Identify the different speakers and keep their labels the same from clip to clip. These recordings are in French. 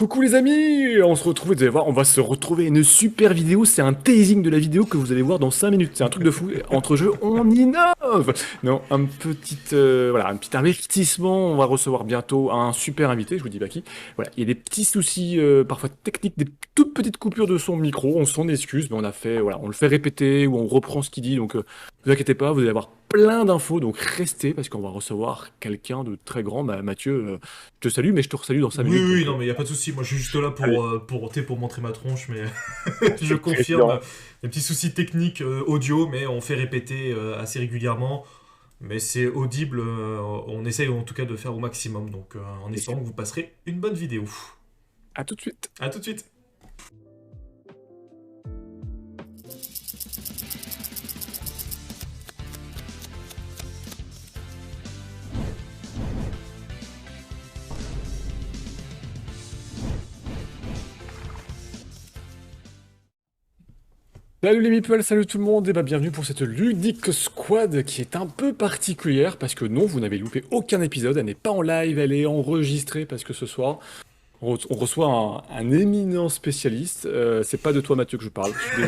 Speaker 1: Coucou les amis, on se retrouve, vous allez voir, on va se retrouver une super vidéo, c'est un teasing de la vidéo que vous allez voir dans 5 minutes, c'est un truc de fou, entre jeux on innove. Non, voilà, un petit avertissement, on va recevoir bientôt un super invité, je vous dis pas qui. Voilà, il y a des petits soucis parfois techniques, des toutes petites coupures de son micro, on s'en excuse, mais voilà, on le fait répéter ou on reprend ce qu'il dit, donc vous inquiétez pas, vous allez avoir plein d'infos, donc restez parce qu'on va recevoir quelqu'un de très grand. Mathieu, je te salue, mais je te resalue dans 5
Speaker 2: Oui,
Speaker 1: minutes,
Speaker 2: oui,
Speaker 1: donc
Speaker 2: non, mais il a pas de souci. Moi, je suis juste là
Speaker 1: allez.
Speaker 2: pour montrer ma tronche, mais je
Speaker 1: C'est très
Speaker 2: confirme.
Speaker 1: bien.
Speaker 2: Des petits soucis techniques audio, mais on fait répéter assez régulièrement. Mais c'est audible. On essaye en tout cas de faire au maximum. Donc, en
Speaker 1: Et
Speaker 2: espérant que vous passerez une bonne vidéo.
Speaker 1: à tout de suite.
Speaker 2: À tout de suite.
Speaker 1: Salut les meeples, salut tout le monde, et bienvenue pour cette ludique squad qui est un peu particulière parce que non, vous n'avez loupé aucun épisode, elle n'est pas en live, elle est enregistrée parce que ce soir, on reçoit un éminent spécialiste. C'est pas de toi Mathieu que je parle, je suis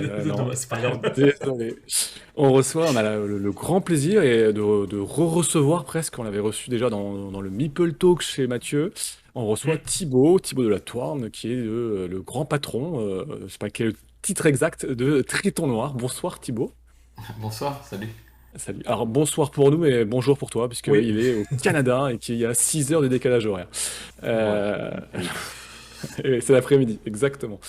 Speaker 1: désolé. Non,
Speaker 2: C'est pas grave.
Speaker 1: désolé. On a le grand plaisir de re-recevoir presque, on l'avait reçu déjà dans le Meeple Talk chez Mathieu. On reçoit
Speaker 2: Hmm.
Speaker 1: Thibaut de la Tourne, qui est le grand patron, je sais pas quel est le titre exact, de Triton Noir. Bonsoir Thibaut.
Speaker 3: Bonsoir, salut.
Speaker 1: Salut. Alors bonsoir pour nous, mais bonjour pour toi,
Speaker 2: Oui.
Speaker 1: puisqu'il est au Canada et qu'il y a 6 heures de décalage horaire.
Speaker 3: Ouais,
Speaker 1: Euh,
Speaker 3: l'après-midi.
Speaker 1: c'est l'après-midi, exactement.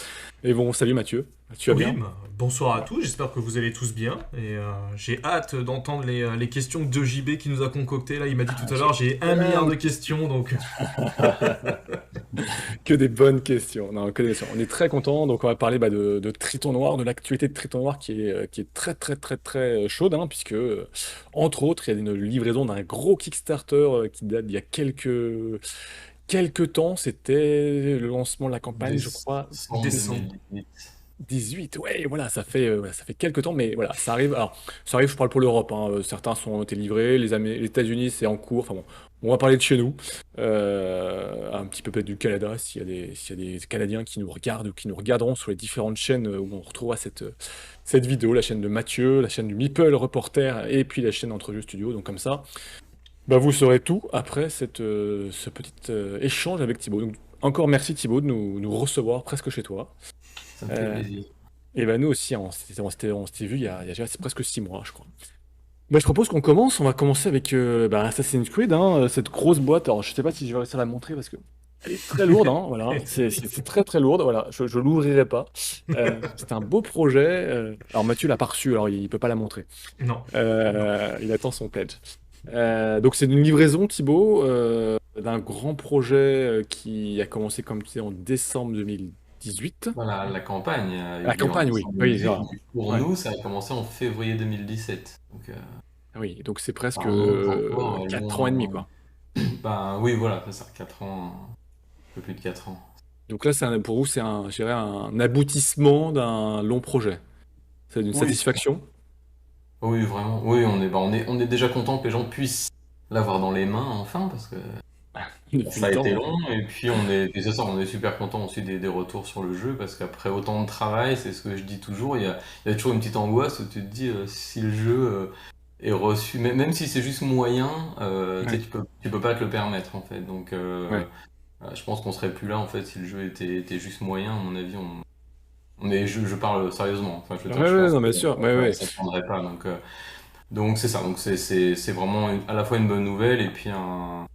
Speaker 1: Et bon, salut Mathieu, tu vas
Speaker 2: Oui,
Speaker 1: bien?
Speaker 2: bonsoir à tous, j'espère que vous allez tous bien et j'ai hâte d'entendre les questions de JB qui nous a concocté là. Il m'a dit tout
Speaker 1: Ah,
Speaker 2: à
Speaker 1: j'ai
Speaker 2: l'heure j'ai un
Speaker 1: plein
Speaker 2: milliard
Speaker 1: de
Speaker 2: de questions donc
Speaker 1: Que des bonnes questions. Non, que des questions. On est très content. Donc, on va parler de Triton Noir, de l'actualité de Triton Noir qui est très, très, très, très chaude, hein, puisque, entre autres, il y a une livraison d'un gros Kickstarter qui date d'il y a quelques temps. C'était le lancement de la campagne, je crois,
Speaker 3: Décembre
Speaker 2: décembre.
Speaker 3: 2018.
Speaker 1: 18. Ouais, voilà, voilà, ça fait quelques temps, mais voilà, ça arrive. Alors, ça arrive, je parle pour l'Europe, hein, certains ont été livrés, les États-Unis, c'est en cours. Enfin bon, on va parler de chez nous, un petit peu peut-être du Canada, s'il y a des Canadiens qui nous regardent ou qui nous regarderont sur les différentes chaînes où on retrouvera cette vidéo, la chaîne de Mathieu, la chaîne du Meeple Reporter, et puis la chaîne Entre Jeux Studio. Donc comme ça, bah, vous saurez tout après ce petit échange avec Thibaut. Donc, encore merci Thibaut de nous recevoir presque chez toi.
Speaker 3: Ça me fait
Speaker 1: Euh,
Speaker 3: plaisir.
Speaker 1: et ben nous aussi, hein, on s'était vu il y a déjà c'est presque 6 mois, je crois. Bah, je propose qu'on commence. On va commencer avec Assassin's Creed, hein, cette grosse boîte. Alors, je sais pas si je vais réussir à la montrer parce que elle est très lourde, hein, voilà. C'est très très lourde. Voilà, je l'ouvrirai pas. C'est un beau projet. Alors Mathieu l'a pas reçu, alors il peut pas la montrer.
Speaker 2: Non, non.
Speaker 1: Il attend son pledge. Donc c'est une livraison, Thibaut, d'un grand projet qui a commencé comme tu sais en décembre 2018.
Speaker 3: Voilà, la campagne a eu
Speaker 1: La
Speaker 3: lieu en
Speaker 1: campagne, oui.
Speaker 3: décembre
Speaker 1: Oui,
Speaker 3: 2018,
Speaker 1: voilà.
Speaker 3: mais pour
Speaker 1: Ouais.
Speaker 3: nous, ça a commencé en février 2017. Donc,
Speaker 1: Oui, donc c'est presque
Speaker 3: ça remonte encore
Speaker 1: 4 ans et demi,
Speaker 3: loin.
Speaker 1: quoi.
Speaker 3: Ben oui, voilà, c'est ça, 4 ans, un peu plus de 4 ans.
Speaker 1: Donc là, pour vous, je dirais un aboutissement d'un long projet. C'est une
Speaker 3: Oui,
Speaker 1: satisfaction.
Speaker 3: oui, vraiment. Oui, on est déjà content que les gens puissent l'avoir dans les mains enfin, parce que
Speaker 1: Depuis
Speaker 3: ça
Speaker 1: le
Speaker 3: a été
Speaker 1: temps.
Speaker 3: long, et puis puis c'est ça, on est super content aussi des retours sur le jeu, parce qu'après autant de travail, c'est ce que je dis toujours, il y a toujours une petite angoisse où tu te dis si le jeu est reçu, même si c'est juste moyen, tu sais,
Speaker 1: Ouais,
Speaker 3: tu peux pas te le permettre en fait. Donc
Speaker 1: ouais.
Speaker 3: je pense qu'on serait plus là en fait si le jeu était juste moyen, à mon avis, je parle sérieusement, enfin je veux
Speaker 1: Ouais,
Speaker 3: dire, je
Speaker 1: ouais,
Speaker 3: pense
Speaker 1: non,
Speaker 3: que
Speaker 1: bien sûr. Ouais,
Speaker 3: on
Speaker 1: ouais.
Speaker 3: s'en prendrait pas. Donc c'est ça, donc c'est vraiment à la fois une bonne nouvelle et puis un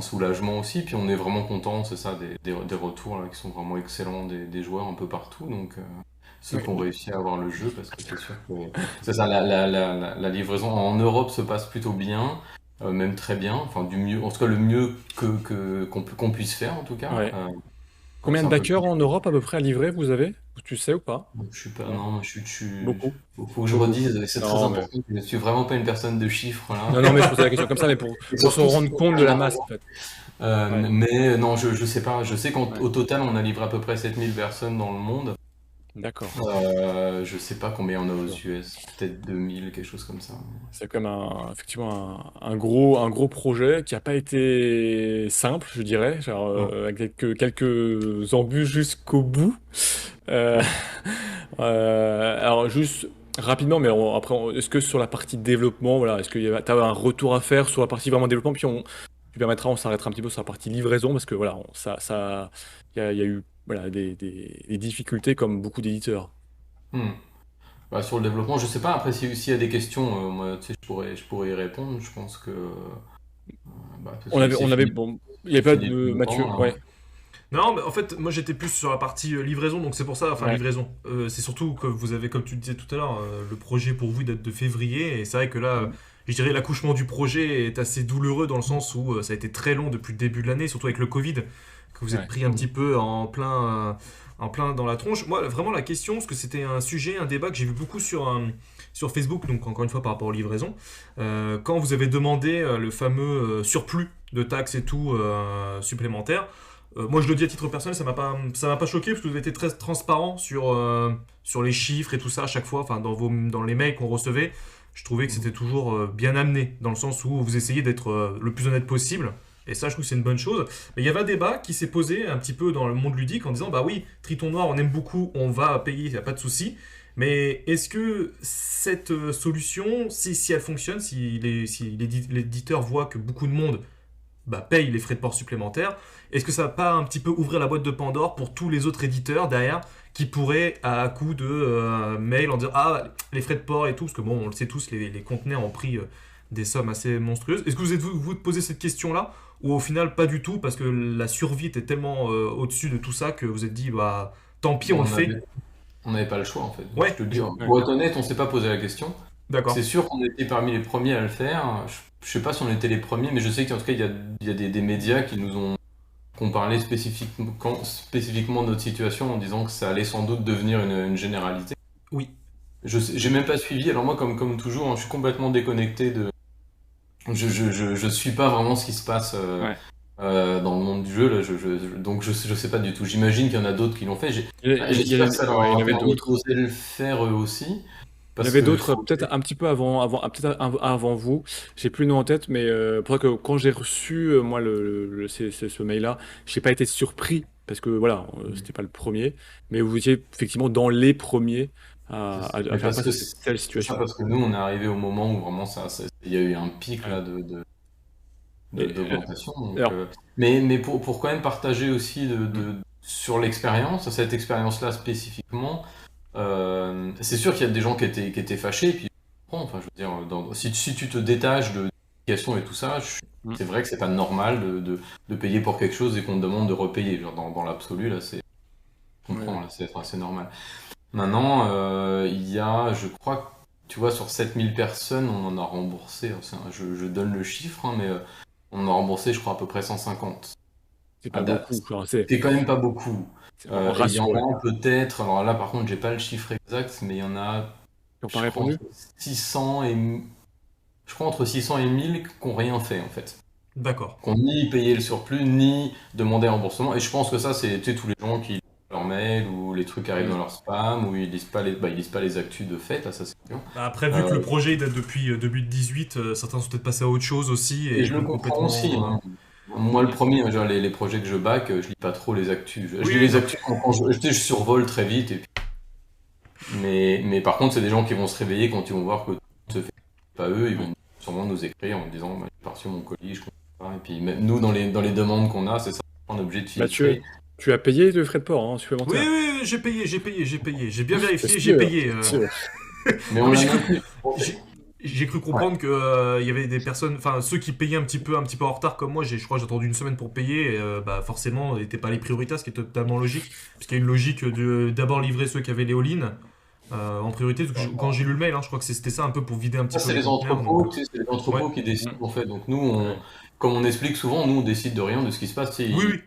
Speaker 3: soulagement aussi. Puis on est vraiment content, c'est ça, des retours là, qui sont vraiment excellents des joueurs un peu partout. Donc ceux qui
Speaker 1: Ouais.
Speaker 3: ont réussi à avoir le jeu, parce que c'est sûr que c'est ça, la livraison en Europe se passe plutôt bien, même très bien. Enfin, du mieux, en tout cas le mieux qu'on puisse faire en tout cas.
Speaker 1: Ouais. Combien
Speaker 3: C'est
Speaker 1: de
Speaker 3: un peu
Speaker 1: backers en
Speaker 3: compliqué.
Speaker 1: Europe à peu près à livrer, vous avez? Tu sais ou pas?
Speaker 3: Je suis pas,
Speaker 1: Non.
Speaker 3: non,
Speaker 1: Beaucoup.
Speaker 3: faut que je
Speaker 1: Beaucoup.
Speaker 3: redise, c'est très
Speaker 1: Non, mais.
Speaker 3: important. Je suis vraiment pas une personne de chiffres là.
Speaker 1: Non, non, mais je posais la question comme ça, mais
Speaker 3: Et
Speaker 1: pour se
Speaker 3: surtout si
Speaker 1: rendre
Speaker 3: on
Speaker 1: compte de
Speaker 3: n'a
Speaker 1: la
Speaker 3: rien à
Speaker 1: masse, en
Speaker 3: voir.
Speaker 1: fait. Ouais.
Speaker 3: Mais non, je sais pas. Je sais qu'au
Speaker 1: Ouais.
Speaker 3: au total, on a livré à peu près 7000 personnes dans le monde.
Speaker 1: D'accord.
Speaker 3: Je sais pas combien on a aux US, peut-être 2000, quelque chose comme ça.
Speaker 1: C'est comme effectivement un gros projet qui n'a pas été simple, je dirais, genre,
Speaker 2: Non.
Speaker 1: avec quelques embûches jusqu'au bout. Euh, alors juste rapidement, mais après, est-ce que sur la partie développement, voilà, est-ce que tu as un retour à faire sur la partie vraiment développement, puis tu permettra, on s'arrêtera un petit peu sur la partie livraison, parce que voilà, il y a eu voilà, des difficultés comme beaucoup d'éditeurs.
Speaker 3: Hmm. Bah, sur le développement, je sais pas. Après, s'il y a des questions, moi, tu sais, je pourrais y répondre. Je pense que bah,
Speaker 1: On avait, bon, il n'y
Speaker 3: c'est
Speaker 1: a pas
Speaker 3: fini
Speaker 1: de
Speaker 3: depuis
Speaker 1: Mathieu,
Speaker 3: longtemps, hein.
Speaker 1: ouais,
Speaker 2: Non, mais en fait, moi j'étais plus sur la partie livraison, donc c'est pour ça, enfin
Speaker 1: ouais.
Speaker 2: livraison. C'est surtout que vous avez, comme tu le disais tout à l'heure, le projet pour vous date de février, et c'est vrai que là, je dirais l'accouchement du projet est assez douloureux dans le sens où ça a été très long depuis le début de l'année, surtout avec le Covid, que vous êtes
Speaker 1: Ouais.
Speaker 2: pris un petit peu en plein dans la tronche. Moi, vraiment la question, parce que c'était un sujet, un débat que j'ai vu beaucoup sur Facebook, donc encore une fois par rapport aux livraisons, quand vous avez demandé le fameux surplus de taxes et tout supplémentaires. Moi, je le dis à titre personnel, ça m'a pas choqué parce que vous avez été très transparent sur les chiffres et tout ça à chaque fois. Enfin, dans les mails qu'on recevait, je trouvais que c'était toujours bien amené dans le sens où vous essayez d'être le plus honnête possible. Et ça, je trouve que c'est une bonne chose. Mais il y avait un débat qui s'est posé un petit peu dans le monde ludique en disant, bah oui, Triton Noir, on aime beaucoup, on va payer, il n'y a pas de souci. Mais est-ce que cette solution, si elle fonctionne, si l'éditeur voit que beaucoup de monde paye les frais de port supplémentaires, est-ce que ça va pas un petit peu ouvrir la boîte de Pandore pour tous les autres éditeurs derrière qui pourraient, à coup de mail, en dire ah, les frais de port et tout, parce que bon, on le sait tous, les conteneurs ont pris des sommes assez monstrueuses. Est-ce que vous êtes vous posez cette question-là ou au final pas du tout parce que la survie était tellement au-dessus de tout ça que vous êtes dit bah tant pis, on
Speaker 3: Bon,
Speaker 2: le fait.
Speaker 3: on n'avait pas le choix en fait. Je
Speaker 2: Ouais,
Speaker 3: te le dis, hein.
Speaker 1: Ouais.
Speaker 3: Pour être honnête, on s'est pas posé la question. C'est
Speaker 2: d'accord.
Speaker 3: sûr qu'on était parmi les premiers à le faire. Je sais pas si on était les premiers, mais je sais qu'en tout cas, il y a des médias qui ont parlé spécifiquement de notre situation en disant que ça allait sans doute devenir une généralité.
Speaker 2: Oui.
Speaker 3: J'ai même pas suivi. Alors moi, comme toujours, hein, je suis complètement déconnecté de. Je suis pas vraiment ce qui se passe
Speaker 1: Ouais.
Speaker 3: dans le monde du jeu là. Donc je sais pas du tout. J'imagine qu'il y en a d'autres qui l'ont fait. J'espère que ça leur
Speaker 1: Ouais, il y en
Speaker 3: a
Speaker 1: avait
Speaker 3: permis
Speaker 1: d'autres.
Speaker 3: d'oser le faire eux aussi,
Speaker 1: Il y en
Speaker 3: parce
Speaker 1: avait
Speaker 3: que
Speaker 1: d'autres, peut-être un petit peu peut-être avant vous. J'ai plus le nom en tête, mais pour ça que quand j'ai reçu moi ce mail-là, j'ai pas été surpris parce que voilà, c'était pas le premier, mais vous étiez effectivement dans les premiers à
Speaker 3: mais
Speaker 1: faire
Speaker 3: parce
Speaker 1: face
Speaker 3: que
Speaker 1: à cette telle
Speaker 3: c'est ça,
Speaker 1: situation.
Speaker 3: parce que nous on est arrivé au moment où vraiment il y a eu un pic
Speaker 1: Ouais.
Speaker 3: là
Speaker 1: Et,
Speaker 3: d'augmentation. Donc,
Speaker 1: alors,
Speaker 3: mais pour quand même partager aussi
Speaker 1: hmm,
Speaker 3: sur l'expérience, cette expérience-là spécifiquement, c'est sûr qu'il y a des gens qui étaient fâchés, et puis je comprends, enfin, je veux dire, si tu te détaches de l'éducation et tout ça,
Speaker 1: hmm,
Speaker 3: c'est vrai que c'est pas normal de payer pour quelque chose et qu'on te demande de repayer. Genre, dans l'absolu, là, je
Speaker 1: ouais,
Speaker 3: comprends,
Speaker 1: ouais.
Speaker 3: là, c'est assez normal. Maintenant, il y a, je crois, tu vois, sur 7000 personnes, on en a remboursé, alors, je donne le chiffre, hein, mais on en a remboursé, je crois, à peu près 150
Speaker 1: C'est
Speaker 3: à
Speaker 1: pas
Speaker 3: date.
Speaker 1: beaucoup, genre, c'est
Speaker 3: C'est quand même pas beaucoup.
Speaker 1: en
Speaker 3: Et il y en
Speaker 1: ratio, ouais.
Speaker 3: a peut-être, alors là par contre j'ai pas le chiffre exact, mais il y en a,
Speaker 1: Ils ont pas
Speaker 3: je crois,
Speaker 1: répondu?
Speaker 3: 600 je crois entre 600 et 1000 qui n'ont rien fait en fait.
Speaker 2: D'accord.
Speaker 3: Qui n'ont ni payé le surplus, ni demandé un remboursement. Et je pense que ça, c'est tu sais, tous les gens qui lisent leur mail, ou les trucs arrivent
Speaker 1: Hmm.
Speaker 3: dans leur spam, ou ils lisent pas les actus de fait, là ça c'est sûr.
Speaker 2: Après, vu que le
Speaker 3: Euh,
Speaker 2: projet date depuis 2018, certains sont peut-être passés à autre chose aussi
Speaker 3: et
Speaker 2: et
Speaker 3: je
Speaker 2: ils
Speaker 3: le
Speaker 2: ont
Speaker 3: comprends aussi,
Speaker 2: complètement.
Speaker 3: hein. Moi, le premier, genre, les projets que je back, je lis pas trop les actus. Je
Speaker 2: Oui,
Speaker 3: lis
Speaker 2: oui,
Speaker 3: les
Speaker 2: non.
Speaker 3: actus quand je survole très vite. Mais par contre, c'est des gens qui vont se réveiller quand ils vont voir que tout se fait pas eux. Ils
Speaker 1: Ouais.
Speaker 3: vont sûrement nous écrire en disant bah, j'ai pas reçu mon colis, je comprends pas. Et puis même nous, dans les demandes qu'on a, c'est ça, on est obligé de filtrer.
Speaker 1: Tu as payé de frais de port hein,
Speaker 2: Oui,
Speaker 1: supplémentaires.
Speaker 2: oui, oui, j'ai payé, j'ai payé, j'ai payé. J'ai bien
Speaker 1: C'est
Speaker 2: vérifié, j'ai
Speaker 1: sûr,
Speaker 2: payé.
Speaker 1: c'est sûr.
Speaker 3: Mais
Speaker 2: Non,
Speaker 3: on
Speaker 2: mais
Speaker 3: l'a même plus.
Speaker 2: j'ai cru
Speaker 3: Ouais.
Speaker 2: comprendre que il y avait des personnes, enfin ceux qui payaient un petit peu en retard comme moi. Je crois que j'ai attendu une semaine pour payer. Et, bah forcément, n'étaient pas les priorités, ce qui est totalement logique, parce qu'il y a une logique de d'abord livrer ceux qui avaient les all-in en priorité. Parce que quand j'ai lu le mail, hein, je crois que c'était ça un peu pour vider un petit
Speaker 3: Ça,
Speaker 2: peu
Speaker 3: c'est
Speaker 2: les
Speaker 3: les
Speaker 2: conteneurs. Donc
Speaker 3: entrepôts, tu sais, c'est les
Speaker 2: ouais,
Speaker 3: entrepôts qui décident
Speaker 1: Mm.
Speaker 3: en fait. Donc nous,
Speaker 1: Ouais.
Speaker 3: comme on explique souvent, nous on décide de rien de ce qui se passe. Tu sais,
Speaker 2: oui, oui.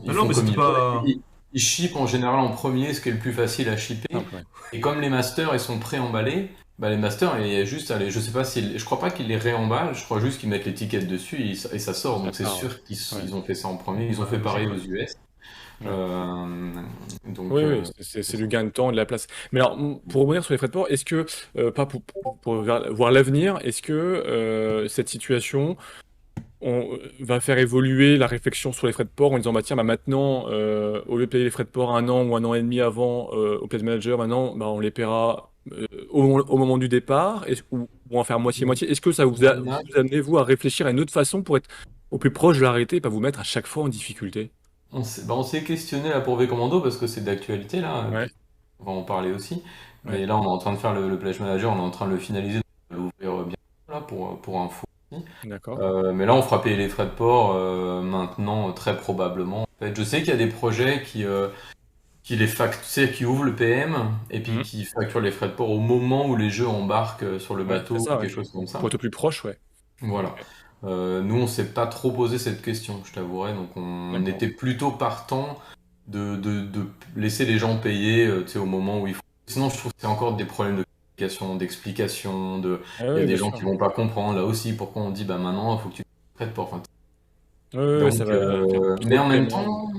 Speaker 3: ils
Speaker 2: Ah non,
Speaker 3: font
Speaker 2: mais
Speaker 3: comme
Speaker 2: c'était
Speaker 3: ils veulent.
Speaker 2: pas.
Speaker 3: Ils shippent en général en premier ce qui est le plus facile à shipper.
Speaker 1: Simple, ouais.
Speaker 3: Et comme les masters ils sont pré-emballés, bah les masters, il y a juste, allez, je sais pas si, je crois pas qu'ils les réemballent, je crois juste qu'ils mettent l'étiquette dessus et ça sort.
Speaker 1: Ça
Speaker 3: Donc c'est
Speaker 1: part, ouais.
Speaker 3: sûr
Speaker 1: Ouais.
Speaker 3: ils ont fait ça en premier. Ils ont
Speaker 2: Bah
Speaker 3: fait pareil
Speaker 2: logique,
Speaker 3: aux
Speaker 2: ouais.
Speaker 3: US.
Speaker 1: Ouais.
Speaker 3: Euh, donc,
Speaker 1: Oui, oui, c'est du gain de temps et de la place. Mais alors, pour rebondir sur les frais de port, est-ce que, pas pour voir l'avenir, est-ce que cette situation va faire évoluer la réflexion sur les frais de port en disant, bah tiens, bah maintenant, au lieu de payer les frais de port un an ou un an et demi avant au Pledge Manager, maintenant, bah, on les paiera au moment du départ, ou en faire moitié-moitié. Est-ce que ça
Speaker 3: on a
Speaker 1: vous amenez, vous, à réfléchir à une autre façon pour être au plus proche de l'arrêté et pas vous mettre à chaque fois en difficulté?
Speaker 3: on s'est questionné là pour V Commando parce que c'est d'actualité là,
Speaker 1: Ouais,
Speaker 3: puis on va en parler aussi.
Speaker 1: ouais,
Speaker 3: Mais là, on est en train de faire le Pledge Manager, on est en train de le finaliser, de l'ouvrir bientôt là pour info aussi.
Speaker 1: d'accord.
Speaker 3: Mais là, on fera payer les frais de port maintenant, très probablement. En fait, je sais qu'il y a des projets tu sais, qui ouvrent le PM et puis
Speaker 1: Mhm.
Speaker 3: qui facturent les frais de port au moment où les jeux embarquent sur le
Speaker 1: Ouais, c'est
Speaker 3: bateau ou
Speaker 1: ça, ouais.
Speaker 3: quelque chose comme
Speaker 1: Pour
Speaker 3: ça.
Speaker 1: être au plus proche, ouais.
Speaker 3: Voilà. Nous, on s'est pas trop posé cette question, je t'avouerai. Donc, on
Speaker 1: D'accord.
Speaker 3: était plutôt partant de laisser les gens payer, tu sais, au moment où il faut. Sinon, je trouve que c'est encore des problèmes de communication, d'explication,
Speaker 1: Ah
Speaker 3: il y a
Speaker 1: oui,
Speaker 3: des
Speaker 1: bien
Speaker 3: gens
Speaker 1: sûr.
Speaker 3: qui vont pas comprendre. Là aussi, pourquoi on dit, bah maintenant, il faut que tu prêtes pour. Enfin,
Speaker 1: Oui, oui, oui, ça
Speaker 3: donc,
Speaker 1: va faire
Speaker 3: mais
Speaker 1: trop de paiements.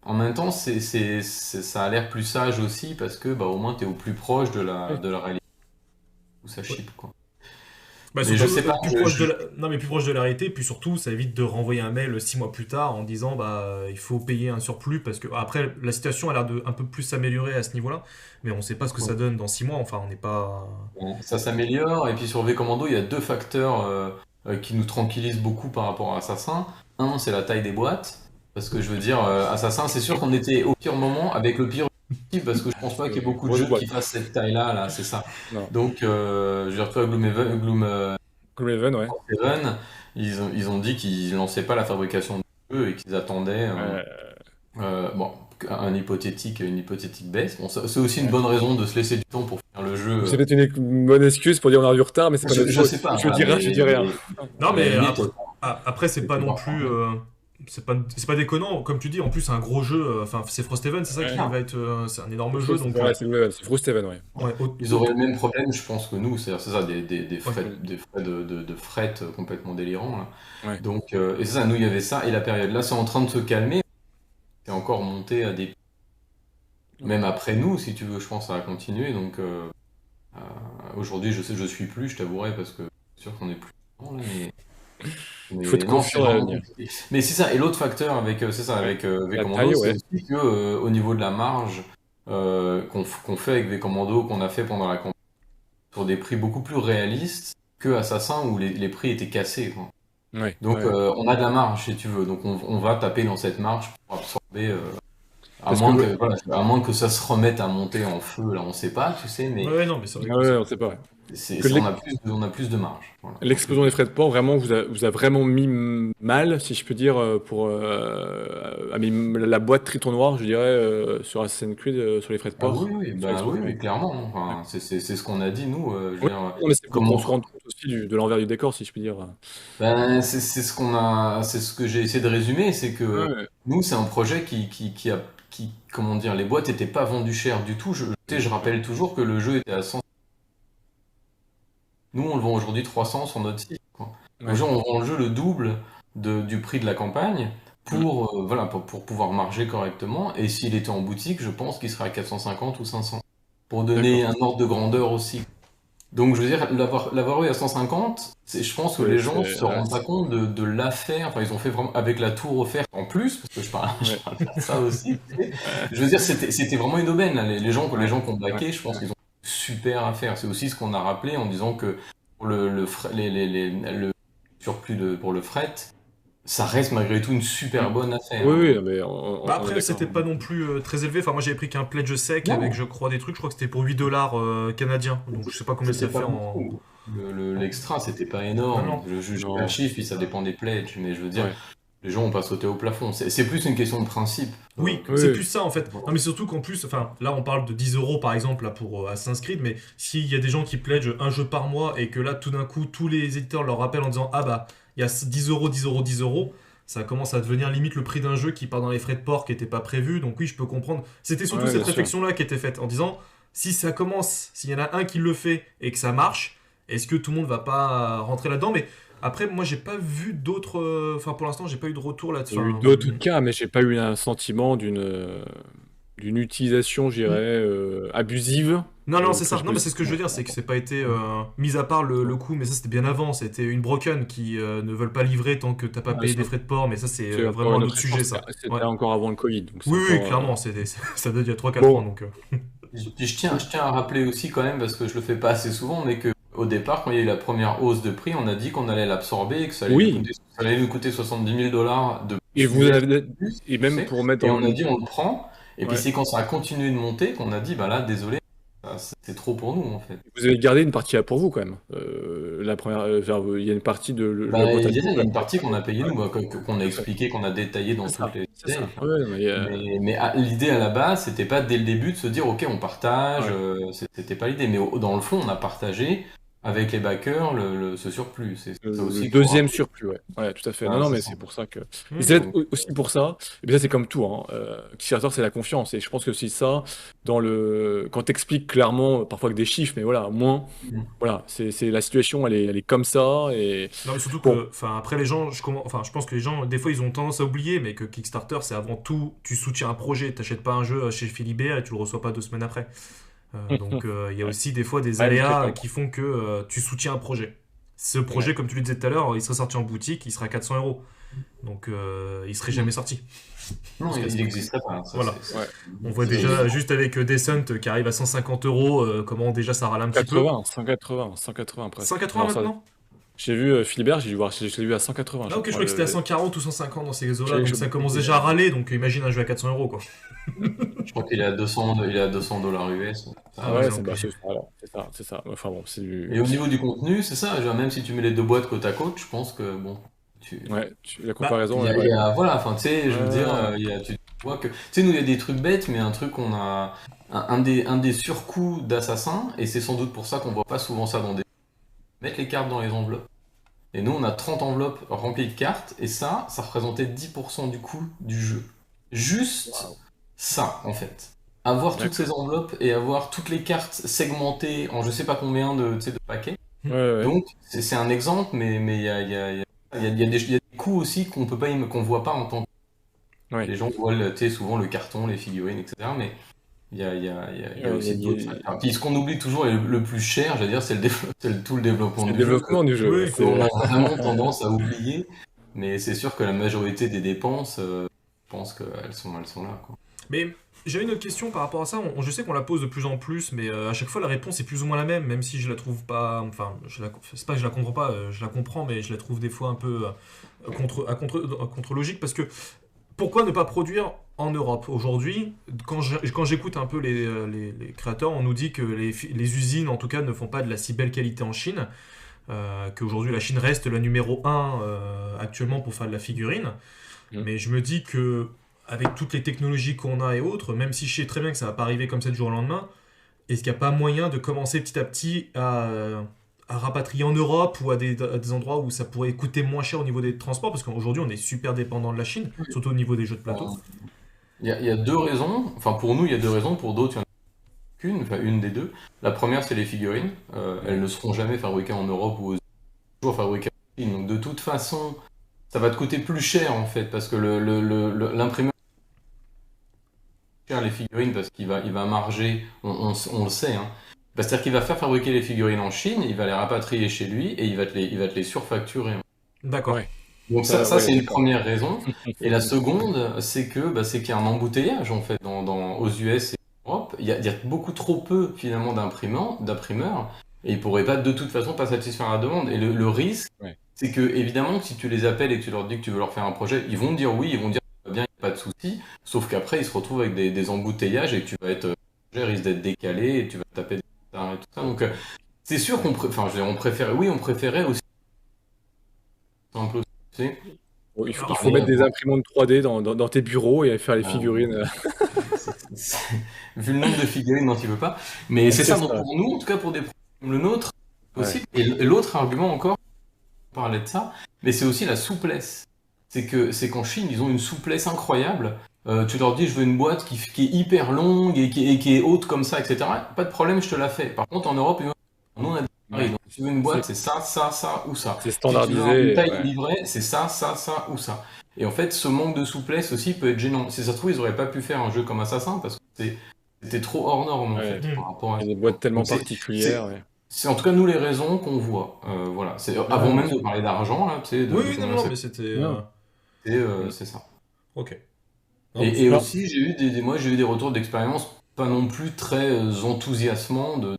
Speaker 3: en même temps, ça a l'air plus sage aussi parce que, bah, au moins, tu es au plus proche
Speaker 1: Oui.
Speaker 3: de la réalité où ça
Speaker 2: Ouais.
Speaker 3: chip, quoi.
Speaker 2: Bah
Speaker 3: Mais je
Speaker 2: surtout
Speaker 3: sais pas,
Speaker 2: plus proche de la... non mais plus proche de la réalité, puis surtout ça évite de renvoyer un mail 6 mois plus tard en disant bah il faut payer un surplus parce que après la situation a l'air de un peu plus s'améliorer à ce niveau-là, mais on sait pas ce que ça donne dans 6 mois. Enfin on n'est pas.
Speaker 3: bon, ça s'améliore. Et puis sur V Commando, il y a deux facteurs qui nous tranquillisent beaucoup par rapport à Assassin. Un, c'est la taille des boîtes. Parce que je veux dire, Assassin, c'est sûr qu'on était au pire moment avec le pire objectif, parce que je pense pas qu'il y ait beaucoup de
Speaker 1: Grosse
Speaker 3: jeux qui
Speaker 1: boîte.
Speaker 3: fassent cette taille-là, là, c'est ça.
Speaker 1: Non.
Speaker 3: Donc, je veux dire, toi, Gloomhaven,
Speaker 1: Gloomhaven, ouais.
Speaker 3: Gloomhaven, ils ont dit qu'ils lançaient pas la fabrication du jeu et qu'ils attendaient
Speaker 1: Euh,
Speaker 3: bon, une hypothétique baisse. Bon, c'est aussi une
Speaker 1: ouais.
Speaker 3: bonne raison de se laisser du temps pour faire le jeu.
Speaker 1: C'est peut-être une bonne excuse pour dire on a du retard, mais c'est pas notre
Speaker 3: Je
Speaker 1: faute.
Speaker 3: sais pas,
Speaker 1: Je
Speaker 3: voilà,
Speaker 1: dirais, je dis rien.
Speaker 2: Non
Speaker 3: mais à la
Speaker 2: mais
Speaker 3: limite,
Speaker 2: après c'est pas
Speaker 3: faut
Speaker 2: non
Speaker 3: pas
Speaker 2: plus
Speaker 3: prendre.
Speaker 2: c'est pas déconnant comme tu dis. En plus c'est un gros jeu. Enfin c'est Frosthaven, c'est ça qui
Speaker 1: Ouais.
Speaker 2: va être c'est un énorme
Speaker 1: Je
Speaker 2: jeu
Speaker 1: trouve que
Speaker 2: donc
Speaker 1: ouais, c'est Gloomhaven, c'est Frosthaven, ouais.
Speaker 2: ouais,
Speaker 3: Ils auraient le même problème, je pense, que nous, c'est ça,
Speaker 2: ouais.
Speaker 3: des frais de fret complètement délirants, là.
Speaker 1: Ouais.
Speaker 3: Donc, et c'est ça, nous, il y avait ça, et la période là, c'est en train de se calmer, c'est encore monté à des. Même après nous, si tu veux, je pense, ça va continuer. Donc, aujourd'hui, je suis plus, je t'avouerai, parce que c'est sûr qu'on est plus dedans, là,
Speaker 1: Il faut être
Speaker 3: mais non, c'est
Speaker 1: confiant dans
Speaker 3: vraiment
Speaker 1: l'avenir.
Speaker 3: compliqué. Mais c'est ça, et l'autre facteur avec, c'est ça,
Speaker 1: Ouais.
Speaker 3: avec
Speaker 1: La
Speaker 3: V-Commando,
Speaker 1: taille,
Speaker 3: c'est
Speaker 1: ouais.
Speaker 3: aussi que au niveau de la marge qu'on fait avec V-Commando, qu'on a fait pendant la campagne, sur des prix beaucoup plus réalistes que Assassin où les prix étaient cassés, quoi.
Speaker 1: Ouais,
Speaker 3: Donc
Speaker 1: ouais.
Speaker 3: on a de la marge si tu veux, donc on va taper dans cette marge pour absorber,
Speaker 1: Parce que, ouais,
Speaker 3: voilà, à moins que ça se remette à monter en feu, là on sait pas, tu sais, mais
Speaker 2: Ouais, non mais c'est vrai
Speaker 1: ouais,
Speaker 2: que
Speaker 1: ouais,
Speaker 2: c'est.
Speaker 1: on sait pas, ouais. Que
Speaker 3: on a plus de marge, voilà, en plus.
Speaker 1: l'explosion des frais de port, vraiment, vous a vraiment mis mal, si je peux dire, a mis la boîte Triton Noir, je dirais, sur Assassin's Creed, sur les frais de
Speaker 3: Ah oui,
Speaker 1: port,
Speaker 3: oui,
Speaker 1: sur
Speaker 3: bah oui,
Speaker 1: l'explosion.
Speaker 3: oui, clairement,
Speaker 1: Ouais.
Speaker 3: enfin, c'est ce qu'on a dit nous, je veux
Speaker 1: Oui,
Speaker 3: dire,
Speaker 1: non, mais c'est pour qu'on se
Speaker 3: comment.
Speaker 1: rende compte aussi de l'envers du décor, si je puis dire.
Speaker 3: Ben, c'est ce que j'ai essayé de résumer, c'est que
Speaker 1: Ouais,
Speaker 3: nous, c'est un projet comment dire, les boîtes étaient pas vendues cher du tout. Tu sais, je
Speaker 1: ouais,
Speaker 3: rappelle toujours que le jeu était à 100. Nous, on le vend aujourd'hui 300 sur notre site, quoi. Donc,
Speaker 1: ouais.
Speaker 3: genre, on vend le jeu le double du prix de la campagne
Speaker 1: Mm.
Speaker 3: voilà, pour pouvoir marger correctement. Et s'il était en boutique, je pense qu'il serait à 450 ou 500. Pour donner
Speaker 1: D'accord.
Speaker 3: un ordre de grandeur aussi. Donc, je veux dire, l'avoir eu à 150, je pense que les gens se
Speaker 1: Ouais,
Speaker 3: rendent pas compte de l'affaire. Enfin, ils ont fait vraiment avec la tour offerte en plus, parce que je
Speaker 1: ouais,
Speaker 3: parle pas de ça aussi. Tu sais. Je veux dire, c'était vraiment une aubaine, là. Les
Speaker 1: ouais,
Speaker 3: gens qui ont
Speaker 1: ouais,
Speaker 3: baqué, je pense
Speaker 1: ouais.
Speaker 3: qu'ils ont une super affaire. C'est aussi ce qu'on a rappelé en disant que pour le surplus pour le fret, ça reste malgré tout une super
Speaker 1: Mm.
Speaker 3: bonne affaire,
Speaker 1: Oui,
Speaker 3: hein.
Speaker 1: oui, non, mais
Speaker 2: Bah
Speaker 1: on est
Speaker 2: après,
Speaker 1: d'accord.
Speaker 2: c'était pas non plus très élevé. Enfin, moi j'avais pris qu'un pledge sec avec,
Speaker 3: Non,
Speaker 2: je crois, des trucs. Je crois que c'était pour 8 dollars canadiens. Donc je sais pas combien ça
Speaker 3: c'était
Speaker 2: fait
Speaker 3: pas
Speaker 2: en.
Speaker 3: beaucoup. L'extra, c'était pas
Speaker 2: Non,
Speaker 3: énorme.
Speaker 2: non.
Speaker 3: Je juge pas le
Speaker 1: Non.
Speaker 3: chiffre, puis ça dépend des pledges, mais je veux dire,
Speaker 1: Ouais.
Speaker 3: les gens ont pas sauté au plafond. C'est plus une question de principe
Speaker 2: Oui,
Speaker 3: que.
Speaker 1: Oui,
Speaker 2: c'est
Speaker 1: oui.
Speaker 2: plus ça en fait.
Speaker 3: Voilà.
Speaker 2: Non, mais surtout qu'en plus, enfin, là on parle de 10 euros par exemple là pour Assassin's Creed, mais s'il y a des gens qui pledgent un jeu par mois et que là tout d'un coup tous les éditeurs leur rappellent en disant ah bah il y a 10 euros, 10 euros, 10 euros, ça commence à devenir limite le prix d'un jeu qui part dans les frais de port qui n'était pas prévu. Donc oui, je peux comprendre. C'était surtout
Speaker 1: Ouais,
Speaker 2: cette
Speaker 1: bien sûr.
Speaker 2: réflexion là qui était faite en disant si ça commence, s'il y en a un qui le fait et que ça marche, est-ce que tout le monde va pas rentrer là-dedans? Mais Après, moi, j'ai pas vu d'autres. Enfin, pour l'instant, j'ai pas eu de retour là-dessus.
Speaker 1: Il y a eu
Speaker 2: Enfin,
Speaker 1: d'autres cas, mais j'ai pas eu un sentiment d'une utilisation, je dirais, abusive.
Speaker 2: non, non, c'est
Speaker 1: Que
Speaker 2: ça.
Speaker 1: je
Speaker 2: Non,
Speaker 1: me
Speaker 2: mais c'est ce que je veux dire, c'est que c'est pas été. Mis à part le coup, mais ça c'était bien avant, c'était une broken qui ne veulent pas livrer tant que t'as pas
Speaker 1: Ah,
Speaker 2: payé des
Speaker 1: ça,
Speaker 2: frais de port, mais ça c'est
Speaker 1: c'est encore
Speaker 2: vraiment un
Speaker 1: une
Speaker 2: autre
Speaker 1: autre histoire.
Speaker 2: sujet,
Speaker 1: C'était
Speaker 2: ça. Ouais.
Speaker 1: c'était encore avant le Covid, donc c'est
Speaker 2: Oui, oui,
Speaker 1: encore.
Speaker 2: clairement, ça date d'il y a 3-4 ans,
Speaker 1: Bon,
Speaker 2: donc.
Speaker 3: Puis je tiens à rappeler aussi quand même, parce que je le fais pas assez souvent, mais que au départ, quand il y a eu la première hausse de prix, on a dit qu'on allait l'absorber et que
Speaker 1: oui.
Speaker 3: ça allait nous coûter 70 000 dollars de
Speaker 1: Et vous
Speaker 3: US
Speaker 1: avez,
Speaker 3: plus,
Speaker 1: et
Speaker 3: tu
Speaker 1: même
Speaker 3: sais,
Speaker 1: pour mettre
Speaker 3: et on a
Speaker 1: en,
Speaker 3: dit on le prend, et puis
Speaker 1: ouais.
Speaker 3: c'est quand ça a continué de monter qu'on a dit bah là, désolé, c'est trop pour nous en fait.
Speaker 1: Vous avez gardé une partie là pour vous quand même. La première, il y a une partie de la
Speaker 3: Bah,
Speaker 1: boîte à
Speaker 3: il y a
Speaker 1: dons,
Speaker 3: il y a
Speaker 1: là.
Speaker 3: une partie qu'on a payée
Speaker 1: Ouais,
Speaker 3: nous, bah, qu'on a
Speaker 1: tout à fait.
Speaker 3: expliqué, qu'on a détaillé dans
Speaker 1: C'est
Speaker 3: toutes
Speaker 1: ça,
Speaker 3: les
Speaker 1: c'est
Speaker 3: détails.
Speaker 1: ça. Ouais, mais,
Speaker 3: L'idée à la base, c'était pas dès le début de se dire ok, on partage,
Speaker 1: ouais.
Speaker 3: c'était pas l'idée, mais dans le fond, on a partagé avec les backers ce surplus. C'est ça
Speaker 1: Le
Speaker 3: aussi qu'il faut
Speaker 1: deuxième
Speaker 3: rappeler.
Speaker 1: surplus, ouais. Ouais, tout à fait. Non,
Speaker 3: Hein,
Speaker 1: non,
Speaker 3: c'est
Speaker 1: mais
Speaker 3: ça.
Speaker 1: c'est pour ça que. Et c'est
Speaker 2: Mhm.
Speaker 3: Donc,
Speaker 1: aussi pour ça. Et bien ça, c'est comme tout, hein. Kickstarter, c'est la confiance. Et je pense que c'est ça, quand t'expliques clairement, parfois avec des chiffres, mais voilà, moins. Voilà, c'est la situation, elle est comme ça. Et
Speaker 2: Non, mais surtout
Speaker 1: bon,
Speaker 2: que, enfin, après les gens, je pense que les gens, des fois, ils ont tendance à oublier, mais que Kickstarter, c'est avant tout, tu soutiens un projet, t'achètes pas un jeu chez Philibert et tu le reçois pas 2 semaines après. Donc, il y a
Speaker 1: ouais,
Speaker 2: aussi des fois des
Speaker 1: ouais, très
Speaker 2: aléas
Speaker 1: clairement.
Speaker 2: qui font que tu soutiens un projet. Ce
Speaker 3: ouais.
Speaker 2: projet, comme tu le disais tout à l'heure, il serait sorti en boutique, il serait à 400 euros. Donc, il serait jamais sorti.
Speaker 3: Non,
Speaker 2: Jusqu'à
Speaker 3: il
Speaker 2: ce que-
Speaker 3: n'existerait pas. Ça,
Speaker 2: Voilà.
Speaker 1: Ouais.
Speaker 2: On voit
Speaker 3: c'est
Speaker 2: déjà,
Speaker 3: évident.
Speaker 2: juste avec Descent qui arrive à 150 euros, comment déjà ça râle un petit peu.
Speaker 1: 180 presque.
Speaker 2: 180
Speaker 1: Alors ça,
Speaker 2: maintenant?
Speaker 1: j'ai vu Philibert, j'ai dû voir, je l'ai vu à 180,
Speaker 2: Ah
Speaker 1: je
Speaker 2: ok, je
Speaker 1: crois.
Speaker 2: crois que c'était à 140 ou 150 dans ces eaux-là, donc
Speaker 1: Je-
Speaker 2: ça commence déjà à râler, donc imagine un jeu à 400 euros quoi.
Speaker 3: Je crois qu'il est à 200, il est à 200 dollars US. Ça
Speaker 2: Ah
Speaker 3: va.
Speaker 2: ouais,
Speaker 1: Ouais,
Speaker 2: en
Speaker 1: c'est
Speaker 2: plus.
Speaker 1: ça, alors, c'est ça. Enfin bon, c'est du.
Speaker 3: Et au niveau du contenu, c'est ça. Même si tu mets les deux boîtes côte à côte, je pense que bon, tu,
Speaker 1: Ouais, la
Speaker 2: Bah,
Speaker 1: comparaison, ouais.
Speaker 3: voilà, enfin, tu sais, je veux dire,
Speaker 1: Ouais.
Speaker 3: tu vois que, tu sais, nous, il y a des trucs bêtes, mais un truc qu'on a, un des surcoûts d'Assassin, et c'est sans doute pour ça qu'on voit pas souvent ça dans des, mettre les cartes dans les enveloppes. Et nous, on a 30 enveloppes remplies de cartes, et ça représentait 10% du coût du jeu. Juste
Speaker 1: Waouh.
Speaker 3: ça, en fait. Avoir toutes ces
Speaker 1: D'accord.
Speaker 3: enveloppes et avoir toutes les cartes segmentées en je sais pas combien de, tu sais, de paquets.
Speaker 1: Ouais, ouais.
Speaker 3: Donc, c'est un exemple, mais il y a des coûts aussi qu'on peut pas, qu'on voit pas en tant que.
Speaker 1: Ouais.
Speaker 3: Les gens voient tu sais, souvent le carton, les figurines, etc. Mais il y a
Speaker 1: Ouais,
Speaker 3: aussi d'autres facteurs. Puis ce qu'on oublie toujours, et le plus cher, j'allais dire, tout le développement
Speaker 1: c'est le
Speaker 3: du jeu,
Speaker 1: développement du jeu. Ouais,
Speaker 2: oui.
Speaker 3: qu'on a vraiment tendance à oublier. Mais c'est sûr que la majorité des dépenses, je pense qu'elles sont là, quoi.
Speaker 2: Mais j'avais une autre question par rapport à ça. Je sais qu'on la pose de plus en plus, mais à chaque fois la réponse est plus ou moins la même, même si je la trouve pas. Enfin, c'est pas que je la comprends pas, je la comprends, mais je la trouve des fois un peu contre-logique parce que pourquoi ne pas produire en Europe aujourd'hui? Quand j'écoute un peu les créateurs, on nous dit que les usines, en tout cas, ne font pas de la si belle qualité en Chine, qu'aujourd'hui la Chine reste la numéro un actuellement pour faire de la figurine.
Speaker 1: Mm.
Speaker 2: Mais je me dis que avec toutes les technologies qu'on a et autres, même si je sais très bien que ça va pas arriver comme ça du jour au lendemain, est-ce qu'il n'y a pas moyen de commencer petit à petit à rapatrier en Europe ou à des endroits où ça pourrait coûter moins cher au niveau des transports? Parce qu'aujourd'hui on est super dépendant de la Chine, surtout au niveau des jeux de
Speaker 3: Euh,
Speaker 2: plateau.
Speaker 3: il y a deux raisons. Enfin, pour nous, il y a deux raisons. Pour d'autres, il y en a qu'une. Enfin, une des deux. La première, c'est les figurines. Elles ne seront jamais fabriquées en Europe ou aux toujours fabriquées en Chine. Donc, de toute façon, ça va te coûter plus cher, en fait, parce que l'imprimeur cher les figurines parce qu'il va marger, on le sait, hein. C'est-à-dire qu'il va faire fabriquer les figurines en Chine, il va les rapatrier chez lui et il va te les surfacturer.
Speaker 2: D'accord.
Speaker 1: Ouais.
Speaker 3: Donc ça
Speaker 1: Ouais,
Speaker 3: c'est une
Speaker 1: d'accord.
Speaker 3: première raison. Et la seconde, c'est qu'il y a un embouteillage en fait aux US et en Europe. Il y a beaucoup trop peu finalement d'imprimeurs et ils pourraient pas de toute façon pas satisfaire la demande. Et le risque,
Speaker 1: Ouais.
Speaker 3: c'est que évidemment si tu les appelles et que tu leur dis que tu veux leur faire un projet, ils vont dire oui, ils vont dire ça va bien, il n'y a pas de souci. Sauf qu'après ils se retrouvent avec des embouteillages et que tu vas être, le projet risque d'être décalé et tu vas te taper des retards et tout ça. Donc c'est sûr enfin je veux dire, on préférait aussi un peu, tu sais,
Speaker 1: Bon, il faut
Speaker 2: Alors,
Speaker 1: mettre
Speaker 3: parler.
Speaker 1: des imprimantes 3D dans tes bureaux et faire les figurines.
Speaker 3: Vu le nombre de figurines dont il veut pas. Mais c'est
Speaker 1: C'est
Speaker 3: ça, donc
Speaker 1: ça.
Speaker 3: pour nous, en tout cas pour des projets comme le nôtre,
Speaker 1: Ouais.
Speaker 3: aussi. Et l'autre argument encore, on parlait de ça, mais c'est aussi la souplesse. C'est qu'en Chine, ils ont une souplesse incroyable. Tu leur dis, je veux une boîte qui est hyper longue et qui est haute comme ça, etc. Pas de problème, je te la fais. Par contre, en Europe, nous, on a des pareil.
Speaker 1: Ouais.
Speaker 3: Donc, si tu veux une boîte,
Speaker 1: C'est
Speaker 3: c'est ça, ça, ça ou ça.
Speaker 1: c'est
Speaker 3: Si tu veux un
Speaker 1: standardisé,
Speaker 3: détail de
Speaker 1: ouais.
Speaker 3: livret, c'est ça, ça, ça ou ça. Et en fait, ce manque de souplesse aussi peut être gênant. Si ça se trouve, ils auraient pas pu faire un jeu comme Assassin parce que c'était trop hors norme en
Speaker 1: Ouais.
Speaker 3: fait par rapport à
Speaker 1: Il
Speaker 3: ça.
Speaker 1: y a des boîtes tellement
Speaker 3: Donc
Speaker 1: particulières, ouais.
Speaker 3: c'est en tout cas nous les raisons qu'on voit. Voilà. C'est
Speaker 1: Ouais,
Speaker 3: avant
Speaker 1: bien
Speaker 3: même de
Speaker 1: sûr.
Speaker 3: parler d'argent là, tu sais,
Speaker 2: Oui,
Speaker 3: de
Speaker 2: oui, non,
Speaker 3: combien
Speaker 2: non,
Speaker 3: ça
Speaker 2: mais c'était.
Speaker 1: Non.
Speaker 3: coûtait,
Speaker 1: Mm.
Speaker 3: c'est ça.
Speaker 2: Ok. Non, mais
Speaker 3: Et
Speaker 2: super.
Speaker 1: Alors,
Speaker 3: aussi, moi, j'ai eu des retours d'expérience pas non plus très enthousiasmants de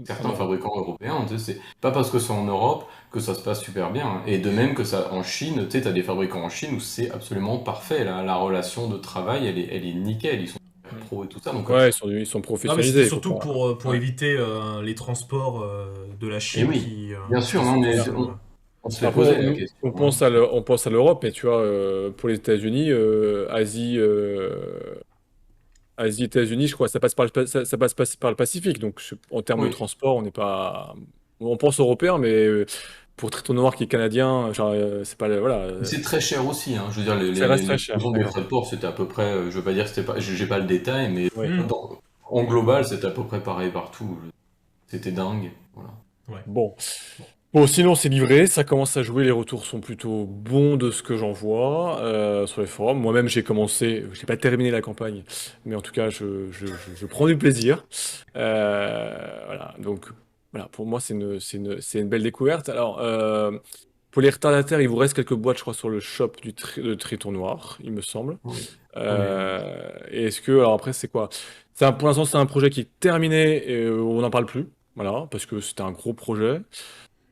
Speaker 1: en
Speaker 3: certains
Speaker 1: Europe.
Speaker 3: fabricants européens. Tu sais, c'est pas parce que c'est en Europe que ça se passe super bien, hein. Et de même que ça, en Chine, tu sais, t'as des fabricants en Chine où c'est absolument parfait. La relation de travail, elle est nickel. Ils sont super
Speaker 1: Mm.
Speaker 3: pros et tout ça. Donc,
Speaker 1: Ouais, ils sont
Speaker 2: Non, mais c'était
Speaker 1: professionnalisés, il faut
Speaker 2: surtout
Speaker 1: pas.
Speaker 2: pour
Speaker 1: Ouais.
Speaker 2: éviter les transports de la
Speaker 3: et
Speaker 2: Chine
Speaker 3: oui, bien sûr,
Speaker 2: qui
Speaker 3: non,
Speaker 2: sont
Speaker 3: mais
Speaker 2: tous.
Speaker 3: on se l'est
Speaker 1: Après,
Speaker 3: posé la question,
Speaker 1: on
Speaker 3: hein.
Speaker 1: pense on pense à l'Europe, mais tu vois, pour les États-Unis, Asie, Asie, États-Unis, je crois, ça passe pas par le Pacifique. Donc, en termes de
Speaker 3: Oui.
Speaker 1: transport, on n'est pas. On pense européen, mais pour Triton Noir qui est canadien, genre, c'est pas. Voilà,
Speaker 3: C'est très cher aussi, hein. Je veux dire,
Speaker 1: ça reste très
Speaker 3: les
Speaker 1: cher.
Speaker 3: prévisions des
Speaker 1: D'accord.
Speaker 3: frais de port, c'était à peu près, je veux pas dire que c'était pas, j'ai pas le détail, mais
Speaker 1: Oui.
Speaker 2: Hmm.
Speaker 3: en global, c'était à peu près pareil partout. C'était dingue. Voilà.
Speaker 2: Ouais.
Speaker 1: Bon. Bon, sinon, c'est livré, ça commence à jouer, les retours sont plutôt bons de ce que j'en vois sur les forums. Moi-même, j'ai commencé, j'ai pas terminé la campagne, mais en tout cas, je prends du plaisir. Voilà, donc voilà, pour moi, c'est une belle découverte. Alors, pour les retardataires, il vous reste quelques boîtes, je crois, sur le shop de Triton Noir, il me semble.
Speaker 3: Oui. Oui, oui.
Speaker 1: Et est-ce que, alors après, c'est quoi? Pour l'instant, c'est un projet qui est terminé et on n'en parle plus. Voilà, parce que c'était un gros projet.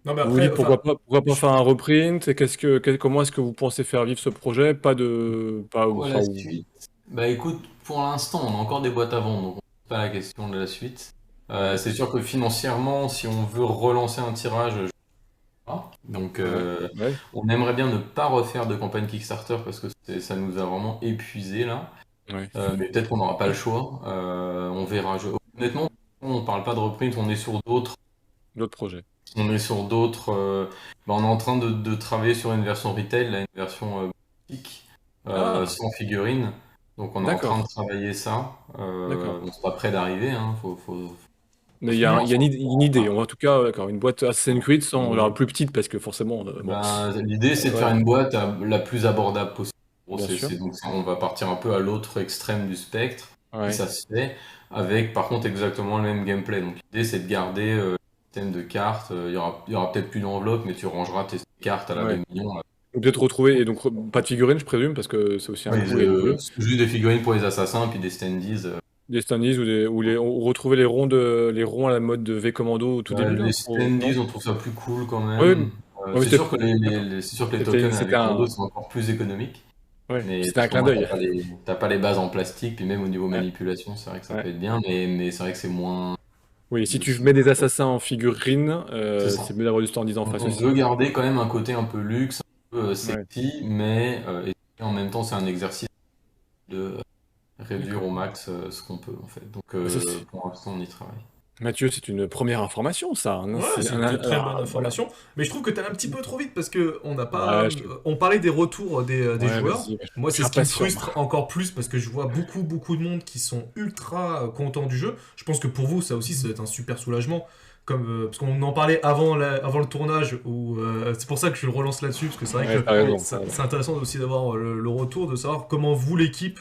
Speaker 2: Non, mais
Speaker 1: Vous vous
Speaker 2: après,
Speaker 1: dites
Speaker 2: enfin,
Speaker 1: pourquoi pas
Speaker 2: je-
Speaker 1: faire un reprint? Et comment est-ce que vous pensez faire vivre ce projet? Pas de, pas,
Speaker 3: Quoi
Speaker 1: enfin,
Speaker 3: la suite? Bah écoute, pour l'instant, on a encore des boîtes à vendre, donc on ne pose pas la question de la suite.
Speaker 1: ouais,
Speaker 3: C'est sûr que financièrement, si on veut relancer un tirage, je sais pas. Donc,
Speaker 1: ouais, ouais,
Speaker 3: on aimerait bien ne pas refaire de campagne Kickstarter parce que ça nous a vraiment épuisé là.
Speaker 1: ouais.
Speaker 3: Mais peut-être qu'on n'aura pas le choix. On verra. Honnêtement, on parle pas de reprint,
Speaker 1: D'autres projets.
Speaker 3: on est sur d'autres. On est en train de travailler sur une version retail, là, une version boutique,
Speaker 2: Ah,
Speaker 3: sans figurine. Donc on est en train de
Speaker 1: D'accord,
Speaker 3: travailler ça.
Speaker 1: d'accord.
Speaker 3: On n'est pas près d'arriver, hein. Faut
Speaker 1: Mais
Speaker 3: se tenir
Speaker 1: il y a
Speaker 3: sur le
Speaker 1: une idée.
Speaker 3: temps.
Speaker 1: En tout cas, d'accord, une boîte Assassin's Creed sans, alors plus petite parce que forcément, bon,
Speaker 3: L'idée, c'est de faire
Speaker 1: voilà,
Speaker 3: une boîte la plus abordable possible. Gros,
Speaker 1: bien sûr.
Speaker 3: donc on va partir un peu à l'autre extrême du spectre, et
Speaker 1: Ouais,
Speaker 3: ça se fait, avec par contre exactement le même gameplay. Donc l'idée, c'est de garder le système de cartes. Il y aura peut-être plus d'enveloppe, mais tu rangeras tes cartes à la
Speaker 1: ouais.
Speaker 3: demi-million.
Speaker 1: Donc peut-être retrouver et donc pas de figurines, je présume, parce que c'est aussi un
Speaker 3: Oui,
Speaker 1: coût et du jeu.
Speaker 3: juste des figurines pour les assassins, puis des standees.
Speaker 1: Des standees ou retrouver les ronds à la mode de V Commando au tout début là.
Speaker 3: Les
Speaker 1: Non?
Speaker 3: standees, on trouve ça plus cool quand
Speaker 1: Oui,
Speaker 3: même.
Speaker 1: oui,
Speaker 3: C'est sûr que
Speaker 1: d'accord.
Speaker 3: c'est sûr que les tokens
Speaker 1: C'était
Speaker 3: avec Commando
Speaker 1: un,
Speaker 3: sont encore plus économiques.
Speaker 1: ouais,
Speaker 3: Mais
Speaker 1: c'était un
Speaker 3: parce qu'au
Speaker 1: clin
Speaker 3: moins,
Speaker 1: d'œil.
Speaker 3: t'as pas les bases en plastique, puis même au niveau
Speaker 1: Ouais,
Speaker 3: manipulation, c'est vrai que ça
Speaker 1: ouais.
Speaker 3: peut être bien, mais c'est vrai que c'est moins.
Speaker 1: Oui, si tu mets des assassins en figurine,
Speaker 3: C'est ça.
Speaker 1: c'est mieux d'avoir du standees en face
Speaker 3: On
Speaker 1: aussi.
Speaker 3: veut garder quand même un côté un peu luxe, un peu
Speaker 1: Ouais,
Speaker 3: sexy, mais et en même temps, c'est un exercice de réduire
Speaker 1: d'accord.
Speaker 3: au max ce qu'on peut, en fait. Donc,
Speaker 1: Bah,
Speaker 3: pour l'instant, on y travaille.
Speaker 1: Mathieu, c'est une première information, ça, hein.
Speaker 2: ouais,
Speaker 1: C'est
Speaker 2: c'est une très très bonne
Speaker 1: voilà.
Speaker 2: information. Mais je trouve que tu allé un petit peu trop vite parce que on n'a pas.
Speaker 1: Ouais,
Speaker 2: On parlait des retours des
Speaker 1: ouais,
Speaker 2: joueurs.
Speaker 1: vas-y,
Speaker 2: Moi,
Speaker 1: je
Speaker 2: c'est
Speaker 1: suis
Speaker 2: ce qui me
Speaker 1: impatient.
Speaker 2: frustre encore plus parce que je vois beaucoup de monde qui sont ultra contents du jeu. Je pense que pour vous, ça aussi, ça va être un super soulagement. Parce qu'on en parlait avant le tournage, c'est pour ça que je le relance là-dessus, parce que c'est vrai
Speaker 1: Ouais,
Speaker 2: que
Speaker 1: t'as raison, t'as raison.
Speaker 2: c'est intéressant aussi d'avoir le retour, de savoir comment vous, l'équipe,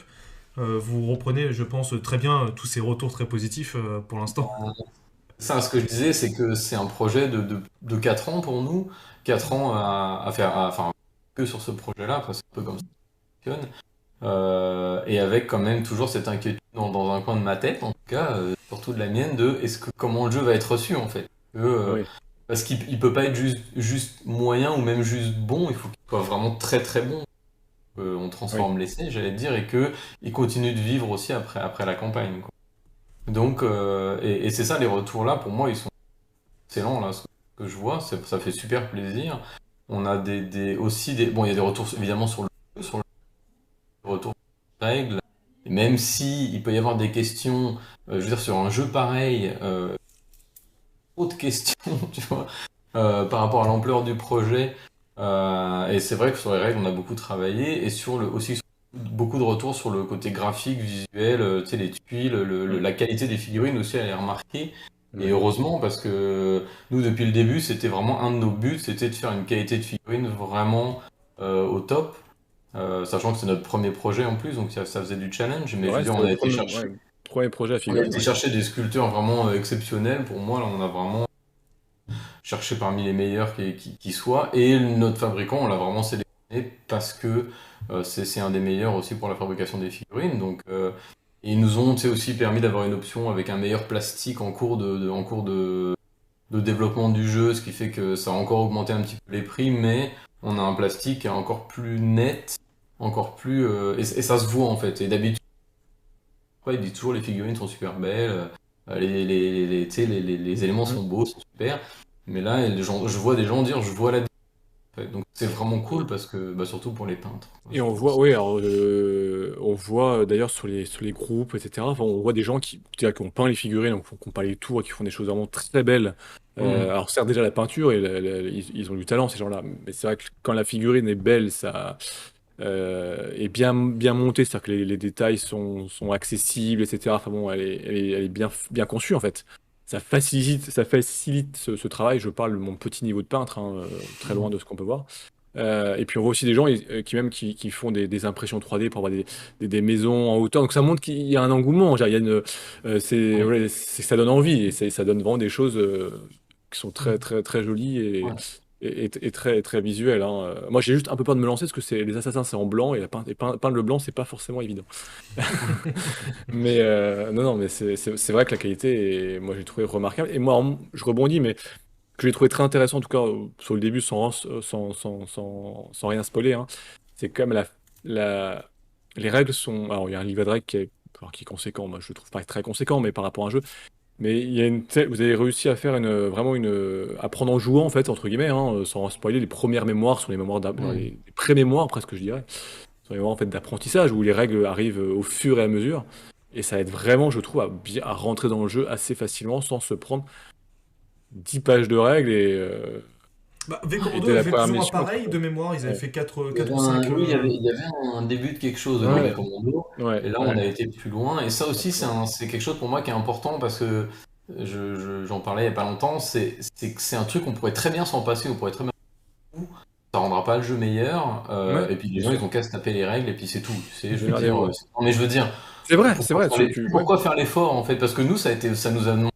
Speaker 2: vous reprenez, je pense, très bien tous ces retours très positifs pour l'instant.
Speaker 3: Ça, ce que je disais, c'est que c'est un projet de 4 ans pour nous. 4 ans à faire, enfin, que sur ce projet-là, parce que c'est un peu comme ça que ça fonctionne. Et avec quand même toujours cette inquiétude dans un coin de ma tête, en tout cas, surtout de la mienne, de comment le jeu va être reçu en fait.
Speaker 1: Oui,
Speaker 3: Parce qu'il peut pas être juste moyen ou même juste bon, il faut qu'il soit vraiment très très bon. On
Speaker 1: oui.
Speaker 3: transforme l'essai, j'allais te dire, et que il continue de vivre aussi après la campagne, quoi. Donc, et c'est ça, les retours là, pour moi, ils sont excellent là, ce que je vois, ça fait super plaisir. On a aussi bon, il y a des retours évidemment sur le retour des règles. Et même si il peut y avoir des questions, je veux dire sur un jeu pareil, trop de questions, tu vois, par rapport à l'ampleur du projet. Et c'est vrai que sur les règles, on a beaucoup travaillé et aussi beaucoup de retours sur le côté graphique, visuel, tu sais, les tuiles,
Speaker 1: Mm.
Speaker 3: la qualité des figurines aussi, elle est remarquée. Et
Speaker 1: Ouais.
Speaker 3: heureusement, parce que nous, depuis le début, c'était vraiment un de nos buts, c'était de faire une qualité de figurine vraiment au top. Sachant que c'est notre premier projet en plus, donc ça faisait du challenge. Mais je veux
Speaker 1: Ouais,
Speaker 3: dire,
Speaker 1: c'était
Speaker 3: on a
Speaker 1: votre
Speaker 3: été
Speaker 1: premier,
Speaker 3: chercher,
Speaker 1: ouais, premier projet à
Speaker 3: on a
Speaker 1: figurine,
Speaker 3: été
Speaker 1: ouais.
Speaker 3: chercher des sculpteurs vraiment exceptionnels. Pour moi, là, on a vraiment cherché parmi les meilleurs qui soient. Et notre fabricant, on l'a vraiment sélectionné parce que c'est un des meilleurs aussi pour la fabrication des figurines. Donc, et ils nous ont, tu sais, aussi permis d'avoir une option avec un meilleur plastique en cours en cours de développement du jeu, ce qui fait que ça a encore augmenté un petit peu les prix, mais on a un plastique qui est encore plus net, encore plus et ça se voit en fait. Et d'habitude, ouais, il dit toujours les figurines sont super belles, tu sais, les éléments
Speaker 1: Mm.
Speaker 3: sont beaux, sont super. Mais là, les gens, je vois des gens dire, je vois la différence. En fait. Donc c'est vraiment cool parce que, bah, surtout pour les peintres. Moi,
Speaker 1: Et
Speaker 3: je
Speaker 1: on
Speaker 3: trouve que
Speaker 1: voit, oui, alors, on voit d'ailleurs sur les groupes, etc. Enfin, on voit des gens qui ont peint les figurines, donc qui ont peint les tours, et qui font des choses vraiment très belles.
Speaker 3: Mhm.
Speaker 1: Alors certes, déjà la peinture, et ils ont du talent ces gens-là, mais c'est vrai que quand la figurine est belle, ça est bien montée, c'est-à-dire que les détails sont accessibles, etc. Enfin bon, elle est bien conçue en fait. Ça facilite ce travail. Je parle de mon petit niveau de peintre, hein, très loin de ce qu'on peut voir. Et puis on voit aussi des gens qui font des impressions 3D pour avoir des maisons en hauteur. Donc ça montre qu'il y a un engouement. Il y a
Speaker 3: Oui.
Speaker 1: ouais, ça donne envie et ça donne vraiment des choses qui sont très
Speaker 2: Mhm.
Speaker 1: très très jolies
Speaker 3: Ouais.
Speaker 1: et très très visuelles, hein. Moi j'ai juste un peu peur de me lancer parce que les assassins c'est en blanc et peindre le blanc c'est pas forcément évident. Mais non non mais c'est vrai que la qualité moi j'ai trouvé remarquable et moi je rebondis mais que j'ai trouvé très intéressant, en tout cas sur le début, sans rien spoiler, hein, c'est quand même les règles sont. Alors, il y a un livret de règles qui est conséquent, moi je le trouve pas très conséquent, mais par rapport à un jeu. Mais il y a vous avez réussi à faire vraiment apprendre en jouant, en fait, entre guillemets, hein, sans spoiler, les premières mémoires sont les mémoires,
Speaker 3: Mhm.
Speaker 1: les pré-mémoires, presque, je dirais. Ce sont les mémoires en fait, d'apprentissage où les règles arrivent au fur et à mesure. Et ça aide vraiment, je trouve, à rentrer dans le jeu assez facilement sans se prendre 10 pages de règles
Speaker 2: Bah, V
Speaker 1: et
Speaker 2: Commando
Speaker 1: dès
Speaker 2: avait
Speaker 1: la
Speaker 2: fait
Speaker 1: première
Speaker 2: plus ou moins
Speaker 1: mission,
Speaker 2: pareil de mémoire, ils avaient
Speaker 1: ouais.
Speaker 2: fait
Speaker 3: Il y avait
Speaker 2: quatre ou 5.
Speaker 3: oui, il y avait un début de quelque chose dans les
Speaker 1: Ouais,
Speaker 3: commandos,
Speaker 1: ouais,
Speaker 3: et là on
Speaker 1: ouais.
Speaker 3: a été plus loin. Et ça aussi, c'est quelque chose pour moi qui est important parce que j'en parlais il n'y a pas longtemps. C'est que c'est un truc qu'on pourrait très bien s'en passer, on pourrait très bien. Ça rendra pas le jeu meilleur,
Speaker 1: Ouais,
Speaker 3: et puis les
Speaker 1: bien
Speaker 3: gens ils
Speaker 1: sûr.
Speaker 3: ont qu'à se taper les règles et puis c'est tout. Tu sais, je veux dire,
Speaker 1: Démerdez-vous, ouais.
Speaker 3: non mais je veux dire,
Speaker 1: C'est vrai,
Speaker 3: pourquoi faire l'effort en fait? Parce que nous ça nous a demandé,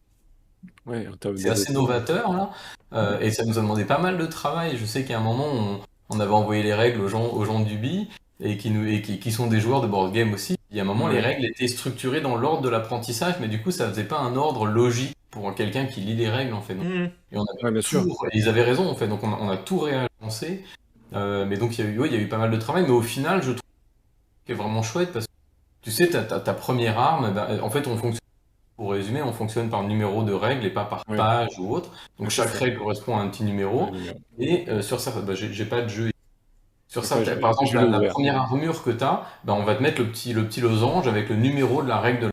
Speaker 1: ouais, en termes de
Speaker 3: c'est assez
Speaker 1: développement.
Speaker 3: novateur là,
Speaker 1: Mm.
Speaker 3: et ça nous a demandé pas mal de travail. Je sais qu'à un moment on avait envoyé les règles aux gens d'Ubi qui sont des joueurs de board game aussi. Il y a un moment les
Speaker 1: Ouais,
Speaker 3: règles étaient structurées dans l'ordre de l'apprentissage, mais du coup ça faisait pas un ordre logique pour quelqu'un qui lit les règles en fait. Et on avait
Speaker 1: ouais, bien sûr.
Speaker 3: et ils avaient raison en fait, donc on a tout réagencé. Mais donc il y a eu pas mal de travail, mais au final je trouve que c'est vraiment chouette parce que tu sais, ta première arme, ben, en fait on fonctionne, pour résumer, on fonctionne par numéro de règle et pas par
Speaker 1: Ouais,
Speaker 3: page ou autre. Donc
Speaker 1: ouais, c'est
Speaker 3: chaque
Speaker 1: ça.
Speaker 3: règle correspond à un petit
Speaker 1: Un
Speaker 3: numéro.
Speaker 1: numéro.
Speaker 3: Et sur certains, bah, j'ai pas de jeu. Sur
Speaker 1: Donc, ouais,
Speaker 3: certains, par
Speaker 1: je
Speaker 3: exemple,
Speaker 1: vais
Speaker 3: la
Speaker 1: l'ouvrir.
Speaker 3: première armure que tu as, ben, on va te mettre le petit losange avec le numéro de la règle de
Speaker 2: Ok.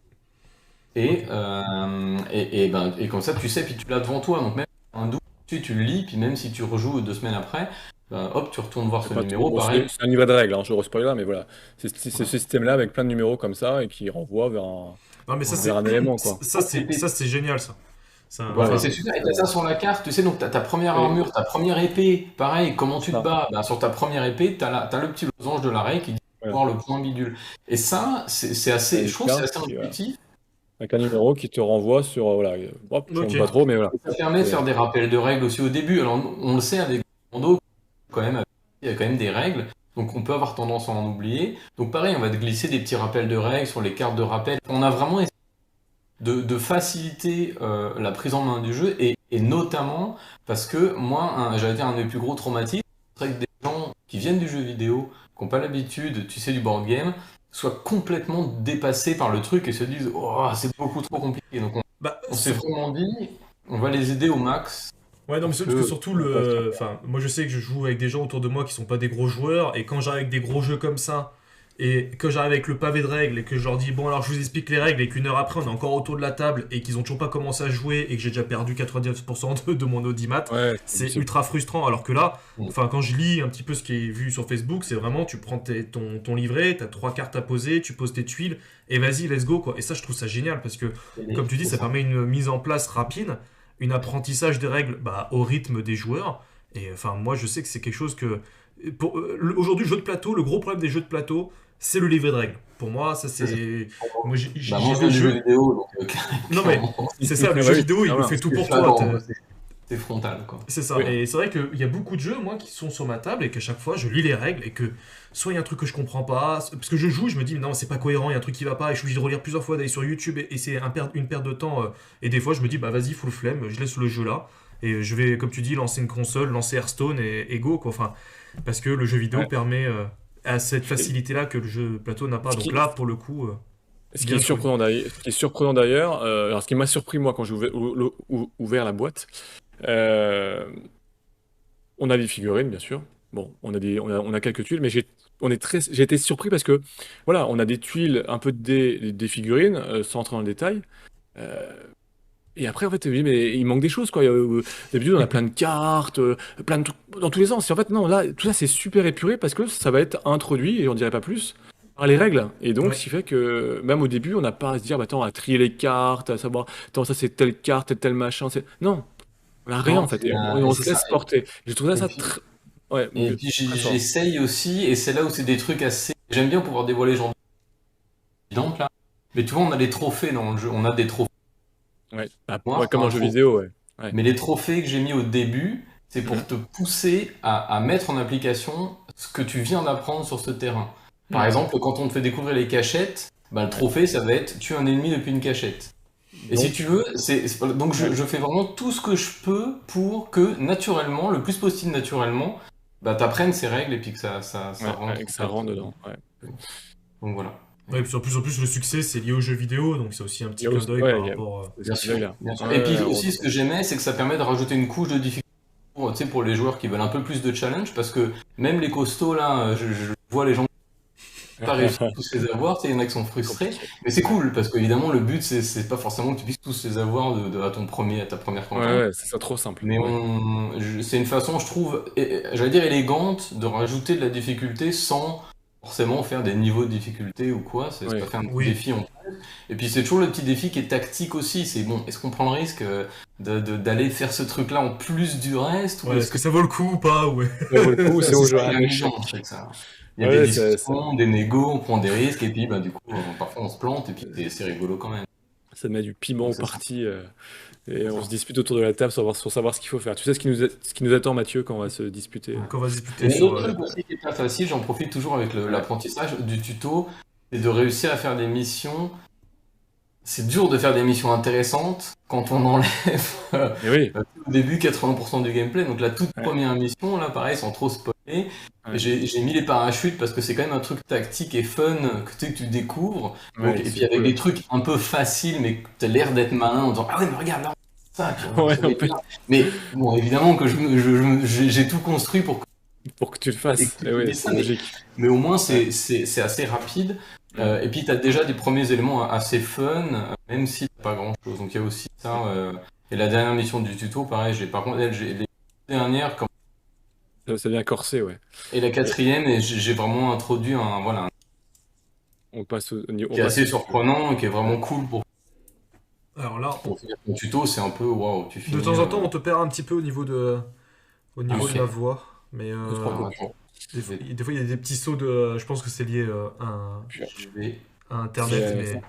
Speaker 3: et comme ça tu sais, puis tu l'as devant toi. Donc même si t'as un doute, tu le lis, puis même si tu rejoues 2 semaines après, ben, hop, tu retournes voir
Speaker 1: C'est
Speaker 3: ce
Speaker 1: pas trop.
Speaker 3: numéro,
Speaker 1: Bon,
Speaker 3: pareil.
Speaker 1: c'est un livret de règles, hein, je re-spoil là, mais voilà. C'est ce
Speaker 3: Voilà.
Speaker 1: système-là avec plein de numéros comme ça et qui renvoie
Speaker 2: Non, mais
Speaker 3: Voilà.
Speaker 1: vers un élément, quoi.
Speaker 2: ça c'est génial ça.
Speaker 3: Voilà, et
Speaker 2: Enfin,
Speaker 3: c'est super, et t'as ça sur la carte, tu sais, donc t'as ta première
Speaker 1: Et
Speaker 3: armure, ta première épée, pareil, comment tu te
Speaker 1: ça,
Speaker 3: bats? Bah, sur ta première épée, t'as le petit losange de l'arrêt qui dit
Speaker 1: voilà.
Speaker 3: voir le point bidule. Et ça, c'est
Speaker 1: T'as
Speaker 3: assez,
Speaker 1: une
Speaker 3: je trouve que c'est
Speaker 1: carte
Speaker 3: assez
Speaker 1: voilà.
Speaker 3: intuitif,
Speaker 1: Avec un numéro qui te renvoie sur. Voilà. Hop, je ne
Speaker 2: ok.
Speaker 1: montre pas trop, mais voilà.
Speaker 3: et ça permet de
Speaker 1: C'est-
Speaker 3: faire des rappels de règles aussi au début. Alors, on le sait avec Commando, quand même, il y a quand même des règles, donc on peut avoir tendance à en oublier. Donc pareil, on va te glisser des petits rappels de règles sur les cartes de rappel. On a vraiment de faciliter la prise en main du jeu et notamment parce que moi, j'allais dire un des plus gros traumatismes, c'est que des gens qui viennent du jeu vidéo, qui n'ont pas l'habitude, tu sais, du board game, soient complètement dépassés par le truc et se disent oh, c'est beaucoup trop compliqué. Donc
Speaker 2: Bah,
Speaker 3: on s'est vraiment dit, on va les aider au max
Speaker 2: ouais, non, mais
Speaker 3: pour
Speaker 2: parce que
Speaker 3: que
Speaker 2: surtout,
Speaker 1: on passe.
Speaker 2: enfin, moi je sais que je joue avec des gens autour de moi qui sont pas des gros joueurs, et quand j'arrive avec des gros jeux comme ça, Et que j'arrive avec le pavé de règles et que je leur dis bon alors je vous explique les règles et qu'une heure après on est encore autour de la table et qu'ils ont toujours pas commencé à jouer et que j'ai déjà perdu 99% de mon audimat,
Speaker 1: Ouais,
Speaker 2: c'est ultra frustrant. Alors que là,
Speaker 3: Mm.
Speaker 2: enfin quand je lis un petit peu ce qui est vu sur Facebook, c'est vraiment tu prends ton livret, t'as trois cartes à poser, tu poses tes tuiles et vas-y let's go quoi. Et ça je trouve ça génial parce que comme tu dis
Speaker 3: C'est
Speaker 2: ça
Speaker 3: ça.
Speaker 2: permet une mise en place rapide, une apprentissage des règles bah, au rythme des joueurs. Et enfin moi je sais que c'est quelque chose que aujourd'hui, jeu de plateau, le gros problème des jeux de plateau, c'est le livret de règles. Pour moi, ça
Speaker 3: C'est ça.
Speaker 2: c'est. Moi,
Speaker 3: Bah,
Speaker 2: j'ai
Speaker 3: moi, je
Speaker 2: des
Speaker 3: viens du jeu
Speaker 2: jeux.
Speaker 3: vidéo, donc
Speaker 2: Non, mais
Speaker 3: clairement,
Speaker 2: c'est ça, le
Speaker 1: Ah bah
Speaker 2: jeu
Speaker 1: oui,
Speaker 2: vidéo, il le
Speaker 1: clairement.
Speaker 2: fait tout
Speaker 3: c'est
Speaker 2: pour toi.
Speaker 3: flagrant, quoi. C'est frontal, quoi.
Speaker 2: C'est ça.
Speaker 1: Oui.
Speaker 2: Et c'est vrai qu'il y a beaucoup de jeux, moi, qui sont sur ma table et qu'à chaque fois, je lis les règles et que soit il y a un truc que je comprends pas, parce que je joue, je me dis, non, c'est pas cohérent, il y a un truc qui va pas, et je suis obligé de relire plusieurs fois, d'aller sur YouTube et c'est une perte de temps. Et des fois, je me dis, bah vas-y, full flemme, je laisse le jeu là. Et je vais, comme tu dis, lancer une console, lancer Hearthstone et go, quoi. Enfin, parce que le jeu vidéo
Speaker 1: Ouais.
Speaker 2: permet à cette
Speaker 1: Et
Speaker 2: facilité-là que le jeu plateau n'a pas.
Speaker 1: ce
Speaker 2: Donc
Speaker 1: qui,
Speaker 2: là, pour le coup,
Speaker 1: ce qui est
Speaker 2: bien joué.
Speaker 1: surprenant d'ailleurs, ce qui est surprenant d'ailleurs, alors ce qui m'a surpris moi quand j'ai ouvert la boîte, euh, on a des figurines bien sûr. Bon, on a quelques tuiles, mais j'ai été surpris parce que voilà, on a des tuiles un peu des figurines, sans entrer dans le détail. Euh, et après, en fait, oui, mais il manque des choses, quoi. D'habitude, on a plein de cartes, plein de trucs dans tous les sens. Et en fait, non, là, tout ça, c'est super épuré parce que ça va être introduit, et on dirait pas plus, par les règles. Et donc,
Speaker 2: Ouais.
Speaker 1: ce qui fait que, même au début, on n'a pas à se dire, bah, attends, à trier les cartes, à savoir, attends, ça, c'est telle carte, tel machin. Non, on a rien,
Speaker 3: Non,
Speaker 1: en fait. Et on, et
Speaker 3: et
Speaker 1: on
Speaker 3: c'est
Speaker 1: se
Speaker 3: ça.
Speaker 1: laisse porter. J'ai trouvé
Speaker 3: Et
Speaker 1: ça
Speaker 3: puis,
Speaker 1: ouais, très fort.
Speaker 3: j'essaye aussi, et c'est là où c'est des trucs assez. J'aime bien pouvoir dévoiler les gens évidentes, là. Mais tu vois, on a les trophées dans le jeu. On a des trophées
Speaker 1: Ouais. Ah, ouais,
Speaker 3: noirs,
Speaker 1: comme
Speaker 3: t'as
Speaker 1: dans
Speaker 3: un
Speaker 1: le jeu
Speaker 3: trophée.
Speaker 1: vidéo, ouais. Ouais.
Speaker 3: Mais les trophées que j'ai mis au début, c'est pour
Speaker 1: Mhm.
Speaker 3: te pousser à mettre en application ce que tu viens d'apprendre sur ce terrain. Par
Speaker 1: Mhm.
Speaker 3: exemple, quand on te fait découvrir les cachettes, bah, le
Speaker 1: Ouais.
Speaker 3: trophée, ça va être tuer un ennemi depuis une cachette. Et si tu
Speaker 1: Donc,
Speaker 3: veux, donc
Speaker 1: ouais.
Speaker 3: je fais vraiment tout ce que je peux pour que naturellement, le plus possible naturellement, bah, t'apprennes ces règles et puis que ça
Speaker 1: Ouais,
Speaker 3: rentre
Speaker 1: ouais, que
Speaker 3: en
Speaker 1: ça
Speaker 3: fait.
Speaker 1: rentre dedans. Ouais.
Speaker 3: Donc voilà.
Speaker 2: Ouais, et puis en plus, le succès, c'est lié aux jeux vidéo, donc c'est aussi un
Speaker 1: Il
Speaker 2: petit
Speaker 1: y a
Speaker 2: clin
Speaker 1: aussi,
Speaker 2: d'œil
Speaker 1: ouais,
Speaker 2: par rapport.
Speaker 3: Bien
Speaker 1: cet
Speaker 3: sûr,
Speaker 1: œil-là.
Speaker 3: bien
Speaker 1: Ouais,
Speaker 3: sûr. Et puis
Speaker 1: ouais,
Speaker 3: aussi, ce que j'aimais, c'est que ça permet de rajouter une couche de difficulté pour, tu sais, pour les joueurs qui veulent un peu plus de challenge, parce que même les costauds, là, je vois les gens pas réussi à tous les avoir, tu sais, il y en a qui sont frustrés,
Speaker 1: compliqué.
Speaker 3: mais c'est cool, parce qu'évidemment, le but, c'est pas forcément que tu puisses tous les avoir à ta première
Speaker 1: Ouais,
Speaker 3: campagne,
Speaker 1: ouais, c'est ça trop simple.
Speaker 3: mais
Speaker 1: Ouais.
Speaker 3: c'est une façon, je trouve, j'allais dire élégante, de rajouter de la difficulté sans forcément faire des niveaux de difficulté ou quoi, ça
Speaker 1: Ouais.
Speaker 3: fait un petit
Speaker 2: Oui.
Speaker 3: défi en plus. Et puis c'est toujours le petit défi qui est tactique aussi, c'est bon, est-ce qu'on prend le risque d'aller faire ce truc-là en plus du reste, ou
Speaker 2: Ouais, est-ce
Speaker 3: est-ce
Speaker 2: que
Speaker 3: que
Speaker 2: ça vaut le coup ou pas? Ouais.
Speaker 1: Ça vaut le coup,
Speaker 3: ça,
Speaker 1: c'est
Speaker 3: c'est
Speaker 1: au
Speaker 3: ça
Speaker 1: jeu
Speaker 3: qui est
Speaker 1: un
Speaker 3: amusant,
Speaker 1: échec.
Speaker 3: c'est ça. Il y a des
Speaker 1: Ouais, ça,
Speaker 3: discussions, des négos, on prend des risques, et puis bah, du coup, parfois on se plante, et puis c'est rigolo quand même.
Speaker 1: ça met du piment
Speaker 3: Donc
Speaker 1: aux
Speaker 3: c'est ça.
Speaker 1: parties, et
Speaker 3: C'est
Speaker 1: on se
Speaker 3: ça.
Speaker 1: dispute autour de la table sur savoir ce qu'il faut faire. Tu sais ce qui nous attend, Mathieu, quand on va se disputer.
Speaker 2: Donc on va se
Speaker 3: Et
Speaker 2: disputer
Speaker 3: un
Speaker 2: sur.
Speaker 3: autre truc aussi qui est pas facile, j'en profite toujours avec
Speaker 1: Ouais.
Speaker 3: l'apprentissage du tuto, c'est de réussir à faire des missions. C'est dur de faire des missions intéressantes quand on enlève
Speaker 1: Et oui.
Speaker 3: au début 80% du gameplay. Donc la toute
Speaker 1: Ouais.
Speaker 3: première mission, là, pareil, sans trop spoiler,
Speaker 1: Ouais.
Speaker 3: j'ai mis les parachutes parce que c'est quand même un truc tactique et fun que tu découvres. Donc,
Speaker 1: Ouais,
Speaker 3: et
Speaker 1: c'est
Speaker 3: puis avec des
Speaker 1: cool.
Speaker 3: trucs un peu faciles, mais que tu as l'air d'être malin en disant ah ouais, mais regarde là, ça, puis
Speaker 1: Ouais,
Speaker 3: ça va
Speaker 1: en
Speaker 3: être
Speaker 1: fait,
Speaker 3: bien. Mais bon, évidemment que j'ai tout construit pour
Speaker 1: pour que tu le fasses. Et
Speaker 3: exécuter
Speaker 1: oui,
Speaker 3: ça,
Speaker 1: c'est logique.
Speaker 3: mais au moins
Speaker 1: Ouais.
Speaker 3: c'est assez rapide.
Speaker 1: Mm.
Speaker 3: Et puis tu as déjà des premiers éléments assez fun, même si t'as pas grand-chose. Donc il y a aussi ça. Et la dernière mission du tuto, pareil, par contre, elle, j'ai les dernières
Speaker 1: Ça vient corser, ouais.
Speaker 3: et la
Speaker 1: Et
Speaker 3: quatrième, et j'ai vraiment introduit voilà, un
Speaker 1: on passe
Speaker 3: qui
Speaker 1: on
Speaker 3: est
Speaker 1: passe
Speaker 3: assez
Speaker 1: au dessus.
Speaker 3: surprenant et qui est
Speaker 1: Ouais.
Speaker 3: vraiment cool
Speaker 2: Alors là,
Speaker 3: pour finir ton tuto. C'est un peu waouh, tu
Speaker 2: de
Speaker 3: finis.
Speaker 2: temps en temps, on te perd un petit peu au
Speaker 1: Ah,
Speaker 2: niveau de
Speaker 3: Ok.
Speaker 2: la voix, mais
Speaker 1: ne te
Speaker 3: Alors
Speaker 1: préoccupe pas.
Speaker 3: attends, je vais,
Speaker 2: des fois, il y a des petits sauts de. Je pense que c'est lié
Speaker 1: Puis,
Speaker 3: je vais,
Speaker 2: à Internet,
Speaker 1: C'est
Speaker 2: mais.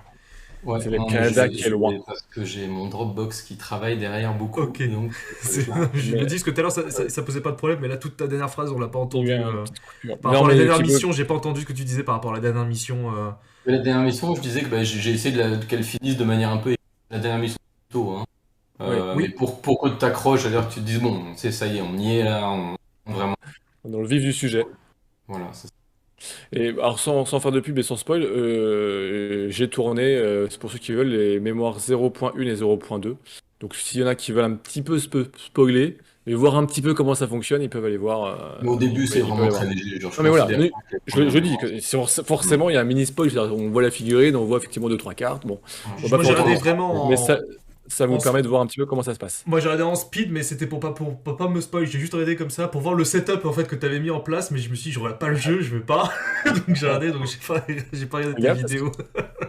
Speaker 3: ouais,
Speaker 1: c'est le
Speaker 3: non mais
Speaker 1: Canada qui est
Speaker 3: je
Speaker 1: loin.
Speaker 3: vais parce que j'ai mon Dropbox qui travaille derrière beaucoup
Speaker 2: Ok.
Speaker 3: et donc je vais là.
Speaker 2: Je me
Speaker 1: Mais
Speaker 2: dis que tout à l'heure, ça posait pas de problème, mais là, toute ta dernière phrase, on l'a pas
Speaker 1: il y a eu
Speaker 2: entendu.
Speaker 1: une petite coupure.
Speaker 2: Par
Speaker 1: Non,
Speaker 2: rapport à la
Speaker 1: mais
Speaker 2: dernière
Speaker 1: Thibaut,
Speaker 2: mission, j'ai pas entendu ce que tu disais par rapport à la dernière mission.
Speaker 3: Mais la dernière mission, je disais que bah, j'ai essayé qu'elle finisse de manière un peu la dernière mission tôt, hein.
Speaker 1: oui,
Speaker 3: Mais
Speaker 2: Oui,
Speaker 3: pour que tu t'accroches, c'est-à-dire que tu te dises bon, c'est ça y est, on y est là, vraiment.
Speaker 1: dans le vif du sujet.
Speaker 3: Voilà, c'est ça.
Speaker 1: Et alors sans faire de pub et sans spoil, j'ai tourné, c'est pour ceux qui veulent, les mémoires 0.1 et 0.2. Donc s'il y en a qui veulent un petit peu spoiler, mais voir un petit peu comment ça fonctionne, ils peuvent aller voir.
Speaker 3: Mais au début, c'est
Speaker 1: Ils peuvent
Speaker 3: vraiment
Speaker 1: aller
Speaker 3: très
Speaker 1: voir.
Speaker 3: léger. Genre, je
Speaker 1: Non mais voilà,
Speaker 3: considère pas que les
Speaker 1: je
Speaker 3: premières
Speaker 1: dis
Speaker 3: heures.
Speaker 1: que forcément il y a un mini spoil, c'est-à-dire, on voit la figurine, on voit effectivement deux trois cartes. Bon, on va
Speaker 2: Moi
Speaker 1: pas
Speaker 2: j'ai
Speaker 1: faire
Speaker 2: regardé
Speaker 1: autant, mais
Speaker 2: vraiment
Speaker 1: ça
Speaker 2: en,
Speaker 1: vous
Speaker 2: en
Speaker 1: permet de voir un petit peu comment ça se passe.
Speaker 2: Moi j'ai regardé en speed, mais c'était pour pas me spoil. J'ai juste regardé comme ça pour voir le setup en fait que t'avais mis en place, mais je me suis dit, je regarde pas le jeu, je veux pas. Donc j'ai regardé, donc j'ai pas regardé tes
Speaker 1: Regarde, parce que
Speaker 2: vidéos.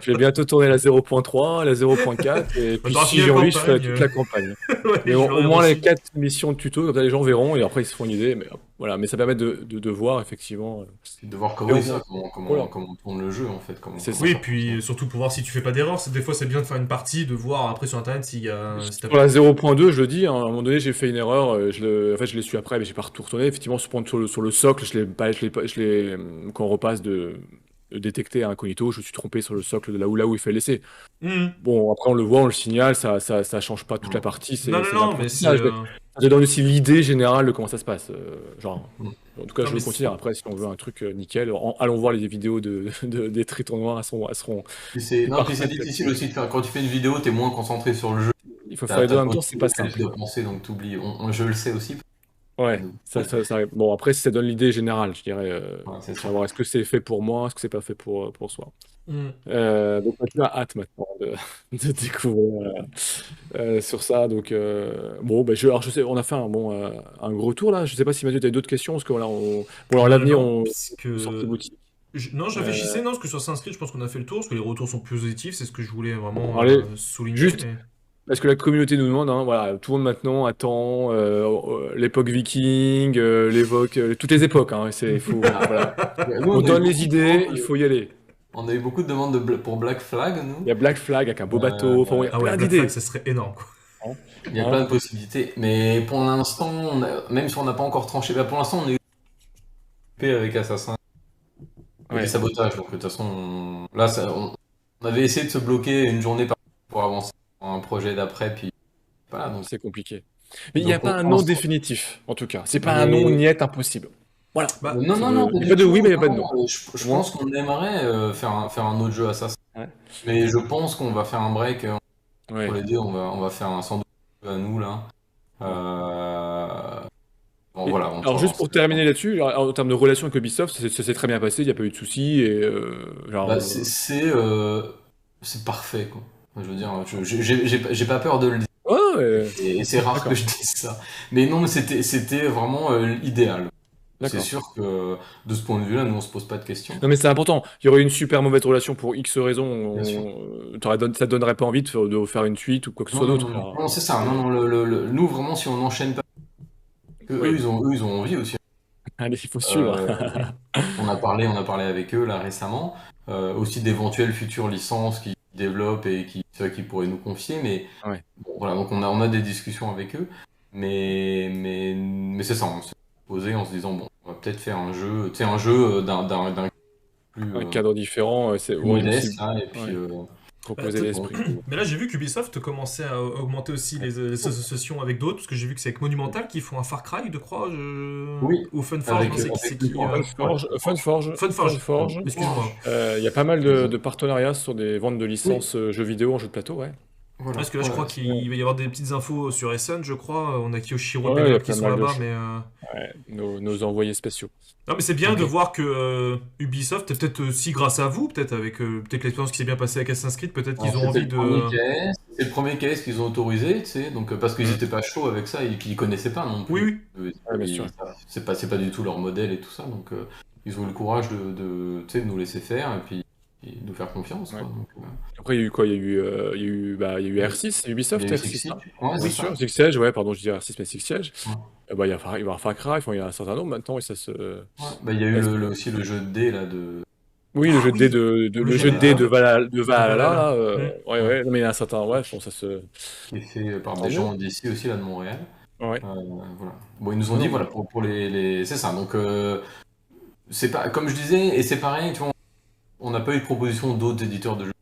Speaker 1: je vais bientôt tourner la 0.3, la 0.4, et
Speaker 2: Bah,
Speaker 1: puis
Speaker 2: t'auras
Speaker 1: si
Speaker 2: fini
Speaker 1: j'ai
Speaker 2: la
Speaker 1: envie, je ferai
Speaker 2: campagne.
Speaker 1: toute la campagne.
Speaker 2: Ouais,
Speaker 1: Mais
Speaker 2: je vais
Speaker 1: au
Speaker 2: regarder
Speaker 1: moins les
Speaker 2: aussi.
Speaker 1: 4 missions de tuto, comme ça les gens verront, et après ils se font une idée. Mais voilà, mais ça permet de voir effectivement.
Speaker 3: Puis de voir
Speaker 1: Et
Speaker 3: comment,
Speaker 1: au
Speaker 3: oui, ça,
Speaker 1: moins, voilà,
Speaker 3: comment tourne le jeu, en fait,
Speaker 1: c'est
Speaker 3: comment
Speaker 1: ça.
Speaker 2: Oui,
Speaker 3: ça
Speaker 2: puis
Speaker 3: fonctionne.
Speaker 2: surtout pour voir si tu fais pas d'erreur. Des fois c'est bien de faire une partie, de voir après sur internet s'il y a. Si t'as-
Speaker 1: Sur la 0.2, je le dis, hein, à un moment donné, j'ai fait une erreur. En fait, je l'ai su après, mais j'ai pas retourné. Effectivement, sur le socle, quand on repasse de détecter un incognito, je me suis trompé sur le socle de là où il fait l'essai.
Speaker 2: Mhm.
Speaker 1: Bon, après, on le voit, on le signale, ça change pas toute la
Speaker 3: Mm.
Speaker 1: partie,
Speaker 2: Non, non,
Speaker 1: c'est de
Speaker 2: non, mais c'est.
Speaker 1: l'apprentissage. Mais ça te donne aussi l'idée générale de comment ça se passe. Genre,
Speaker 3: Mm.
Speaker 1: en tout cas,
Speaker 2: Non,
Speaker 1: je
Speaker 2: mais
Speaker 1: le considère. Après, si on veut un truc nickel, allons voir les vidéos des Tritons noirs, elles seront
Speaker 3: Puis non, puis c'est
Speaker 1: parfaites
Speaker 3: difficile
Speaker 1: là-dessus.
Speaker 3: aussi de faire. Quand tu fais une vidéo, t'es moins concentré sur le jeu.
Speaker 1: Il faut faire
Speaker 3: T'as
Speaker 1: les deux
Speaker 3: t'as
Speaker 1: en même
Speaker 3: toi
Speaker 1: temps, c'est pas
Speaker 3: que tu
Speaker 1: simple.
Speaker 3: dois penser, donc t'oublies. Je le sais aussi.
Speaker 1: Ouais, ça arrive. Bon, après, si ça donne l'idée générale, je dirais,
Speaker 3: Ouais, c'est ça.
Speaker 1: savoir est-ce que c'est fait pour moi, est-ce que c'est pas fait pour soi.
Speaker 2: Mhm.
Speaker 1: Donc, tu as hâte maintenant de découvrir sur ça. Donc, bon, ben, alors, je sais, on a fait un gros tour là. Je sais pas si Mathieu, tu as d'autres questions, parce que voilà, bon, alors l'avenir,
Speaker 2: Non, puisque.
Speaker 1: on sortit boutique.
Speaker 2: Non, je
Speaker 1: Euh,
Speaker 2: réfléchissais, non, parce que sur Sanskrit, je pense qu'on a fait le tour, parce que les retours sont positifs, c'est ce que je voulais vraiment
Speaker 1: allez,
Speaker 2: souligner.
Speaker 1: juste, parce que la communauté nous demande, hein, voilà, tout le monde maintenant attend l'époque viking, toutes les époques. Hein, voilà.
Speaker 3: Nous,
Speaker 1: On
Speaker 3: on a eu
Speaker 1: donne
Speaker 3: beaucoup
Speaker 1: les
Speaker 3: de demandes,
Speaker 1: idées, il faut y aller.
Speaker 3: on a eu beaucoup de demandes pour Black Flag,
Speaker 1: Il
Speaker 3: nous.
Speaker 1: y a Black Flag avec un beau bateau. Enfin, bon, il y a
Speaker 2: Ah ouais,
Speaker 1: plein
Speaker 2: Black Flag,
Speaker 1: d'idées.
Speaker 2: ça serait énorme, quoi.
Speaker 1: Hein.
Speaker 3: Il y a
Speaker 1: Hein.
Speaker 3: plein de possibilités. Mais pour l'instant, même si on n'a pas encore tranché, bah, pour l'instant, on est occupé avec Assassin et des
Speaker 1: Ouais,
Speaker 3: sabotages. Donc, de toute façon, là, on avait essayé de se bloquer une journée pour avancer sur un projet d'après. Puis voilà,
Speaker 1: c'est compliqué. Mais il n'y a
Speaker 3: donc
Speaker 1: pas un
Speaker 3: on
Speaker 1: non
Speaker 3: se-
Speaker 1: définitif, en tout cas. C'est pas un non
Speaker 3: mais
Speaker 1: niet impossible. Voilà.
Speaker 2: Bah,
Speaker 3: non, non, non,
Speaker 1: Il
Speaker 3: pas
Speaker 1: n'y a
Speaker 3: du
Speaker 1: pas de
Speaker 3: tout.
Speaker 1: oui, mais il n'y a pas de non.
Speaker 3: Non,
Speaker 1: Au
Speaker 3: je
Speaker 1: moins.
Speaker 3: pense qu'on aimerait faire un autre jeu Assassin.
Speaker 1: Ouais.
Speaker 3: Mais je pense qu'on va faire un break pour
Speaker 1: Ouais.
Speaker 3: les deux. On va faire un sans doute à nous, là.
Speaker 1: Ouais.
Speaker 3: Bon, voilà, on
Speaker 1: Alors,
Speaker 3: pourra
Speaker 1: juste
Speaker 3: lancer.
Speaker 1: pour terminer là-dessus, en termes de relation avec Ubisoft, ça s'est très bien passé, il n'y a pas eu de soucis. Et,
Speaker 3: Bah, c'est parfait, quoi. Je veux dire, j'ai pas peur de le dire.
Speaker 1: ouais, ouais,
Speaker 3: Et c'est rare que
Speaker 1: d'accord.
Speaker 3: je dise ça. Mais non, mais c'était vraiment idéal. C'est
Speaker 1: D'accord.
Speaker 3: sûr que de ce point de vue-là, nous, on se pose pas de questions.
Speaker 1: Non, mais c'est important. Il y aurait eu une super mauvaise relation pour X raisons.
Speaker 3: Bien sûr.
Speaker 1: Ça donnerait pas envie de faire une suite ou quoi que ce
Speaker 3: Non,
Speaker 1: soit
Speaker 3: non,
Speaker 1: d'autre.
Speaker 3: non, non.
Speaker 1: Alors,
Speaker 3: Non, c'est ça. Non, non, nous, vraiment, si on n'enchaîne pas,
Speaker 1: oui.
Speaker 3: eux, ils ont envie aussi.
Speaker 1: Allez, il faut suivre.
Speaker 3: Euh, on a parlé avec eux là récemment, aussi d'éventuelles futures licences qu'ils développent et qui pourraient nous confier. Mais
Speaker 1: Ouais.
Speaker 3: bon, voilà, donc on a des discussions avec eux. Mais c'est ça, on s'est posé en se disant, bon, on va peut-être faire un jeu, tu sais, un jeu d'un plus,
Speaker 1: Un cadre différent, c'est
Speaker 3: plus
Speaker 1: bon, aussi
Speaker 3: modeste, là, et puis,
Speaker 1: ouais,
Speaker 2: Bah,
Speaker 1: proposer
Speaker 3: bon,
Speaker 1: l'esprit.
Speaker 2: Mais là, j'ai vu qu'Ubisoft commençait à augmenter aussi les associations avec d'autres, parce que j'ai vu que c'est avec Monumental qui font un Far Cry, je crois,
Speaker 3: oui,
Speaker 2: ou Funforge,
Speaker 3: avec,
Speaker 2: non, c'est qui
Speaker 3: ouais.
Speaker 2: Funforge,
Speaker 1: Funforge,
Speaker 2: excuse-moi.
Speaker 1: il y a pas mal
Speaker 3: C'est ça.
Speaker 1: de partenariats sur des ventes de
Speaker 3: Oui,
Speaker 1: licences jeux vidéo en jeu de plateau, ouais.
Speaker 3: voilà,
Speaker 2: Parce que là, je
Speaker 3: voilà.
Speaker 2: crois qu'il va y avoir des petites infos sur Essen, je crois. On a Kiyoshiro et
Speaker 1: Ouais, il y a
Speaker 2: Penelope qui
Speaker 1: pas
Speaker 2: sont
Speaker 1: mal de
Speaker 2: là-bas,
Speaker 1: choses.
Speaker 2: mais...
Speaker 1: Ouais, nos envoyés spéciaux.
Speaker 2: Non, mais c'est bien
Speaker 3: Ok.
Speaker 2: de voir que Ubisoft, et peut-être aussi grâce à vous, peut-être avec peut-être l'expérience qui s'est bien passée avec Assassin's Creed, peut-être qu'ils
Speaker 3: Alors,
Speaker 2: ont envie de...
Speaker 3: c'était le premier KS qu'ils ont autorisé, tu sais, donc parce qu'ils
Speaker 1: Mm.
Speaker 3: étaient pas chauds avec ça et puis ils connaissaient pas non
Speaker 2: Oui,
Speaker 3: plus.
Speaker 2: oui.
Speaker 1: Ouais, bien sûr.
Speaker 3: C'est pas du tout leur modèle et tout ça, donc ils ont eu le courage tu sais, de nous laisser faire et puis et de nous faire confiance,
Speaker 1: Ouais.
Speaker 3: quoi. Donc,
Speaker 1: Après, il y a eu quoi? Il y a eu R6, c'est
Speaker 3: il y
Speaker 1: Ubisoft,
Speaker 3: a eu
Speaker 1: R6,
Speaker 3: Six Siege.
Speaker 1: là?
Speaker 3: Ouais, c'est
Speaker 1: Oui,
Speaker 3: ça.
Speaker 1: sûr, Six Siege, ouais, pardon, je dis R6, mais Six Siege.
Speaker 3: Ouais.
Speaker 1: Bah, il va y avoir Far Cry, enfin, il y a un certain nombre maintenant, et ça se.
Speaker 3: Ouais. Bah, il y a eu
Speaker 1: ça se-
Speaker 3: aussi le jeu de dés là de.
Speaker 1: Oui, le
Speaker 2: Ah
Speaker 1: jeu de dés
Speaker 2: oui, le
Speaker 1: le
Speaker 2: jeu
Speaker 1: jeu
Speaker 2: des
Speaker 1: de dés
Speaker 2: dés
Speaker 1: de
Speaker 2: de
Speaker 1: Valhalla, là,
Speaker 2: Valhalla.
Speaker 1: ouais,
Speaker 3: Ouais.
Speaker 1: ouais, non, mais il y a un certain, ouais, bon, ça se.
Speaker 3: Qui est fait par
Speaker 1: Tant
Speaker 3: des
Speaker 1: mieux.
Speaker 3: gens d'ici aussi là de Montréal.
Speaker 1: Ouais.
Speaker 3: Voilà. Bon, ils nous ont
Speaker 1: Non,
Speaker 3: dit
Speaker 1: non,
Speaker 3: voilà pour c'est ça. Donc c'est pas comme je disais et c'est pareil, tu vois, on n'a pas eu de proposition d'autres éditeurs de jeux.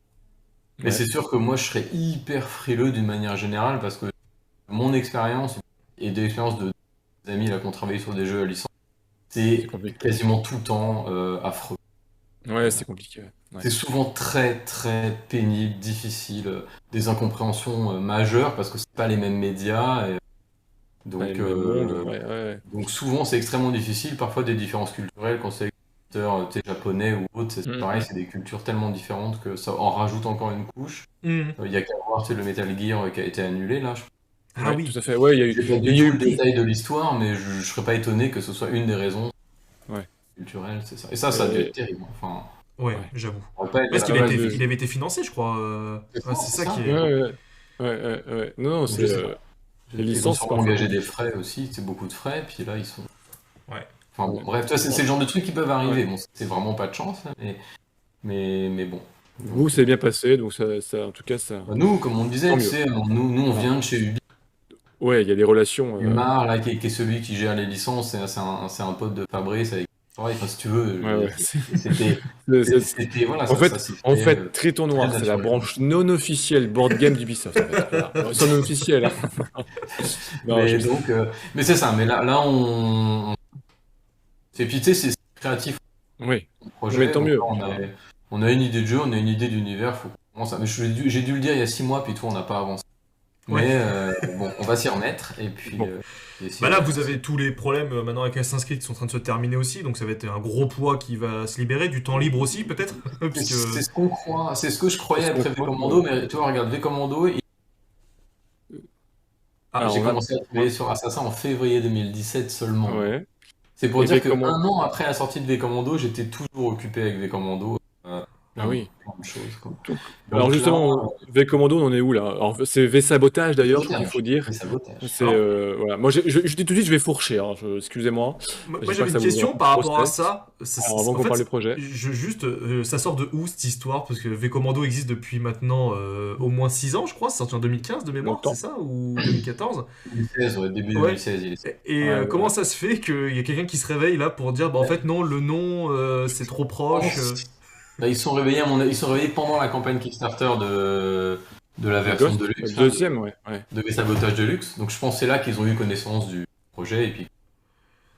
Speaker 3: Mais
Speaker 1: ouais,
Speaker 3: c'est sûr que moi je serais hyper frileux d'une manière générale parce que mon expérience et de l'expérience de des amis là qui ont travaillé sur des jeux à licence,
Speaker 1: c'est
Speaker 3: c'est
Speaker 1: compliqué.
Speaker 3: quasiment tout le temps affreux.
Speaker 1: Ouais, c'est compliqué, ouais.
Speaker 3: C'est souvent très très pénible, difficile, des incompréhensions majeures parce que c'est pas les mêmes médias.
Speaker 1: Ouais,
Speaker 3: Donc,
Speaker 1: le même monde, ouais, ouais.
Speaker 3: donc souvent c'est extrêmement difficile, parfois des différences culturelles, quand c'est éditeur, tu sais, japonais ou autre, c'est
Speaker 1: Mm,
Speaker 3: pareil,
Speaker 1: mm.
Speaker 3: c'est des cultures tellement différentes que ça en rajoute encore une couche.
Speaker 2: Mhm.
Speaker 3: Il y a qu'à voir, tu sais, le Metal Gear qui a été annulé là.
Speaker 2: Ah
Speaker 1: Ouais, tout
Speaker 2: oui.
Speaker 1: à fait. Ouais,
Speaker 3: J'ai pas
Speaker 1: il
Speaker 3: du
Speaker 1: y a
Speaker 3: tout
Speaker 1: eu
Speaker 3: le
Speaker 1: plus.
Speaker 3: détail de l'histoire, mais je serais pas étonné que ce soit une des raisons
Speaker 1: Ouais.
Speaker 3: culturelles, c'est ça. Et ça a dû
Speaker 1: Euh,
Speaker 3: être terrible. Enfin,
Speaker 2: Ouais,
Speaker 1: ouais.
Speaker 2: j'avoue.
Speaker 3: on va pas
Speaker 1: Il y
Speaker 3: être
Speaker 1: a
Speaker 2: Parce
Speaker 1: pas
Speaker 2: qu'il
Speaker 3: là.
Speaker 2: a
Speaker 1: mal
Speaker 2: été,
Speaker 1: de.
Speaker 2: il avait été financé, je crois. Ouais, c'est
Speaker 3: C'est
Speaker 2: ça qui
Speaker 3: ça.
Speaker 1: Ouais,
Speaker 2: est.
Speaker 1: ouais, ouais. Non, non,
Speaker 3: Donc
Speaker 1: c'est
Speaker 3: je sais pas.
Speaker 1: les
Speaker 3: Ils ont
Speaker 1: licences, c'est
Speaker 3: sûrement
Speaker 1: parfois
Speaker 3: engagé des
Speaker 1: compliqué.
Speaker 3: frais aussi, c'est beaucoup de frais, puis là ils sont.
Speaker 2: Ouais.
Speaker 3: Enfin bon,
Speaker 1: Ouais.
Speaker 3: bref, tu vois, c'est
Speaker 1: Bon,
Speaker 3: le genre de trucs qui peuvent
Speaker 1: ouais.
Speaker 3: arriver. Bon, c'est vraiment pas de chance, hein, mais bon.
Speaker 1: Vous,
Speaker 3: Donc,
Speaker 1: c'est bien passé, donc en tout cas, ça,
Speaker 3: bah, nous, comme on disait,
Speaker 1: tant
Speaker 3: tu
Speaker 1: mieux.
Speaker 3: sais, nous on
Speaker 1: Voilà.
Speaker 3: vient de chez Ubi.
Speaker 1: Ouais, il y a des relations.
Speaker 3: Umar, là, qui est celui qui gère les licences, c'est un pote de Fabrice avec qui il travaille. Enfin, si tu veux, je
Speaker 1: Ouais,
Speaker 3: veux
Speaker 1: ouais.
Speaker 3: dire,
Speaker 1: C'est- c'est-
Speaker 3: c'était, voilà,
Speaker 1: En
Speaker 3: ça
Speaker 1: fait,
Speaker 3: s'est
Speaker 1: en
Speaker 3: fait
Speaker 1: fait, Triton
Speaker 3: très
Speaker 1: Noir, c'est la
Speaker 3: naturellement.
Speaker 1: branche non officielle board game d'Ubisoft, en fait. Voilà. Bon, c'est non officiel, hein. Non,
Speaker 3: Mais donc, mais c'est ça, mais là, et puis tu sais, c'est créatif
Speaker 1: oui.
Speaker 3: le
Speaker 1: Non, mais
Speaker 3: projet,
Speaker 1: tant
Speaker 3: donc
Speaker 1: mieux.
Speaker 3: là,
Speaker 1: Enfin,
Speaker 3: on a une idée de jeu, on a une idée d'univers, faut qu'on commence à... Mais j'ai dû le dire il y a 6 mois, puis tout, on n'a pas avancé.
Speaker 2: Ouais.
Speaker 3: Mais bon, on va s'y remettre, et puis
Speaker 1: bon.
Speaker 3: essayer
Speaker 2: Bah là,
Speaker 3: de
Speaker 2: vous
Speaker 3: faire.
Speaker 2: avez tous les problèmes maintenant avec Assassin's Creed qui sont en train de se terminer aussi, donc ça va être un gros poids qui va se libérer, du temps libre aussi peut-être, puisque.
Speaker 3: C'est ce qu'on croit, c'est ce que je
Speaker 1: C'est
Speaker 3: croyais
Speaker 1: ce qu'on
Speaker 3: après V
Speaker 1: croit.
Speaker 3: Commando, mais tu vois, regarde, V Commando,
Speaker 2: Ah,
Speaker 1: Alors,
Speaker 3: j'ai
Speaker 1: on a.
Speaker 3: commencé à travailler sur Assassin en février 2017 seulement.
Speaker 1: Ouais.
Speaker 3: C'est pour
Speaker 1: Et
Speaker 3: dire
Speaker 1: V
Speaker 3: que
Speaker 1: comment.
Speaker 3: un an après la sortie de V Commando, j'étais toujours occupé avec V Commando,
Speaker 1: Ah oui.
Speaker 3: plein de choses, quoi.
Speaker 1: Donc, alors
Speaker 3: Donc là,
Speaker 1: justement, V Commando, on en est où là? Alors, c'est V sabotage
Speaker 3: c'est
Speaker 1: d'ailleurs, je crois qu'il faut
Speaker 3: sabotage,
Speaker 1: dire.
Speaker 3: c'est sabotage.
Speaker 1: C'est
Speaker 2: alors,
Speaker 1: voilà. Moi, je dis tout de suite, je vais fourcher, hein. Excusez-moi.
Speaker 2: moi
Speaker 1: J'espère
Speaker 2: j'avais
Speaker 1: que
Speaker 2: une
Speaker 1: ça vous aura
Speaker 2: question
Speaker 1: pas de
Speaker 2: par rapport à
Speaker 1: procès.
Speaker 2: ça.
Speaker 1: Alors, avant
Speaker 2: En
Speaker 1: qu'on parle du
Speaker 2: fait,
Speaker 1: projet,
Speaker 2: ça sort de où cette histoire? Parce que V-Commando existe depuis maintenant au moins 6 ans, je crois. C'est sorti en 2015 de mémoire, c'est
Speaker 1: longtemps.
Speaker 2: ça? Ou 2014?
Speaker 3: 2016, ouais, début
Speaker 2: Ouais.
Speaker 3: 2016, il est sorti.
Speaker 2: Comment
Speaker 1: Ouais.
Speaker 2: ça se fait qu'il y a quelqu'un qui se réveille là pour dire bah en fait non, le nom c'est trop
Speaker 3: Je
Speaker 2: proche.
Speaker 3: pense. Là, ils sont réveillés, ils sont réveillés pendant la campagne Kickstarter de la
Speaker 1: De
Speaker 3: version
Speaker 1: Ghost, le
Speaker 3: Deluxe, là,
Speaker 1: deuxième, ouais. Ouais.
Speaker 3: de Sabotage Deluxe. Donc je pense que c'est là qu'ils ont eu connaissance du projet et puis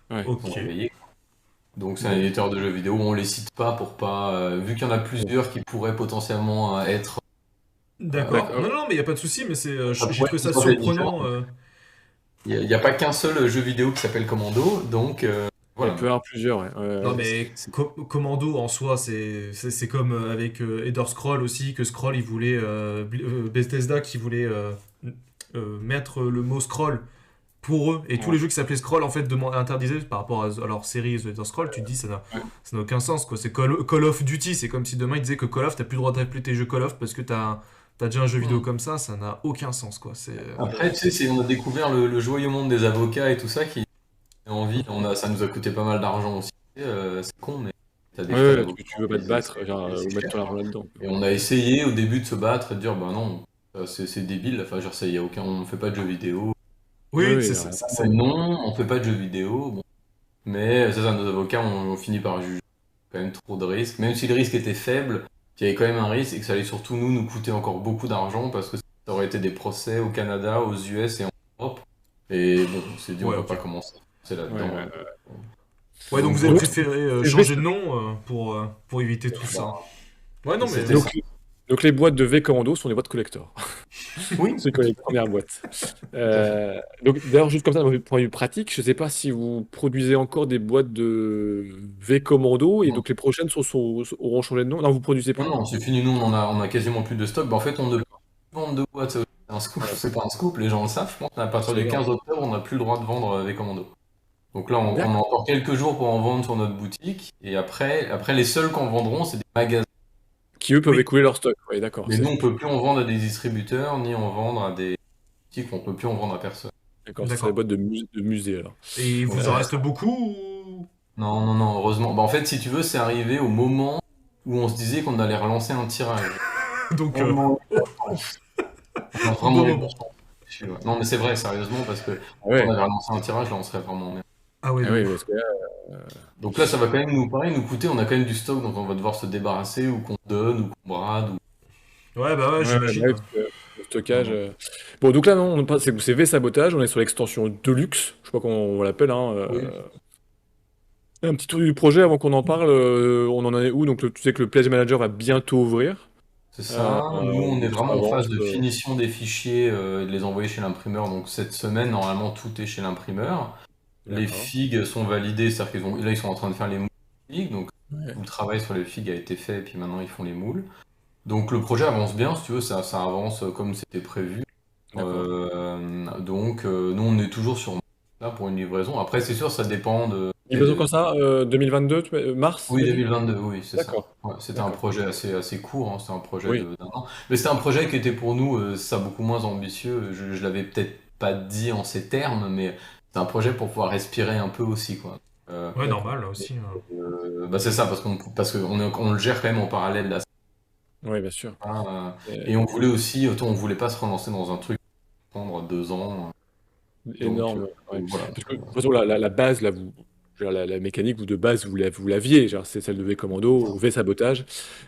Speaker 1: Ouais.
Speaker 3: ils sont
Speaker 2: Ok.
Speaker 3: réveillés. Donc c'est un
Speaker 1: Bon.
Speaker 3: éditeur de jeux vidéo, on les cite pas pour pas... vu qu'il y en a
Speaker 1: Bon.
Speaker 3: plusieurs qui pourraient potentiellement être...
Speaker 2: D'accord.
Speaker 1: D'accord.
Speaker 2: Non, non, mais il y a pas de souci, mais
Speaker 3: ça
Speaker 2: j'ai
Speaker 3: pourrait
Speaker 2: trouvé
Speaker 3: être
Speaker 2: ça
Speaker 3: une projet
Speaker 2: surprenant.
Speaker 3: différente. Il y a pas qu'un seul jeu vidéo qui s'appelle Commando, donc
Speaker 1: Il
Speaker 3: voilà.
Speaker 1: peut y avoir plusieurs, ouais.
Speaker 2: Non,
Speaker 1: Ouais.
Speaker 2: mais Commando en soi, c'est comme avec Elder Scroll aussi, que Scroll, il voulait. Bethesda qui voulait mettre le mot Scroll pour eux. Et tous les
Speaker 1: Ouais.
Speaker 2: jeux qui s'appelaient Scroll, en fait, interdisaient par rapport à leur série The Elder Scroll. Tu te dis,
Speaker 1: Ouais.
Speaker 2: ça n'a aucun sens, quoi. C'est Call of Duty, c'est comme si demain ils disaient que Call of, t'as plus le droit d'appeler tes jeux Call of parce que t'as déjà un jeu vidéo
Speaker 3: Hmm.
Speaker 2: comme ça n'a aucun sens, quoi.
Speaker 3: Après, tu sais, on a découvert le joyeux monde des avocats et tout ça qui a envie. Ça nous a coûté pas mal d'argent aussi. C'est con, mais t'as des frais
Speaker 1: Ouais,
Speaker 3: d'avocat,
Speaker 1: tu veux pas te battre, genre, ou
Speaker 3: c'est
Speaker 1: mettre
Speaker 3: cher.
Speaker 1: ton argent là-dedans.
Speaker 3: Et on a essayé au début de se battre et de dire, bah non, c'est débile. Enfin, genre, ça, y a aucun, on fait pas de jeux vidéo.
Speaker 1: Oui,
Speaker 2: Oui,
Speaker 1: oui,
Speaker 2: c'est
Speaker 1: alors,
Speaker 2: ça.
Speaker 3: Non, on fait pas de jeux vidéo. Bon. Mais c'est ça, nos avocats ont fini par juger quand même trop de risques. Même si le risque était faible, il y avait quand même un risque et que ça allait surtout nous coûter encore beaucoup d'argent parce que ça aurait été des procès au Canada, aux US et en Europe. Et bon, on s'est dit, on
Speaker 2: Ouais,
Speaker 3: va
Speaker 2: ok.
Speaker 3: pas commencer. C'est
Speaker 1: ouais,
Speaker 3: là-dedans.
Speaker 1: ouais.
Speaker 2: Ouais, donc
Speaker 3: Donc
Speaker 2: vous avez
Speaker 1: Donc,
Speaker 3: voilà.
Speaker 2: préféré
Speaker 1: c'est V.
Speaker 2: changer de nom pour éviter tout ça. Ouais, non, mais.
Speaker 3: C'était ça.
Speaker 1: Donc, donc les boîtes de V Commando sont des boîtes collector.
Speaker 3: Oui,
Speaker 1: C'est quand les premières boîtes.
Speaker 3: tout à fait.
Speaker 1: Donc d'ailleurs, juste comme ça, d'un point de vue pratique, je ne sais pas si vous produisez encore des boîtes de V Commando et
Speaker 3: Non,
Speaker 1: donc les prochaines auront changé de nom. Non, vous produisez
Speaker 3: non,
Speaker 1: plus.
Speaker 3: non, c'est fini. Nous, on a quasiment plus de stock. Bah, en fait, on ne peut plus vendre de boîtes. C'est un scoop.
Speaker 1: Voilà,
Speaker 3: C'est pas un scoop, les gens le savent. Je pense qu'à partir
Speaker 1: c'est
Speaker 3: du
Speaker 1: énorme.
Speaker 3: 15 octobre, on n'a plus le droit de vendre des commandos. Donc là, on a
Speaker 1: D'accord.
Speaker 3: encore quelques jours pour en vendre sur notre boutique. Et après les seuls qu'on vendront, c'est des magasins.
Speaker 1: Qui eux peuvent
Speaker 2: Oui,
Speaker 1: écouler leur stock. Oui, d'accord.
Speaker 3: Mais nous, on peut plus en vendre à des distributeurs, ni en vendre à des boutiques. On peut plus en vendre à personne.
Speaker 1: D'accord, ça serait des
Speaker 2: d'accord.
Speaker 1: boîtes de musée alors.
Speaker 2: Et il vous en
Speaker 3: Euh,
Speaker 2: reste beaucoup
Speaker 3: non, non, non, heureusement. Bah, en fait, si tu veux, c'est arrivé au moment où on se disait qu'on allait relancer un tirage.
Speaker 2: Donc,
Speaker 3: Vraiment, on a
Speaker 2: au
Speaker 3: vraiment
Speaker 2: bon
Speaker 3: eu de la
Speaker 2: moment.
Speaker 3: chance là-dessus, ouais. Non, mais c'est vrai, sérieusement, parce que
Speaker 1: Ah
Speaker 3: si on
Speaker 1: ouais,
Speaker 3: avait relancé un tirage, là, on serait vraiment en merde.
Speaker 2: Ah ouais,
Speaker 1: ah
Speaker 2: de
Speaker 1: oui,
Speaker 2: ouf.
Speaker 1: parce que là,
Speaker 3: Donc là, ça va quand même nous, pareil, nous coûter. On a quand même du stock, donc on va devoir se débarrasser, ou qu'on donne, ou qu'on brade.
Speaker 2: Ouais, bah ouais,
Speaker 1: ouais,
Speaker 2: j'imagine.
Speaker 1: ouais, parce que le stockage.
Speaker 3: Non,
Speaker 1: Bon, donc là, non, c'est V Sabotage, on est sur l'extension Deluxe, je sais pas comment on l'appelle, hein.
Speaker 3: oui,
Speaker 1: Un petit tour du projet avant qu'on en parle, on en est où? Donc tu sais que le Pledge Manager va bientôt ouvrir.
Speaker 3: C'est ça. Nous, on est
Speaker 1: Donc ça
Speaker 3: vraiment en phase
Speaker 1: avance.
Speaker 3: de finition des fichiers et de les envoyer chez l'imprimeur. Donc cette semaine, normalement, tout est chez l'imprimeur. Les
Speaker 1: D'accord.
Speaker 3: figues sont validées, c'est-à-dire là, ils sont en train de faire les moules de figues. Donc
Speaker 1: Ouais,
Speaker 3: tout le travail sur les figues a été fait, et puis maintenant, ils font les moules. Donc le projet avance bien, si tu veux, ça avance comme c'était prévu.
Speaker 1: d'accord.
Speaker 3: Nous, on est toujours sur là pour une livraison. Après, c'est sûr, ça dépend
Speaker 1: Livraison quand ça? 2022, mars, tu
Speaker 3: Oui,
Speaker 1: m'as dit?
Speaker 3: 2022, oui, c'est ça.
Speaker 1: D'accord,
Speaker 3: Ouais, c'était un
Speaker 1: d'accord.
Speaker 3: projet assez court, hein, c'était un projet
Speaker 1: Oui.
Speaker 3: d'un an. Mais c'était un projet qui était pour nous, ça, beaucoup moins ambitieux. Je l'avais peut-être pas dit en ces termes, mais c'est un projet pour pouvoir respirer un peu aussi, quoi. Euh,
Speaker 2: Ouais,
Speaker 1: D'accord.
Speaker 2: normal, là aussi.
Speaker 3: Bah c'est ça, on le gère quand même en parallèle là.
Speaker 1: Oui, bien sûr.
Speaker 3: Et
Speaker 1: C'est
Speaker 3: on voulait aussi, autant on voulait pas se relancer dans un truc qui va prendre 2 ans. Donc,
Speaker 1: énorme. Ouais.
Speaker 3: voilà.
Speaker 1: Parce que, de toute façon, la base, là, je veux dire, la mécanique, vous, de base, vous l'aviez. Genre, c'est celle de V-Commando, V-Sabotage.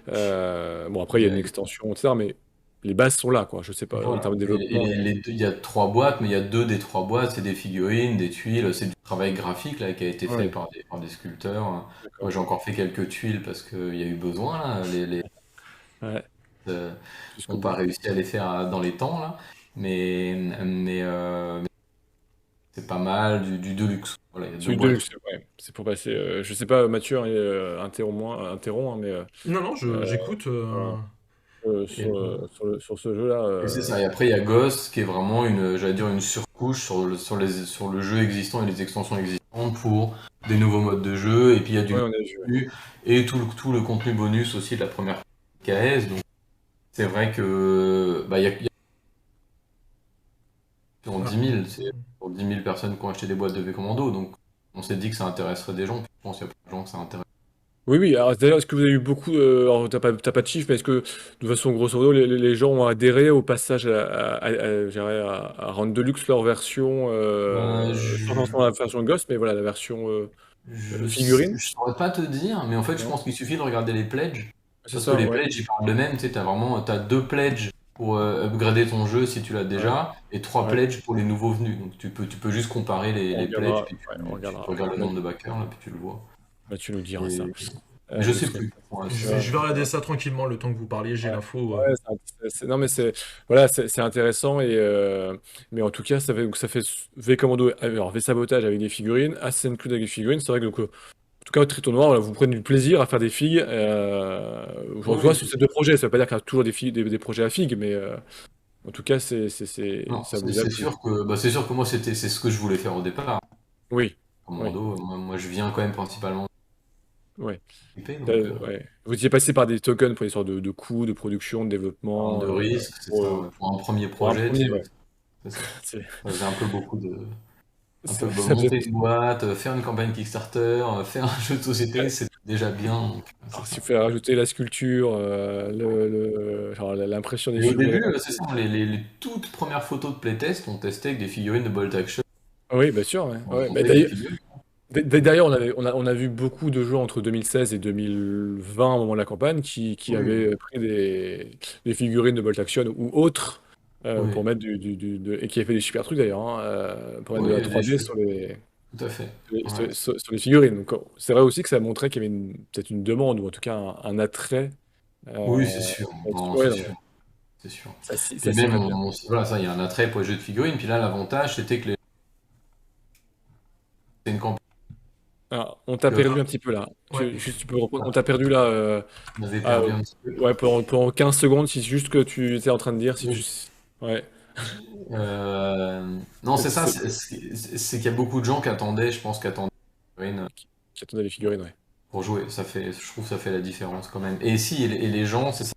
Speaker 1: Bon, après, il y a une extension, etc. Mais les bases sont là, quoi. Je sais pas, en
Speaker 3: Voilà.
Speaker 1: termes de
Speaker 3: Et
Speaker 1: développement.
Speaker 3: il y a 3 boîtes, mais il y a deux des 3 boîtes, c'est des figurines, des tuiles, c'est du travail graphique là qui a été fait
Speaker 1: Oui,
Speaker 3: par des sculpteurs. Moi,
Speaker 1: d'accord.
Speaker 3: j'ai encore fait quelques tuiles parce qu'il y a eu besoin là. Les
Speaker 1: Ouais,
Speaker 3: euh,
Speaker 1: jusqu'au
Speaker 3: n'ont pas
Speaker 1: bout.
Speaker 3: réussi à les faire dans les temps là, mais c'est pas mal du Deluxe. Voilà, il y a deux
Speaker 1: Celui de
Speaker 3: boîtes.
Speaker 1: luxe, ouais. C'est pour passer. Je sais pas, Mathieu, hein, interrompt, hein, mais
Speaker 2: Non, non,
Speaker 1: euh,
Speaker 2: j'écoute.
Speaker 1: voilà.
Speaker 2: Et,
Speaker 1: Sur ce jeu-là.
Speaker 3: Et c'est ça. Et après, il y a Ghost, qui est vraiment j'allais dire, une surcouche sur le jeu existant et les extensions existantes pour des nouveaux modes de jeu. Et puis, il y a du
Speaker 1: Ouais, on a vu. Ouais.
Speaker 3: contenu et tout le contenu bonus aussi de la première KS. Donc, c'est vrai que, bah, il y a environ
Speaker 2: ah,
Speaker 3: 10 000, c'est pour 10 000 personnes qui ont acheté des boîtes de V-Commando. Donc, on s'est dit que ça intéresserait des gens. Puis, je pense qu'il y a plein de gens que ça intéresse.
Speaker 1: Oui, oui. Alors, d'ailleurs, est-ce que vous avez eu beaucoup. Alors, t'as pas de chiffres, mais est-ce que, de façon grosso modo, les gens ont adhéré au passage je dirais, à rendre Deluxe leur version.
Speaker 3: Ben,
Speaker 1: Sans forcément la version Ghost, mais voilà, la version figurine?
Speaker 3: je saurais pas te dire, mais en fait, je
Speaker 1: Non?
Speaker 3: pense qu'il suffit de regarder les pledges.
Speaker 1: C'est
Speaker 3: Parce que
Speaker 1: ça,
Speaker 3: les
Speaker 1: ouais.
Speaker 3: pledges, ils parlent d'eux-mêmes. Tu sais, t'as 2 pledges pour upgrader ton jeu si tu l'as
Speaker 1: Ouais.
Speaker 3: déjà, et 3 pledges pour les nouveaux venus. Donc tu peux juste comparer
Speaker 1: On
Speaker 3: les pledges,
Speaker 1: regardera.
Speaker 3: puis
Speaker 1: Ouais, on
Speaker 3: tu
Speaker 1: regardera.
Speaker 3: regardes le nombre de backers, là, puis tu le vois.
Speaker 1: Tu nous diras ça.
Speaker 3: Et, mais je
Speaker 1: Ce
Speaker 3: sais
Speaker 1: serait.
Speaker 3: plus. Ouais,
Speaker 2: je vais regarder ça tranquillement le temps que vous parliez. J'ai
Speaker 1: Ouais,
Speaker 2: l'info.
Speaker 1: ouais, non mais c'est voilà, c'est intéressant mais en tout cas ça fait V Commando, alors V Sabotage avec des figurines, Assassin's Creed avec des figurines, c'est vrai que donc en tout cas au Triton Noir, voilà, vous prenez du plaisir à faire des figues. Je
Speaker 3: oui,
Speaker 1: vois
Speaker 3: oui,
Speaker 1: sur
Speaker 3: c'est
Speaker 1: ces
Speaker 3: sûr.
Speaker 1: deux projets, ça veut pas dire qu'il y a toujours des projets à figues, mais en tout cas
Speaker 3: Non,
Speaker 1: ça vous a
Speaker 3: c'est
Speaker 1: plu.
Speaker 3: sûr que, bah, c'est sûr que moi, c'est ce que je voulais faire au départ.
Speaker 1: Oui, oui,
Speaker 3: Commando, moi, je viens quand même principalement
Speaker 1: ouais.
Speaker 3: de l'IP, donc
Speaker 1: Ouais. Vous étiez passé par des tokens pour des sortes de coûts, de production, de
Speaker 3: prendre
Speaker 1: développement,
Speaker 3: de risques, c'est
Speaker 1: pour,
Speaker 3: ça.
Speaker 1: euh,
Speaker 3: Ouais. Pour un premier
Speaker 1: pour un
Speaker 3: projet, tu
Speaker 1: premier,
Speaker 3: sais,
Speaker 1: ouais.
Speaker 3: c'est ça.
Speaker 1: C'est-
Speaker 3: Ça faisait un peu beaucoup
Speaker 1: Ça faisait.
Speaker 3: monter une boîte, faire une campagne Kickstarter, faire un jeu de société, c'est déjà bien. Donc, c'est
Speaker 1: Alors,
Speaker 3: ça.
Speaker 1: s'il faut rajouter la sculpture, genre l'impression des
Speaker 3: Et au
Speaker 1: figurines.
Speaker 3: début, c'est ça, les toutes premières photos de playtest, on testait avec des figurines de Bolt Action.
Speaker 1: Ah oui, bien sûr. Ouais.
Speaker 3: On
Speaker 1: Ouais. Bah,
Speaker 3: montait avec des figurines.
Speaker 1: d'ailleurs, on a vu beaucoup de jeux entre 2016 et 2020 au moment de la campagne qui
Speaker 3: Oui,
Speaker 1: avaient pris des figurines de Bolt Action ou autres pour
Speaker 3: oui,
Speaker 1: mettre et qui avaient fait des super trucs d'ailleurs, hein, pour mettre de la
Speaker 3: oui,
Speaker 1: 3D sur les,
Speaker 3: tout à fait. Ouais.
Speaker 1: sur les figurines. Donc, c'est vrai aussi que ça montrait qu'il y avait peut-être une demande ou en tout cas un attrait
Speaker 3: Oui, c'est sûr.
Speaker 1: là-dessus.
Speaker 3: Non,
Speaker 1: Ouais,
Speaker 3: c'est
Speaker 1: non, mais
Speaker 3: sûr. C'est sûr.
Speaker 1: ça
Speaker 3: Puis
Speaker 1: s'y
Speaker 3: même,
Speaker 1: prête bien.
Speaker 3: voilà, ça, il y a un attrait pour les jeux de figurines. Puis là, l'avantage, c'était que c'est une campagne.
Speaker 1: Alors, on t'a perdu un petit peu là.
Speaker 2: Ouais,
Speaker 1: Tu peux reprendre. On t'a perdu là.
Speaker 3: On avait
Speaker 1: Ah,
Speaker 3: perdu un petit peu.
Speaker 1: ouais, pendant 15 secondes, si c'est juste que tu étais en train de dire, si tu.
Speaker 3: Oui.
Speaker 1: Ouais.
Speaker 3: Non, c'est ça,
Speaker 1: C'est-
Speaker 3: c'est qu'il y a beaucoup de gens qui attendaient, je pense, qui attendaient les figurines
Speaker 1: qui attendait les figurines, ouais.
Speaker 3: pour jouer. Je trouve que ça fait la différence quand même. Et si, et les gens, c'est ça,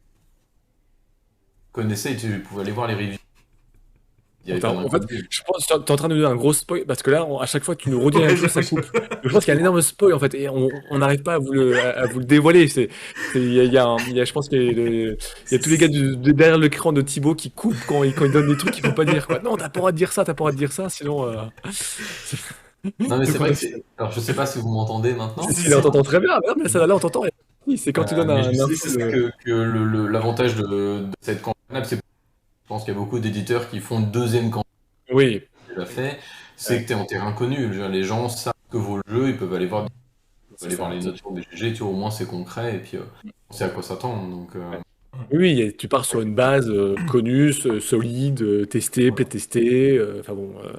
Speaker 3: connaissaient, et tu pouvais aller voir les reviews. Il n'y avait pas
Speaker 1: En fait,
Speaker 3: d'inconnu.
Speaker 1: je pense que t'es en train de nous donner un gros spoil, parce que là, à chaque fois que tu nous redis la même
Speaker 2: ouais,
Speaker 1: chose, ça coupe. Je pense qu'il y a un énorme spoil, en fait, et on n'arrive pas à vous le dévoiler. Je pense qu'il y a tous les gars derrière l'écran de Thibaut qui coupent quand il donne des trucs qu'il faut pas dire, quoi. Non, t'as pas le droit de dire ça, t'as pas le droit de dire ça, sinon.
Speaker 3: Non, mais c'est
Speaker 1: Donc,
Speaker 3: vrai que c'est. Alors, je sais pas si vous m'entendez maintenant.
Speaker 2: si,
Speaker 1: il
Speaker 2: si.
Speaker 1: t'entend très bien, merde, mais ça là, on t'entend. Oui, c'est quand tu donnes
Speaker 3: Mais je
Speaker 1: un
Speaker 3: sais,
Speaker 1: info
Speaker 3: c'est ça
Speaker 1: de.
Speaker 3: que l'avantage de cette campagne, c'est je pense qu'il y a beaucoup d'éditeurs qui font une deuxième campagne
Speaker 1: Oui,
Speaker 3: déjà fait, c'est
Speaker 1: ouais,
Speaker 3: que tu es en terrain connu. Je veux dire, les gens savent que vaut le jeu, ils peuvent
Speaker 1: c'est
Speaker 3: aller voir
Speaker 1: ça.
Speaker 3: les notes sur BGG, tu vois, au moins c'est concret, et puis on sait à quoi s'attendre. Donc,
Speaker 1: Ouais. Oui, tu pars sur une base connue, solide, testée,
Speaker 2: Voilà.
Speaker 1: playtestée. Enfin bon,
Speaker 2: Voilà.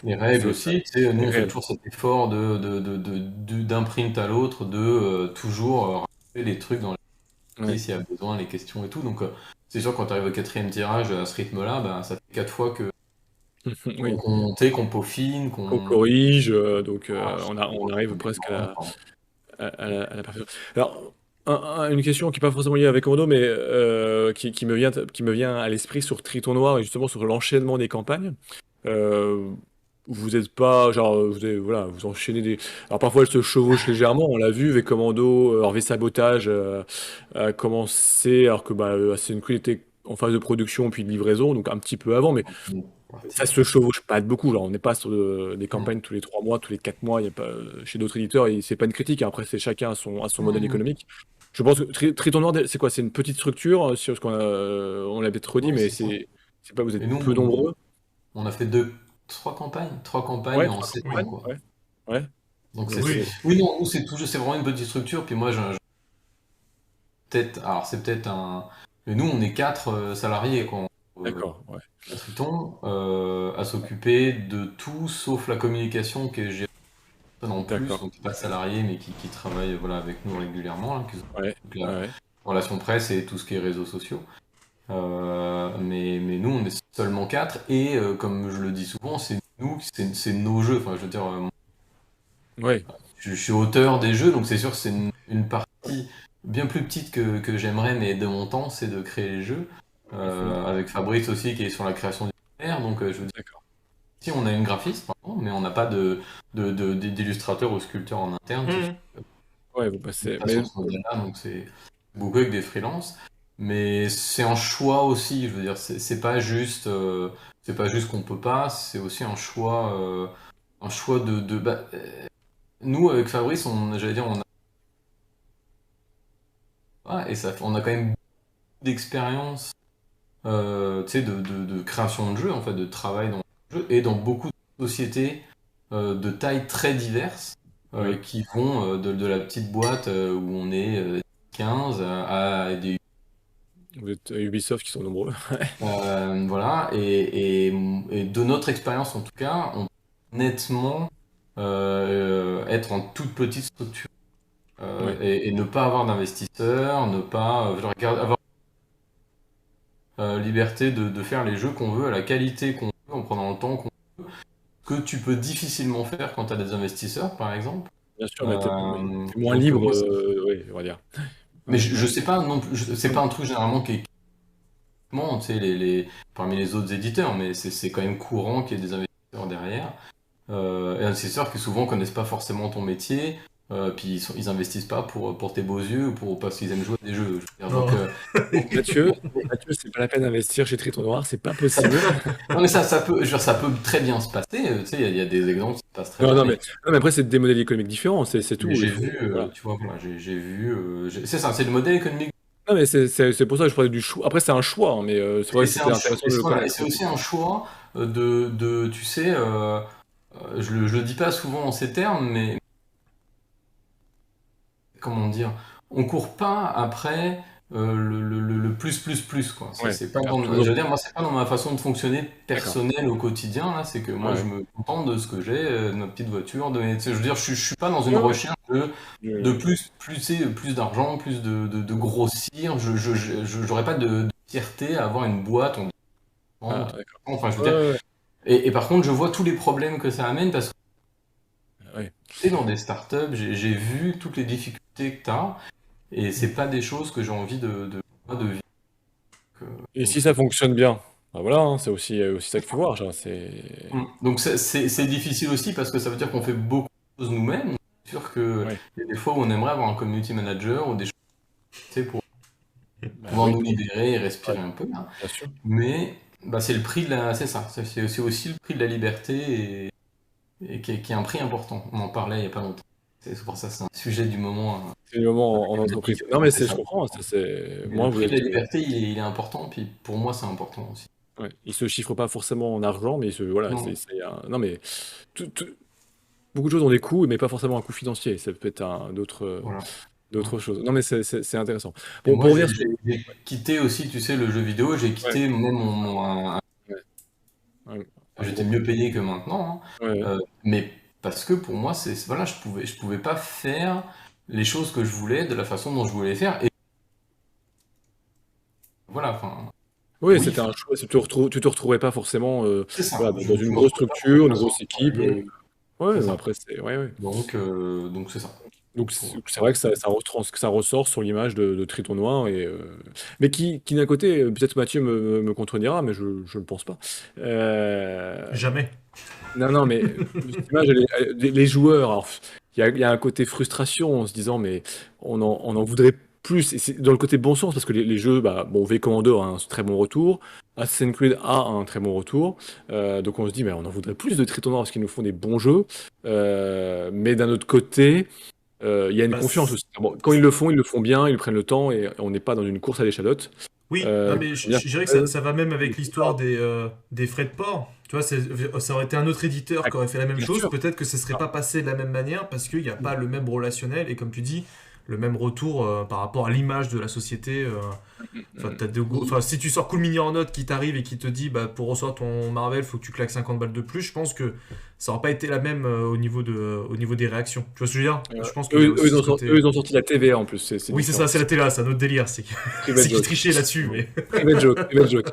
Speaker 2: Les
Speaker 1: donc
Speaker 2: règles
Speaker 1: ça
Speaker 2: aussi, tu sais, nous
Speaker 1: est
Speaker 2: on fait
Speaker 1: réel.
Speaker 2: toujours cet effort d'un print à l'autre, de toujours rajouter les trucs dans les
Speaker 1: Ouais.
Speaker 2: s'il y a besoin, les questions et tout. Donc c'est sûr quand tu arrives au quatrième tirage à ce rythme-là, ben, ça fait 4 fois que
Speaker 1: Oui.
Speaker 2: tu sais, qu'on peaufine,
Speaker 1: Qu'on
Speaker 2: qu'on...
Speaker 1: corrige, donc
Speaker 2: Voilà,
Speaker 1: on arrive
Speaker 2: on met
Speaker 1: presque
Speaker 2: en même temps.
Speaker 1: à la perfection. Alors, une question qui n'est pas forcément liée avec Komodo, mais qui me vient à l'esprit sur Triton Noir et justement sur l'enchaînement des campagnes. Euh, vous n'êtes pas, genre, voilà, vous enchaînez des. Alors parfois, elles se chevauchent légèrement, on l'a vu, avec Commando, Hervé Sabotage a commencé, alors que Assassin's Creed était en phase de production puis de livraison, donc un petit peu avant, mais
Speaker 2: Une
Speaker 1: ça
Speaker 2: partie.
Speaker 1: se chevauche pas de beaucoup. Genre, on n'est pas sur des
Speaker 2: Mm.
Speaker 1: campagnes tous les 3 mois, tous les 4 mois. Il y a pas, chez d'autres éditeurs, et c'est pas une critique, hein. Après, c'est chacun à son modèle
Speaker 2: Mm.
Speaker 1: économique. Je pense que Triton Noir, c'est quoi? C'est une petite structure, sur ce on l'avait trop dit,
Speaker 2: Oui,
Speaker 1: mais
Speaker 2: c'est ça.
Speaker 1: c'est pas, vous êtes
Speaker 2: Et nous,
Speaker 1: peu nombreux.
Speaker 2: on a fait trois campagnes
Speaker 1: Ouais,
Speaker 2: en
Speaker 1: 3
Speaker 2: 7 ans,
Speaker 1: campagnes,
Speaker 2: quoi.
Speaker 1: ouais. Ouais.
Speaker 2: Donc
Speaker 1: Donc
Speaker 2: c'est...
Speaker 1: c'est.
Speaker 2: Oui. Oui, non, nous c'est toujours, c'est vraiment une petite structure. Puis moi, peut-être, alors c'est peut-être un... Mais nous, on est 4 salariés, quoi,
Speaker 1: D'accord, ouais.
Speaker 2: à Triton, à s'occuper de tout sauf la communication qui est gérée en plus,
Speaker 1: D'accord.
Speaker 2: donc pas salarié, mais qui travaille voilà, avec nous régulièrement, là, qui
Speaker 1: Ouais.
Speaker 2: s'occupe de
Speaker 1: Ouais.
Speaker 2: la
Speaker 1: Ouais.
Speaker 2: relation presse et tout ce qui est réseaux sociaux. Mais nous, on est seulement 4 et comme je le dis souvent, c'est nos jeux. Enfin, je veux dire,
Speaker 1: Ouais.
Speaker 2: je suis auteur des jeux, donc c'est sûr que c'est une partie bien plus petite que j'aimerais, mais de mon temps, c'est de créer les jeux.
Speaker 1: Mhm.
Speaker 2: Avec Fabrice aussi qui est sur la création d'univers, donc je veux dire,
Speaker 1: D'accord.
Speaker 2: si on a une graphiste, pardon, mais on n'a pas d'illustrateur ou sculpteur en interne qui fait
Speaker 3: Mhm.
Speaker 1: Ouais, vous passez.
Speaker 2: pas
Speaker 1: Mais
Speaker 2: sur ce modèle-là, donc c'est beaucoup avec des freelances. Mais c'est un choix aussi, je veux dire, c'est pas juste qu'on peut pas, c'est aussi un choix nous avec Fabrice, j'allais dire, et ça, on a quand même beaucoup d'expérience, tu sais, de création de jeux, en fait, de travail dans le jeu, et dans beaucoup de sociétés de tailles très diverses,
Speaker 1: oui,
Speaker 2: qui vont de la petite boîte où on est 15 à des
Speaker 1: vous êtes à Ubisoft qui sont nombreux.
Speaker 2: voilà, et de notre expérience en tout cas, on peut nettement être en toute petite structure
Speaker 1: Ouais.
Speaker 2: et ne pas avoir d'investisseurs, ne pas avoir liberté de faire les jeux qu'on veut, à la qualité qu'on veut, en prenant le temps que tu peux difficilement faire quand tu as des investisseurs, par exemple.
Speaker 1: Bien sûr, mais oui, t'es moins
Speaker 2: Donc
Speaker 1: libre,
Speaker 2: moi,
Speaker 1: oui, on va dire.
Speaker 2: mais
Speaker 1: Ouais.
Speaker 2: je sais pas non plus, c'est pas
Speaker 1: Hum.
Speaker 2: un truc généralement qui est tu sais, parmi les autres éditeurs, mais c'est quand même courant qu'il y ait des investisseurs derrière. Et investisseurs qui souvent connaissent pas forcément ton métier, puis ils investissent pas pour tes beaux yeux ou parce qu'ils aiment jouer à des jeux. Je veux dire. Donc,
Speaker 3: Non.
Speaker 1: Mathieu, Mathieu, c'est pas la peine d'investir chez Triton Noir, c'est pas
Speaker 2: ça
Speaker 1: possible.
Speaker 2: peut, non mais ça peut, je veux dire, ça peut très bien se passer. Tu sais, il y a des exemples qui se passent très
Speaker 1: Non,
Speaker 2: bien,
Speaker 1: non, non, mais après, c'est des modèles économiques différents, c'est
Speaker 2: mais
Speaker 1: tout. Il
Speaker 2: j'ai
Speaker 1: faut,
Speaker 2: vu,
Speaker 1: voilà.
Speaker 2: tu vois, voilà, j'ai vu, c'est ça, c'est le modèle économique.
Speaker 1: Non, mais c'est pour ça que je parlais du choix. Après, c'est un choix, hein, mais c'est vrai
Speaker 2: Et
Speaker 1: que
Speaker 2: c'est
Speaker 1: c'était intéressant de le
Speaker 2: voilà, et
Speaker 1: connaître,
Speaker 2: c'est aussi un
Speaker 1: effectivement.
Speaker 2: choix tu sais, je le dis pas souvent en ces termes, mais comment dire, on court pas après le plus quoi.
Speaker 1: Ouais,
Speaker 2: C'est pas
Speaker 1: d'accord,
Speaker 2: je
Speaker 1: toujours.
Speaker 2: veux dire, moi c'est pas dans ma façon de fonctionner
Speaker 1: D'accord.
Speaker 2: personnelle au quotidien là, c'est que
Speaker 1: Ouais,
Speaker 2: moi je
Speaker 1: ouais.
Speaker 2: me contente de ce que j'ai, de ma petite voiture, tu sais, je veux dire, je suis pas dans une
Speaker 1: Ouais, ouais.
Speaker 2: recherche de tu sais, plus d'argent, plus de grossir. J'aurais pas de fierté à avoir une boîte,
Speaker 1: Ah, d'accord.
Speaker 2: enfin je veux
Speaker 1: Ouais,
Speaker 2: dire.
Speaker 1: ouais, ouais.
Speaker 2: Et par contre, je vois tous les problèmes que ça amène parce que
Speaker 1: Ouais.
Speaker 2: tu sais, dans des startups, j'ai vu toutes les difficultés que tu as. Et c'est pas des choses que j'ai envie de vivre.
Speaker 1: Et
Speaker 2: Donc,
Speaker 1: si ça fonctionne bien, bah voilà, hein, c'est aussi ça qu'il faut voir, genre, c'est.
Speaker 2: donc c'est difficile aussi parce que ça veut dire qu'on fait beaucoup de choses nous-mêmes. C'est sûr qu'il
Speaker 1: Ouais,
Speaker 2: y a des fois où on aimerait avoir un community manager ou des choses tu sais, pour
Speaker 1: bah
Speaker 2: pouvoir
Speaker 1: oui,
Speaker 2: nous libérer et
Speaker 1: ouais,
Speaker 2: respirer un peu, hein.
Speaker 1: bien sûr.
Speaker 2: Mais bah, c'est le prix de la. C'est ça. C'est aussi le prix de la liberté et qui est un prix important. On en parlait il y a pas longtemps. C'est pour ça que c'est un sujet du moment
Speaker 1: C'est le moment en
Speaker 2: avec l'équipe.
Speaker 1: entreprise. Non, mais
Speaker 2: C'est
Speaker 1: je
Speaker 2: ça.
Speaker 1: comprends, ça c'est.
Speaker 2: Mais
Speaker 1: Moi,
Speaker 2: le
Speaker 1: vous
Speaker 2: prix de la
Speaker 1: êtes.
Speaker 2: liberté, il est important. Puis pour moi, c'est important aussi.
Speaker 1: Ouais, il se chiffre pas forcément en argent, mais voilà,
Speaker 2: Non.
Speaker 1: non, mais beaucoup de choses ont des coûts, mais pas forcément un coût financier. Ça peut être d'autres.
Speaker 2: Voilà.
Speaker 1: d'autres choses. Non, mais c'est intéressant.
Speaker 3: Et
Speaker 1: Bon,
Speaker 3: moi,
Speaker 1: pour revenir sur...
Speaker 3: j'ai quitté aussi, tu sais, le jeu vidéo, j'ai
Speaker 1: Ouais,
Speaker 3: quitté même
Speaker 1: ouais, ouais, un
Speaker 3: j'étais
Speaker 1: gros
Speaker 3: mieux
Speaker 1: coup.
Speaker 3: payé que maintenant,
Speaker 1: Ouais, ouais.
Speaker 3: mais parce que pour moi, voilà, je pouvais pas faire les choses que je voulais de la façon dont je voulais les faire. Et voilà, enfin,
Speaker 1: Oui,
Speaker 3: oui,
Speaker 1: c'était un choix. Tu te retrouvais pas forcément
Speaker 3: c'est ça.
Speaker 1: voilà, dans
Speaker 3: Je
Speaker 1: une
Speaker 3: me
Speaker 1: grosse
Speaker 3: retrouvais pas dans
Speaker 1: structure,
Speaker 3: une
Speaker 1: une
Speaker 3: façon
Speaker 1: grosse
Speaker 3: de
Speaker 1: équipe.
Speaker 3: travailler.
Speaker 1: Ouais,
Speaker 3: C'est
Speaker 1: mais
Speaker 3: ça.
Speaker 1: après, ouais, ouais.
Speaker 3: Donc c'est ça.
Speaker 1: Donc
Speaker 3: Pour-
Speaker 1: c'est vrai que ça ressort sur l'image de Triton Noir, mais qui d'un côté, peut-être Mathieu me contredira, mais je ne pense pas. Euh,
Speaker 2: Jamais.
Speaker 1: Non, non, mais cette image, les joueurs, alors, il y a un côté frustration en se disant, mais on en voudrait plus. Et c'est dans le côté bon sens, parce que les jeux, bah, bon, V Commando a un très bon retour, Assassin's Creed a un très bon retour, donc on se dit, mais on en voudrait plus de Triton Noir parce qu'ils nous font des bons jeux, mais d'un autre côté, il y a une
Speaker 2: Bah,
Speaker 1: confiance aussi. Bon, quand ils le font bien, ils prennent le temps, et on n'est pas dans une course à l'échalote.
Speaker 2: oui, non, mais
Speaker 1: C'est-à-dire
Speaker 2: je dirais que
Speaker 1: que,
Speaker 2: ça va même avec l'histoire des frais de port. Tu vois, ça aurait été un autre éditeur
Speaker 1: ah,
Speaker 2: qui aurait fait la même
Speaker 1: bien
Speaker 2: chose.
Speaker 1: sûr.
Speaker 2: Peut-être que ça serait pas passé de la même manière parce qu'il n'y a pas le même relationnel et comme tu dis, le même retour par rapport à l'image de la société. Enfin, enfin, si tu sors Cool Mini en note qui t'arrive et qui te dit bah, pour recevoir ton Marvel, faut que tu claques 50 balles de plus, je pense que ça n'aurait pas été la même au niveau des réactions. Tu vois ce que je veux dire? Je pense qu'il y a aussi ce
Speaker 1: Eux,
Speaker 2: côté.
Speaker 1: ils ont sorti la TVA en plus, c'est
Speaker 2: Oui, c'est
Speaker 1: différent.
Speaker 2: ça, c'est la télé, c'est un autre délire. C'est
Speaker 1: Private
Speaker 2: c'est qu'ils
Speaker 1: joke.
Speaker 2: trichaient là-dessus, mais.
Speaker 1: Private joke, private joke.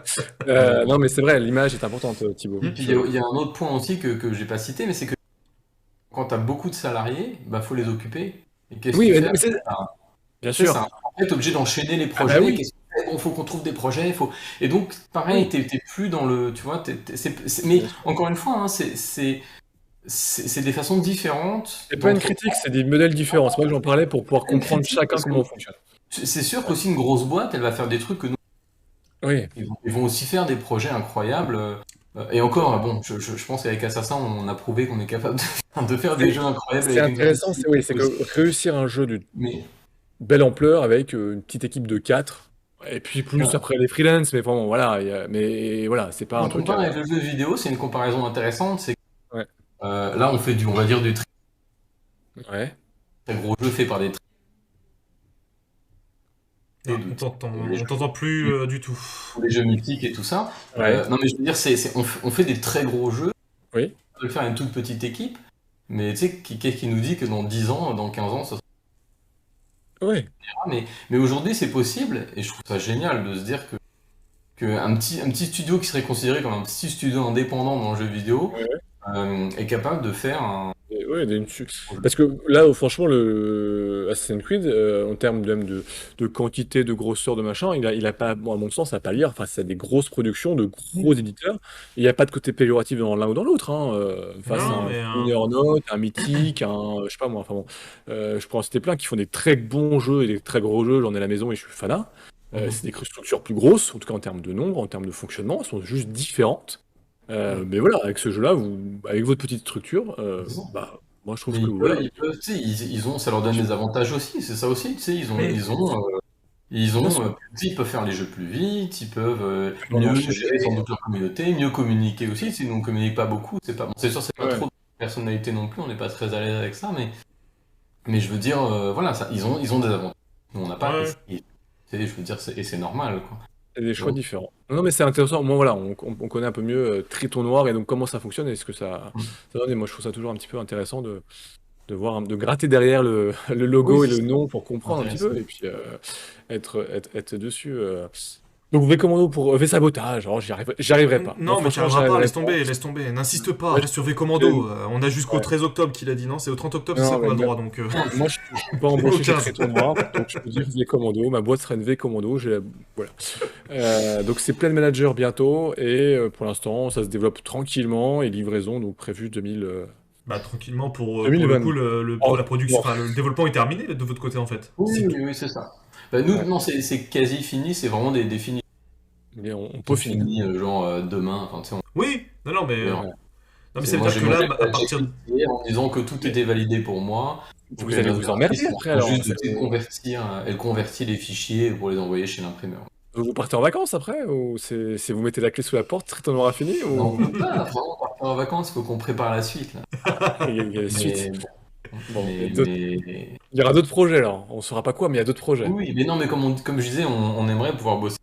Speaker 1: Non, mais c'est vrai, l'image est importante, Thibaut.
Speaker 3: Et puis il y a un autre point aussi que j'ai pas cité, mais c'est que quand tu as beaucoup de salariés, bah faut les occuper. Et qu'est-ce que
Speaker 1: Oui,
Speaker 3: tu
Speaker 1: mais,
Speaker 3: fais?
Speaker 1: bien
Speaker 3: C'est
Speaker 1: sûr.
Speaker 3: ça. En fait, t'es obligé d'enchaîner les
Speaker 1: Ah bah
Speaker 3: projets.
Speaker 1: oui.
Speaker 3: Qu'est-ce que tu fais? Bon, faut qu'on trouve des projets. Faut... Et donc, pareil,
Speaker 1: Oui,
Speaker 3: t'es plus dans le. Tu vois, mais
Speaker 1: bien sûr.
Speaker 3: encore une fois, hein, c'est des façons différentes
Speaker 1: C'est pas une critique,
Speaker 3: d'entreprendre.
Speaker 1: c'est des modèles différents. C'est vrai que j'en parlais pour pouvoir
Speaker 3: C'est une
Speaker 1: comprendre
Speaker 3: critique
Speaker 1: chacun
Speaker 3: parce que
Speaker 1: comment on fonctionne.
Speaker 3: c'est sûr qu'aussi une grosse boîte, elle va faire des trucs que nous.
Speaker 1: Oui.
Speaker 3: Ils vont aussi faire des projets incroyables. Et encore, bon, je pense qu'avec Assassin, on a prouvé qu'on est capable de faire des
Speaker 1: C'est
Speaker 3: jeux incroyables
Speaker 1: c'est
Speaker 3: avec une petite
Speaker 1: intéressant,
Speaker 3: équipe
Speaker 1: oui, c'est
Speaker 3: aussi.
Speaker 1: que réussir un jeu d'une
Speaker 3: Mais
Speaker 1: belle ampleur avec une petite équipe de 4, et puis plus
Speaker 3: voilà.
Speaker 1: après les freelance, mais vraiment, voilà, mais voilà, c'est pas un
Speaker 3: Quand on
Speaker 1: truc à...
Speaker 3: compare avec le jeu vidéo, c'est une comparaison intéressante. C'est
Speaker 1: Ouais,
Speaker 3: là, on va dire du
Speaker 1: ouais,
Speaker 3: très gros jeu fait par des très
Speaker 2: Ah,
Speaker 3: de les
Speaker 2: on
Speaker 3: jeux,
Speaker 2: t'entend plus du tout.
Speaker 3: les jeux mythiques et tout ça.
Speaker 1: ouais,
Speaker 3: Non, mais je veux dire, on fait des très gros jeux.
Speaker 1: oui,
Speaker 3: On peut le faire à une toute petite équipe. Mais tu sais, qu'est-ce qui nous dit que dans 10 ans, dans 15 ans, ça sera...
Speaker 1: oui,
Speaker 3: Mais aujourd'hui, c'est possible. Et je trouve ça génial de se dire que un petit studio qui serait considéré comme un petit studio indépendant dans le jeu vidéo est capable de faire un
Speaker 1: ouais,
Speaker 3: gros jeu.
Speaker 1: parce que là, franchement, le Assassin's Creed, en termes même de quantité, de grosseur, de machin, il a pas, bon, à mon sens, ça n'a pas à lire. Enfin, c'est des grosses productions de gros éditeurs. Il n'y a pas de côté péjoratif dans l'un ou dans l'autre, hein, face à
Speaker 2: Non,
Speaker 1: un
Speaker 2: mais.
Speaker 1: Mineur Note, un Mythique, je sais pas moi, enfin bon, je pourrais en citer plein qui font des très bons jeux et des très gros jeux. J'en ai à la maison et je suis fanat.
Speaker 3: Mhm.
Speaker 1: C'est des structures plus grosses, en tout cas en termes de nombre, en termes de fonctionnement, elles sont juste différentes. Mais voilà, avec ce jeu-là, avec votre petite structure,
Speaker 3: C'est ça.
Speaker 1: bah, moi je trouve
Speaker 3: Mais
Speaker 1: que voilà.
Speaker 3: tu sais, ils ont, ça leur donne des avantages aussi. C'est ça aussi, tu sais,
Speaker 2: Oui.
Speaker 1: Bien sûr,
Speaker 3: tu sais, ils peuvent faire les jeux plus vite, ils peuvent
Speaker 1: on
Speaker 3: mieux gérer sans
Speaker 1: enchaîner.
Speaker 3: doute leur communauté, mieux communiquer aussi. Si nous on communique pas beaucoup, c'est pas, bon, c'est sûr, c'est pas
Speaker 1: Ouais,
Speaker 3: trop de personnalité non plus, on n'est pas très à l'aise avec ça, mais je veux dire, voilà, ça, ils ont des avantages. Nous, on n'a pas,
Speaker 2: Ouais.
Speaker 3: tu sais, je veux dire, et c'est normal, quoi.
Speaker 1: c'est des choix
Speaker 3: Donc,
Speaker 1: différents. Non, non, mais c'est intéressant. Moi, voilà, on connaît un peu mieux Triton Noir et donc comment ça fonctionne et ce que ça donne. Et moi, je trouve ça toujours un petit peu intéressant de voir, de gratter derrière le
Speaker 3: oui,
Speaker 1: logo et
Speaker 3: c'est
Speaker 1: le
Speaker 3: ça,
Speaker 1: nom pour comprendre un petit
Speaker 3: intéressant.
Speaker 1: peu et puis être dessus. Donc, V-Commando pour V-Sabotage. Alors, j'y arriverai pas. Moi,
Speaker 2: Non, mais tu
Speaker 1: franchement, j'y
Speaker 2: arriveras pas,
Speaker 1: arriverai
Speaker 2: laisse
Speaker 1: pas.
Speaker 2: tomber, laisse tomber. N'insiste pas,
Speaker 1: Moi,
Speaker 2: reste sur V
Speaker 1: je-
Speaker 2: Commando. On a jusqu'au
Speaker 1: ouais.
Speaker 2: 13 octobre qu'il a dit, non? C'est au 30 octobre, c'est ça
Speaker 1: Non,
Speaker 2: qu'on a le
Speaker 1: mais
Speaker 2: droit, donc.
Speaker 1: moi, je suis pas
Speaker 2: Au
Speaker 1: embauché chez
Speaker 2: 15.
Speaker 1: Triton Noir, donc je peux dire V Commando. Ma boîte sera une V Commando. Voilà. Donc c'est plein de managers bientôt et pour l'instant ça se développe tranquillement et livraison donc prévue
Speaker 2: Bah, tranquillement, pour le
Speaker 1: 2020.
Speaker 2: coup, pour
Speaker 1: Oh,
Speaker 2: la production.
Speaker 1: bon.
Speaker 2: Enfin, le développement est terminé de votre côté, en fait.
Speaker 3: Oui,
Speaker 2: C'est tout.
Speaker 3: oui, oui, c'est ça. Bah, nous,
Speaker 1: Ouais.
Speaker 3: non, c'est quasi fini, c'est vraiment des finis
Speaker 1: Mais on
Speaker 3: qui
Speaker 1: peaufine.
Speaker 3: finissent genre demain. Enfin, tu sais,
Speaker 2: Oui, non, non, mais.
Speaker 3: on-
Speaker 1: Ouais.
Speaker 2: Non, mais ça veut
Speaker 3: moi,
Speaker 2: dire que
Speaker 3: moi,
Speaker 2: là, à
Speaker 3: j'ai
Speaker 2: partir de.
Speaker 3: quitté en disant que tout
Speaker 1: Mais
Speaker 3: était validé pour moi. Donc,
Speaker 1: vous allez
Speaker 3: notre
Speaker 1: vous emmerder
Speaker 3: graphiste est en
Speaker 1: après
Speaker 3: train
Speaker 1: alors.
Speaker 3: juste de convertir, elle convertit les fichiers pour les envoyer chez l'imprimeur.
Speaker 1: Vous partez en vacances après ou c'est vous mettez la clé sous la porte, Triton aura fini
Speaker 3: Non, on
Speaker 1: ou
Speaker 3: peut pas vraiment partir en vacances, il faut qu'on prépare la suite, là.
Speaker 1: il y a la suite.
Speaker 3: Mais bon,
Speaker 1: Bon,
Speaker 3: Mais, mais-
Speaker 1: il y aura d'autres projets là. On saura pas quoi, mais il y a d'autres projets.
Speaker 3: oui, mais non, mais comme je disais, on aimerait pouvoir bosser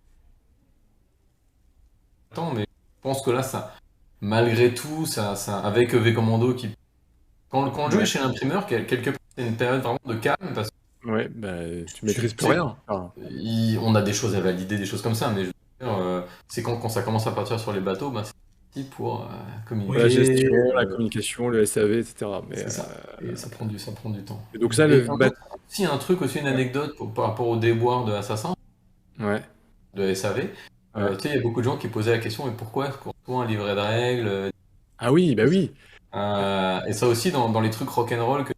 Speaker 3: temps, mais je pense que là, ça, malgré tout, avec V Commando quand le jeu est
Speaker 1: Ouais.
Speaker 3: chez l'imprimeur, quelque part, c'est une période vraiment de calme parce que
Speaker 1: Ouais, bah, tu
Speaker 3: tu
Speaker 1: maîtrises plus
Speaker 3: sais,
Speaker 1: rien. Enfin,
Speaker 3: on a des choses à valider, des choses comme ça, mais je veux dire, c'est quand ça commence à partir sur les bateaux, bah, c'est parti pour
Speaker 1: pour la
Speaker 3: communiquer,
Speaker 1: gestion, la communication, le SAV, etc. Mais,
Speaker 3: c'est ça. Et ça prend du temps.
Speaker 1: et donc ça,
Speaker 3: Et aussi un truc, aussi une anecdote par rapport au déboire de Assassin,
Speaker 1: ouais,
Speaker 3: de SAV.
Speaker 1: ouais.
Speaker 3: Tu sais, il y a beaucoup de gens qui posaient la question, mais pourquoi est-ce qu'on reçoit un livret de règles?
Speaker 1: Ah oui, bah oui.
Speaker 3: Et ça aussi, dans les trucs rock'n'roll que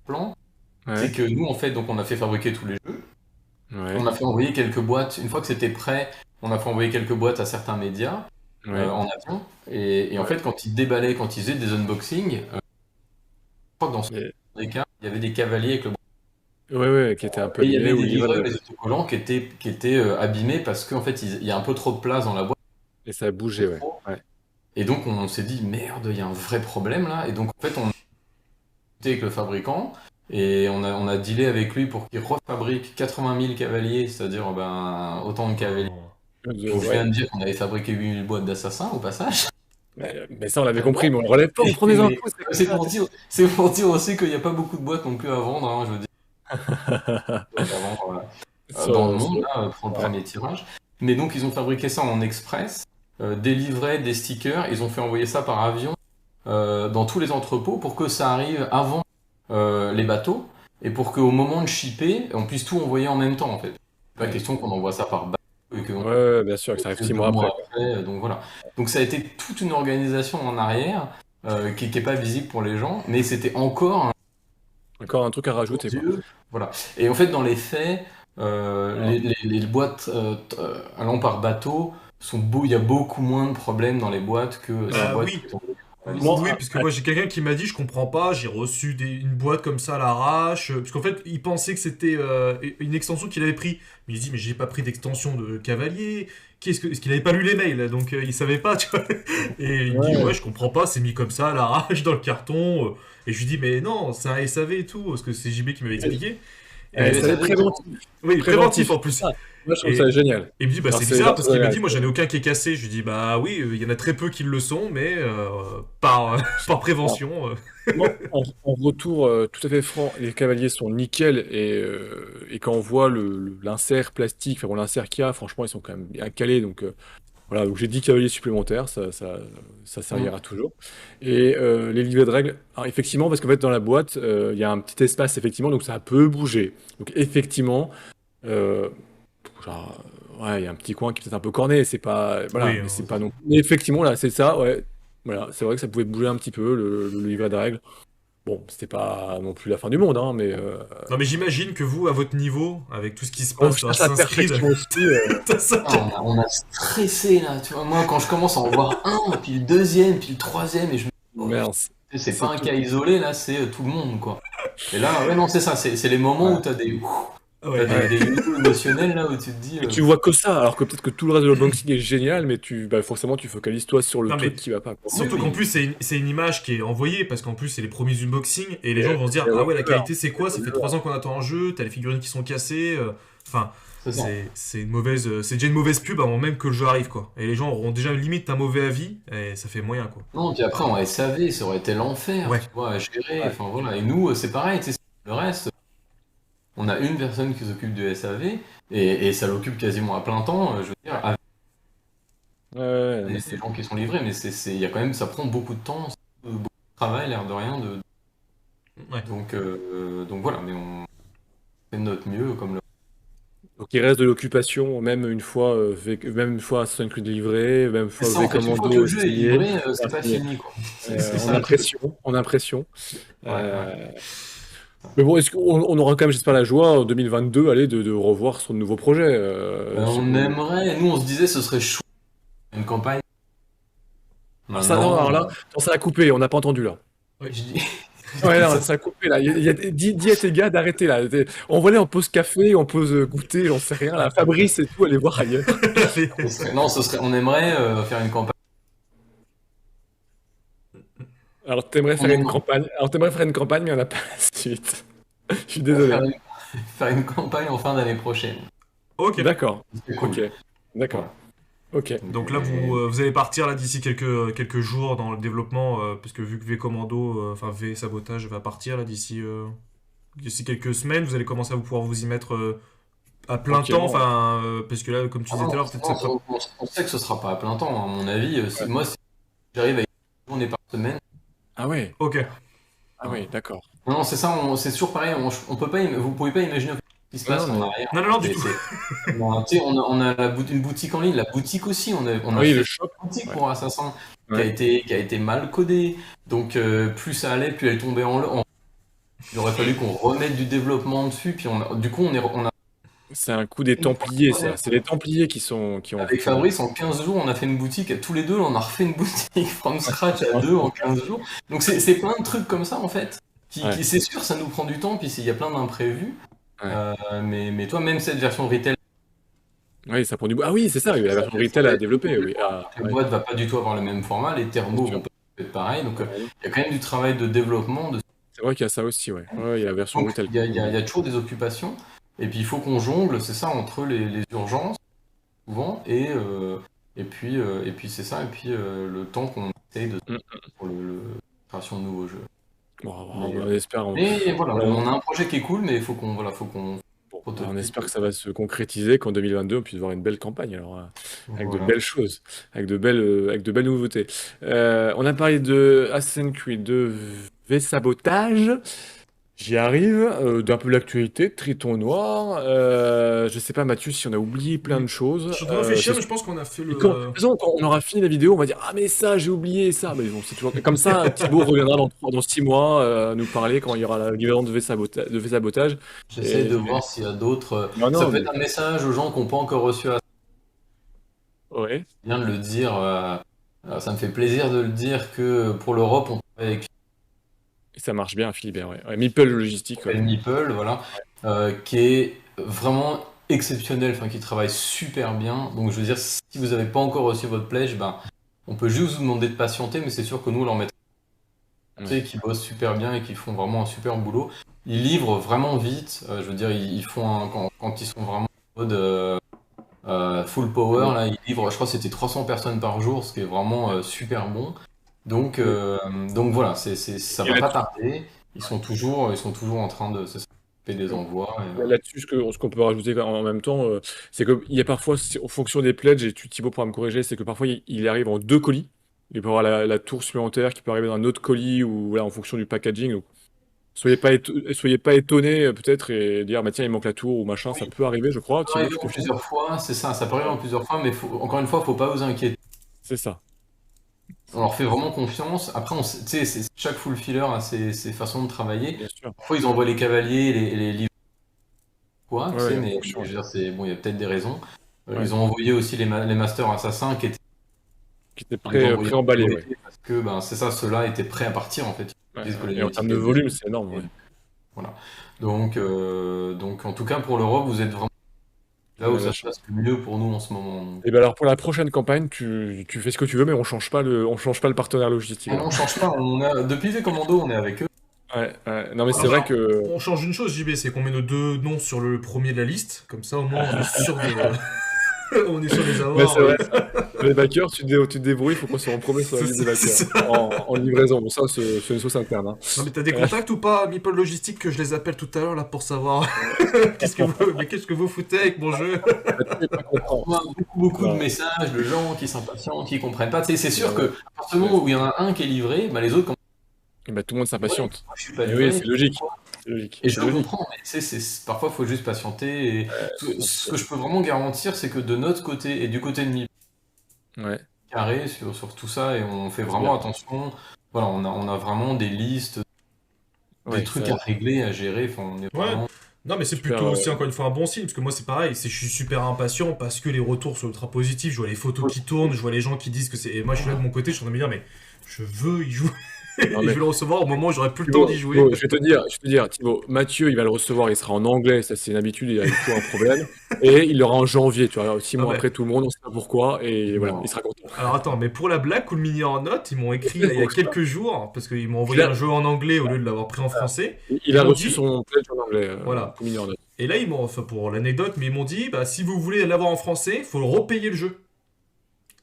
Speaker 3: plan, c'est
Speaker 1: Ouais,
Speaker 3: que nous, en fait, donc on a fait fabriquer tous les jeux.
Speaker 1: ouais,
Speaker 3: On a fait envoyer quelques boîtes. Une fois que c'était prêt, on a fait envoyer quelques boîtes à certains médias
Speaker 1: ouais,
Speaker 3: en avion. Et en
Speaker 1: ouais.
Speaker 3: fait, quand ils déballaient, quand ils faisaient des unboxings, je crois que dans ce
Speaker 1: Et-
Speaker 3: des cas, il y avait des cavaliers avec le
Speaker 1: ouais, ouais, qui était un peu
Speaker 3: et il y
Speaker 1: abîmé
Speaker 3: avait
Speaker 1: ou
Speaker 3: des
Speaker 1: livré
Speaker 3: livreurs, les autocollants qui étaient abîmés parce qu'en fait, il y a un peu trop de place dans la boîte.
Speaker 1: et ça a bougé, ouais. Ouais.
Speaker 3: Et donc, on s'est dit, merde, il y a un vrai problème là. Et donc, en fait, on a discuté avec le fabricant et on a dealé avec lui pour qu'il refabrique 80 000 cavaliers, c'est-à-dire ben, autant de cavaliers. Donc, je viens
Speaker 1: Ouais.
Speaker 3: de dire qu'on avait fabriqué 8000 boîtes d'assassins au passage.
Speaker 1: Mais ça, on l'avait compris, mais on le relève pas, on prend des
Speaker 3: Mais
Speaker 1: infos, c'est comme
Speaker 3: c'est
Speaker 1: ça.
Speaker 3: pour dire, c'est pour dire aussi qu'il n'y a pas beaucoup de boîtes non plus à vendre, hein, je veux dire, à vendre dans le monde là, pour le
Speaker 1: Ouais.
Speaker 3: premier tirage. Mais donc ils ont fabriqué ça en express, des livrets, des stickers, ils ont fait envoyer ça par avion dans tous les entrepôts pour que ça arrive avant les bateaux et pour qu'au moment de shipper, on puisse tout envoyer en même temps en fait. Pas
Speaker 1: Ouais.
Speaker 3: question qu'on envoie ça par bateau et qu'on
Speaker 1: Ouais, ouais, bien sûr, que ça arrive
Speaker 3: plus
Speaker 1: 6
Speaker 3: de
Speaker 1: mois après,
Speaker 3: mois
Speaker 1: quoi.
Speaker 3: après, donc voilà. Donc ça a été toute une organisation en arrière qui est pas visible pour les gens, mais c'était encore un
Speaker 1: Encore un truc à
Speaker 3: gros
Speaker 1: rajouter, quoi.
Speaker 3: Dieu. Voilà. Et en fait, dans les faits,
Speaker 1: Alors,
Speaker 3: les boîtes allant par bateau il y a beaucoup moins de problèmes dans les boîtes que ces
Speaker 2: Bah
Speaker 3: boîtes
Speaker 2: oui.
Speaker 3: qui sont pas visibles.
Speaker 1: moi,
Speaker 2: Oui, puisque moi j'ai quelqu'un qui m'a dit je comprends pas, j'ai reçu une boîte comme ça à l'arrache, parce qu'en fait il pensait que c'était une extension qu'il avait pris, mais il dit mais j'ai pas pris d'extension de cavalier, est-ce qu'il avait pas lu les mails, donc il savait pas, tu vois, et il me dit
Speaker 1: ouais,
Speaker 2: ouais je comprends pas, c'est mis comme ça à l'arrache dans le carton, et je lui dis mais non c'est un SAV et tout, parce que c'est JB qui m'avait expliqué,
Speaker 3: Mais
Speaker 1: ça va
Speaker 3: ça
Speaker 1: être
Speaker 3: veut
Speaker 1: préventif.
Speaker 2: oui préventif
Speaker 1: Préventif.
Speaker 2: en plus,
Speaker 1: Ah, moi, je trouve ça
Speaker 2: et
Speaker 1: génial.
Speaker 2: il me dit, bah
Speaker 1: Alors,
Speaker 2: c'est
Speaker 1: c'est
Speaker 2: bizarre
Speaker 1: genre,
Speaker 2: parce qu'il m'a
Speaker 1: ouais,
Speaker 2: dit, moi j'en ai aucun qui est cassé. Je lui dis, bah oui, il y en a très peu qui le sont, mais par, par
Speaker 1: alors,
Speaker 2: prévention.
Speaker 1: moi, en retour, tout à fait franc, les cavaliers sont nickel et quand on voit l'insert plastique, enfin bon, l'insert qu'il y a, franchement, ils sont quand même bien calés. Donc voilà, donc j'ai 10 cavaliers supplémentaires, ça
Speaker 3: Mm.
Speaker 1: servira toujours. Et les livrets de règles, alors effectivement, parce qu'en fait, dans la boîte, il y a un petit espace, effectivement, donc ça peut bouger. Donc effectivement, euh, genre, ouais, il y a un petit coin qui est peut-être un peu corné, c'est pas, voilà,
Speaker 2: Oui,
Speaker 1: mais c'est pas non. Mais effectivement, là, c'est ça, ouais. Voilà, c'est vrai que ça pouvait bouger un petit peu, le livret de règles. Bon, c'était pas non plus la fin du monde, hein, mais
Speaker 2: non mais j'imagine que vous, à votre niveau, avec tout ce qui se
Speaker 1: on
Speaker 2: passe sur
Speaker 1: cherche la
Speaker 2: Assassin's Creed,
Speaker 1: perfection aussi.
Speaker 2: t'as ça.
Speaker 3: Ah, on a stressé là, tu vois. Moi, quand je commence à en voir un, puis le deuxième, puis le troisième, et je me dis, oh,
Speaker 1: Mince.
Speaker 3: c'est pas
Speaker 1: C'est
Speaker 3: un
Speaker 1: tout.
Speaker 3: cas isolé là, c'est tout le monde quoi. Et là, ouais, non, c'est ça, c'est les moments où
Speaker 1: Ouais.
Speaker 3: t'as des,
Speaker 2: Ouais,
Speaker 1: Ouais.
Speaker 3: des niveaux émotionnels là où tu te dis,
Speaker 1: Et tu vois que ça, alors que peut-être que tout le reste de l'unboxing est génial, mais bah, forcément, tu focalises toi sur le
Speaker 2: non
Speaker 1: truc
Speaker 2: mais
Speaker 1: qui va pas, quoi.
Speaker 3: oui,
Speaker 2: surtout qu'en
Speaker 3: oui,
Speaker 2: plus c'est une image qui est envoyée parce qu'en plus c'est les premiers unboxings et les
Speaker 1: Et,
Speaker 2: gens vont se dire
Speaker 1: et
Speaker 2: ah ouais
Speaker 1: ouais,
Speaker 2: la qualité c'est quoi, ça fait
Speaker 1: ouais.
Speaker 2: 3 ans qu'on attend un jeu, t'as les figurines qui sont cassées, enfin
Speaker 3: c'est ça.
Speaker 2: c'est une mauvaise, c'est déjà une mauvaise pub avant même que le jeu arrive quoi. Et les gens auront déjà limite un mauvais avis et ça fait moyen quoi.
Speaker 3: Non, puis après en SAV, ça aurait été l'enfer,
Speaker 2: Ouais.
Speaker 3: tu vois, à gérer.
Speaker 1: Ouais.
Speaker 3: Enfin voilà. Et nous, c'est pareil, tu sais, le reste, on a une personne qui s'occupe de SAV et ça l'occupe quasiment à plein temps. Je veux dire, avec
Speaker 1: Ouais, ouais, non, mais
Speaker 3: des gens qui sont livrés, mais il y a quand même, ça prend beaucoup de temps, beaucoup de travail, l'air de rien.
Speaker 2: Ouais.
Speaker 3: Donc voilà, mais on fait de notre mieux comme le.
Speaker 1: donc il reste de l'occupation, même une fois Assassin's Creed livré, même une
Speaker 3: C'est
Speaker 1: fois
Speaker 3: ça, en
Speaker 1: V
Speaker 3: fait, une fois que le
Speaker 1: Commando
Speaker 3: jeu est
Speaker 1: signé,
Speaker 3: livré, c'est
Speaker 1: enfin,
Speaker 3: pas
Speaker 1: signé,
Speaker 3: fini, quoi. C'est
Speaker 1: en
Speaker 3: ça le truc.
Speaker 1: impression, en impression.
Speaker 3: Ouais, ouais.
Speaker 1: Euh, mais bon, est-ce qu'on on aura quand même, j'espère, la joie en 2022, allez, de revoir son nouveau projet.
Speaker 3: Ben, on aimerait, nous on se disait ce serait chou une campagne.
Speaker 1: Alors ça, non,
Speaker 3: Maintenant,
Speaker 1: alors là, non, ça a coupé, on n'a pas entendu là.
Speaker 2: Ouais.
Speaker 3: je dis.
Speaker 1: Ouais, non, ça a coupé là. Dis à tes gars d'arrêter là. Envoie-les en pause café, en pause goûter, j'en sais rien. Là. Fabrice et tout, allez voir ailleurs.
Speaker 3: Non, on aimerait faire une campagne
Speaker 1: Alors, t'aimerais faire
Speaker 3: On
Speaker 1: une
Speaker 3: en
Speaker 1: campagne. Alors, t'aimerais faire une campagne, mais on n'a pas la suite. Je suis
Speaker 3: va
Speaker 1: désolé.
Speaker 3: faire une campagne en fin d'année prochaine.
Speaker 2: Ok.
Speaker 1: D'accord.
Speaker 3: C'est
Speaker 1: Ok.
Speaker 3: cool.
Speaker 1: D'accord.
Speaker 3: Voilà.
Speaker 1: Ok.
Speaker 2: Donc là, vous allez partir là d'ici quelques jours dans le développement, parce que vu que V Commando, enfin V Sabotage va partir là d'ici quelques semaines, vous allez commencer à pouvoir vous y mettre à plein temps,
Speaker 1: Tranquillement.
Speaker 2: enfin, parce que là, comme tu
Speaker 3: Ah
Speaker 2: disais tout à
Speaker 3: non,
Speaker 2: l'heure, peut-être que ça fera.
Speaker 3: on sait que ce sera pas à plein temps, à mon avis.
Speaker 1: Ouais.
Speaker 3: Moi, si j'arrive à une journée par semaine,
Speaker 1: Ah ouais.
Speaker 2: Ok.
Speaker 1: Ah
Speaker 3: voilà.
Speaker 1: ouais, d'accord.
Speaker 3: Non, non, c'est ça, c'est toujours pareil. On peut pas, vous pouvez pas imaginer ce qui se
Speaker 1: Non,
Speaker 3: passe
Speaker 1: non,
Speaker 3: en
Speaker 1: mais.
Speaker 3: arrière.
Speaker 2: Non, non, non, du tout.
Speaker 3: Tu sais, on a une boutique en ligne, la boutique aussi. On a
Speaker 1: Oui, le
Speaker 3: fait
Speaker 1: shop.
Speaker 3: une boutique
Speaker 1: Ouais.
Speaker 3: pour Assassin
Speaker 1: Ouais.
Speaker 3: qui a été mal codée. Donc, plus ça allait, plus elle tombait il aurait fallu qu'on remette du développement dessus. Puis, du coup, on a
Speaker 1: C'est un coup des Templiers, ça. C'est les Templiers qui ont
Speaker 3: avec
Speaker 1: effectivement.
Speaker 3: Fabrice, en 15 jours, on a fait une boutique. Tous les deux, on a refait une boutique from scratch à deux en 15 jours. Donc, c'est plein de trucs comme ça, en fait.
Speaker 1: Ouais.
Speaker 3: C'est sûr, ça nous prend du temps. Puis, il y a plein d'imprévus.
Speaker 1: Ouais.
Speaker 3: Mais toi, même cette version retail,
Speaker 1: Oui, ça prend du bout. Ah oui, c'est ça, oui, la
Speaker 3: ça
Speaker 1: version
Speaker 3: fait
Speaker 1: retail à
Speaker 3: être
Speaker 1: développer, oui. Ah,
Speaker 3: la
Speaker 1: ouais,
Speaker 3: boîte va pas du tout avoir le même format. Les
Speaker 1: bien
Speaker 3: thermos
Speaker 1: sûr.
Speaker 3: vont pas être pareil. Donc,
Speaker 1: Ouais.
Speaker 3: il y a quand même du travail de développement.
Speaker 1: C'est vrai qu'il y a ça aussi, ouais. Ouais, il y a la version
Speaker 3: Donc,
Speaker 1: retail.
Speaker 3: il y a toujours des occupations. Et puis, il faut qu'on jongle, c'est ça, entre les urgences, souvent, et puis c'est ça, et puis le temps qu'on essaye de
Speaker 1: Mm.
Speaker 3: pour le création de nouveaux jeux.
Speaker 1: Bon,
Speaker 3: Mais,
Speaker 1: on espère.
Speaker 3: mais voilà,
Speaker 1: Voilà,
Speaker 3: on a un projet qui est cool, mais il faut faut qu'on
Speaker 1: bon, bah, on
Speaker 3: prototype.
Speaker 1: espère que ça va se concrétiser, qu'en 2022, on puisse voir une belle campagne, alors, avec de
Speaker 3: Voilà.
Speaker 1: belles choses, avec de belles nouveautés. On a parlé de Assassin's Creed, de V-Sabotage. J'y arrive, d'un peu l'actualité, Triton Noir. Je sais pas, Mathieu, si on a oublié plein de
Speaker 2: Je
Speaker 1: choses.
Speaker 2: suis en train de réfléchir, mais je pense qu'on a fait
Speaker 1: Et quand, de
Speaker 2: le.
Speaker 1: toute façon, quand on aura fini la vidéo, on va dire ah mais ça j'ai oublié ça. Mais bon, c'est toujours comme ça. Thibaut reviendra dans 6 mois nous parler quand il y aura la livraison de V-Sabotage.
Speaker 3: J'essaie
Speaker 1: Et
Speaker 3: de voir s'il y a d'autres.
Speaker 1: non
Speaker 3: Ça
Speaker 1: non
Speaker 3: peut
Speaker 1: mais
Speaker 3: être un message aux gens qui n'ont pas encore reçu.
Speaker 1: ouais,
Speaker 3: Bien de le dire. Ça me fait plaisir de le dire que pour l'Europe, on travaille avec
Speaker 1: et ça marche bien, Philibert. Ouais. Ouais, Meeple Logistique. Ouais.
Speaker 3: Meeple, voilà, qui est vraiment exceptionnel, enfin qui travaille super bien. Donc je veux dire, si vous n'avez pas encore reçu votre pledge, ben, on peut juste vous demander de patienter, mais c'est sûr que nous, on leur met
Speaker 1: Ouais.
Speaker 3: qui bossent super bien et qui font vraiment un super boulot. Ils livrent vraiment vite. Je veux dire, ils font quand ils sont vraiment en mode full
Speaker 1: Ah
Speaker 3: power,
Speaker 1: bon.
Speaker 3: là, ils livrent, je crois que c'était 300 personnes par jour, ce qui est vraiment super bon. Donc,
Speaker 1: Et,
Speaker 3: donc voilà, ça
Speaker 1: et
Speaker 3: va pas
Speaker 1: là-dessus,
Speaker 3: tarder. Ils sont toujours en train de s'occuper des envois. Et voilà.
Speaker 1: là-dessus, ce qu'on peut rajouter en même temps, c'est qu'il y a parfois, en fonction des pledges, et Thibaut pourra me corriger, c'est que parfois il arrive en deux colis. Il peut y avoir la tour supplémentaire qui peut arriver dans un autre colis ou voilà, en fonction du packaging. Donc, soyez pas étonnés peut-être et dire bah tiens il manque la tour ou machin, ça
Speaker 3: Oui,
Speaker 1: peut arriver, je crois.
Speaker 3: ça peut
Speaker 1: Thibaut,
Speaker 3: arriver
Speaker 1: tu
Speaker 3: en
Speaker 1: confirmes?
Speaker 3: plusieurs fois, c'est ça, ça peut arriver
Speaker 1: Ouais,
Speaker 3: en plusieurs fois, mais encore une fois, faut pas vous inquiéter.
Speaker 1: c'est ça.
Speaker 3: On leur fait vraiment confiance. Après, tu sais, chaque full filler a ses façons de travailler.
Speaker 1: Bien sûr.
Speaker 3: Parfois, ils envoient les cavaliers, les livres, quoi, tu
Speaker 1: Ouais,
Speaker 3: sais,
Speaker 1: ouais, en
Speaker 3: mais
Speaker 1: fonction.
Speaker 3: je
Speaker 1: Ouais.
Speaker 3: veux dire, bon, il y a peut-être des raisons.
Speaker 1: Ouais.
Speaker 3: Ils ont envoyé aussi les masters assassins qui étaient
Speaker 1: Qui était
Speaker 3: ils ont envoyé en
Speaker 1: pré-emballé, ouais.
Speaker 3: priorité parce que ben, c'est ça, ceux-là étaient prêts à partir en fait.
Speaker 1: Ouais,
Speaker 3: Ils disent que
Speaker 1: ouais. Et en termes de
Speaker 3: l'étiquette des
Speaker 1: volume, c'est énorme, ouais.
Speaker 3: voilà. Donc en tout cas pour l'Europe, vous êtes vraiment là
Speaker 1: On
Speaker 3: où
Speaker 1: a la
Speaker 3: ça se
Speaker 1: chance.
Speaker 3: passe le mieux pour nous en ce moment. Donc,
Speaker 1: Et ben alors pour la prochaine campagne, tu fais ce que tu veux, mais on change pas le partenaire logistique.
Speaker 3: non,
Speaker 1: Alors.
Speaker 3: on change pas. Depuis V Commando, on est avec eux.
Speaker 1: Ouais, ouais. Non mais c'est vrai
Speaker 2: Alors,
Speaker 1: que
Speaker 2: on change une chose, JB, c'est qu'on met nos deux noms sur le premier de la liste. Comme ça, au moins, on est sûr de. On est sûr de les
Speaker 1: mais
Speaker 2: avoir.
Speaker 1: c'est vrai. Les backers, tu te débrouilles, il faut qu'on se repromet sur la liste des
Speaker 2: C'est
Speaker 1: backers.
Speaker 2: ça.
Speaker 1: En livraison. Bon, ça, c'est une sauce interne. Hein.
Speaker 2: Non, mais t'as des contacts ou pas, Meeple Logistique, que je les appelle tout à l'heure là pour savoir qu'est-ce que vous foutez avec mon jeu?
Speaker 1: Là-dessus, il est pas content.
Speaker 3: On a beaucoup de
Speaker 1: Ouais.
Speaker 3: messages de gens qui s'impatientent, qui comprennent pas. Tu sais, c'est sûr
Speaker 1: Ouais.
Speaker 3: que à partir du moment où il y en a un qui est livré, bah, les autres commencent
Speaker 1: Et ben, tout le monde
Speaker 3: à dire, ouais,
Speaker 1: s'impatiente.
Speaker 3: moi, je suis pas
Speaker 1: Et oui,
Speaker 3: livré.
Speaker 1: c'est logique. C'est logique.
Speaker 3: Et
Speaker 1: C'est
Speaker 3: je le
Speaker 1: logique.
Speaker 3: comprends, mais tu sais, parfois il faut juste patienter. Et ce que je peux vraiment garantir, c'est que de notre côté et du côté de Mi
Speaker 1: Ouais,
Speaker 3: carré sur tout ça, et on fait
Speaker 1: c'est bien.
Speaker 3: vraiment attention. Voilà, on a vraiment des listes, des
Speaker 1: Ouais,
Speaker 3: trucs
Speaker 1: ça,
Speaker 3: à régler, à gérer. Enfin, on est
Speaker 2: Ouais.
Speaker 3: vraiment.
Speaker 2: Non, mais c'est
Speaker 1: super.
Speaker 2: plutôt aussi, encore une fois, un bon signe, parce que moi, c'est pareil, je suis super impatient parce que les retours sont ultra positifs, je vois les photos qui tournent, je vois les gens qui disent que c'est. Et moi, je suis là de mon côté, je suis en train de me dire, mais je veux y jouer.
Speaker 1: Non,
Speaker 2: Et je
Speaker 1: mais
Speaker 2: vais le recevoir au moment où j'aurai plus le temps
Speaker 1: Thibaut,
Speaker 2: d'y jouer.
Speaker 1: je vais te dire, Thibaut, Mathieu, il va le recevoir, il sera en anglais, ça c'est une habitude, il a toujours un problème. Et il l'aura en janvier, tu vois, 6
Speaker 2: Non
Speaker 1: mois
Speaker 2: mais,
Speaker 1: après tout le monde, on sait pas pourquoi, et voilà, il
Speaker 3: Non.
Speaker 1: sera content.
Speaker 2: alors attends, mais pour la blague, Coolmini en note, ils m'ont écrit là, il y a
Speaker 1: Donc,
Speaker 2: quelques jours, parce qu'ils m'ont
Speaker 1: il
Speaker 2: envoyé
Speaker 1: a,
Speaker 2: un jeu en anglais au lieu de l'avoir pris en français.
Speaker 1: il
Speaker 2: Ils
Speaker 1: a
Speaker 2: m'ont
Speaker 1: reçu
Speaker 2: dit,
Speaker 1: son pledge en anglais,
Speaker 2: voilà.
Speaker 1: pour mignon en note.
Speaker 2: Et là, ils m'ont, enfin pour l'anecdote, mais ils m'ont dit, bah si vous voulez l'avoir en français, faut le repayer le jeu.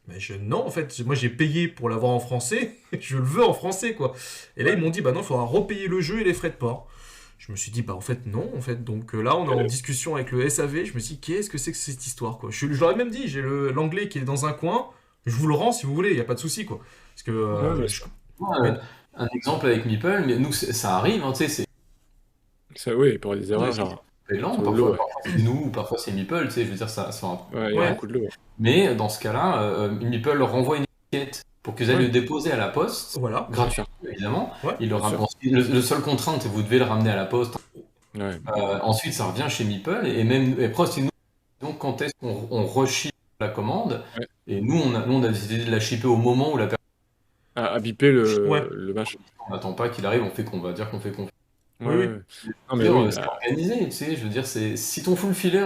Speaker 2: Mais non, en fait, moi j'ai payé pour l'avoir en français, je le veux en français quoi. Et là, ils
Speaker 1: Ouais.
Speaker 2: m'ont dit, bah non, il faudra repayer le jeu et les frais de port. Je me suis dit, bah en fait, non, en fait. Donc là, on est en discussion avec le SAV. Je me suis dit, qu'est-ce que c'est que cette histoire, quoi. Je leur ai même dit, j'ai l'anglais qui est dans un coin, je vous le rends si vous voulez, il n'y a pas de souci, quoi. Parce que.
Speaker 1: Ouais, mais
Speaker 3: Moi,
Speaker 2: Mais-
Speaker 3: un exemple avec Meeple, mais nous, ça arrive, hein, tu sais, c'est
Speaker 1: ça, oui, il peut y avoir des erreurs, genre,
Speaker 3: lent,
Speaker 1: sur le lot,
Speaker 3: parfois,
Speaker 1: ouais.
Speaker 3: parfois c'est nous, parfois c'est Meeple, tu sais, je veux dire, ça
Speaker 1: Ouais, il y a
Speaker 2: Ouais,
Speaker 1: beaucoup de lot.
Speaker 3: mais dans ce cas-là, Meeple leur renvoie une étiquette pour qu'ils aillent le
Speaker 1: Ouais,
Speaker 3: déposer à la poste,
Speaker 2: voilà.
Speaker 1: bien sûr,
Speaker 3: gratuitement, évidemment.
Speaker 2: Ouais.
Speaker 3: Il
Speaker 1: bien
Speaker 3: leur
Speaker 1: sûr.
Speaker 3: bon, le seul contrainte, c'est que vous devez le ramener à la poste.
Speaker 1: Ouais.
Speaker 3: Ensuite, ça revient chez Meeple, et même, et après, c'est nous, donc quand est-ce qu'on on reship la commande,
Speaker 1: Ouais.
Speaker 3: et nous, on a décidé de la shipper au moment où la personne,
Speaker 1: À biper
Speaker 2: Ouais.
Speaker 1: le machin.
Speaker 3: on n'attend pas qu'il arrive, on va dire qu'on fait confiance.
Speaker 1: Ouais,
Speaker 2: Oui,
Speaker 1: ouais,
Speaker 2: oui.
Speaker 1: ouais. Non, mais oui,
Speaker 3: C'est organisé, tu sais, je veux dire, si ton full filler,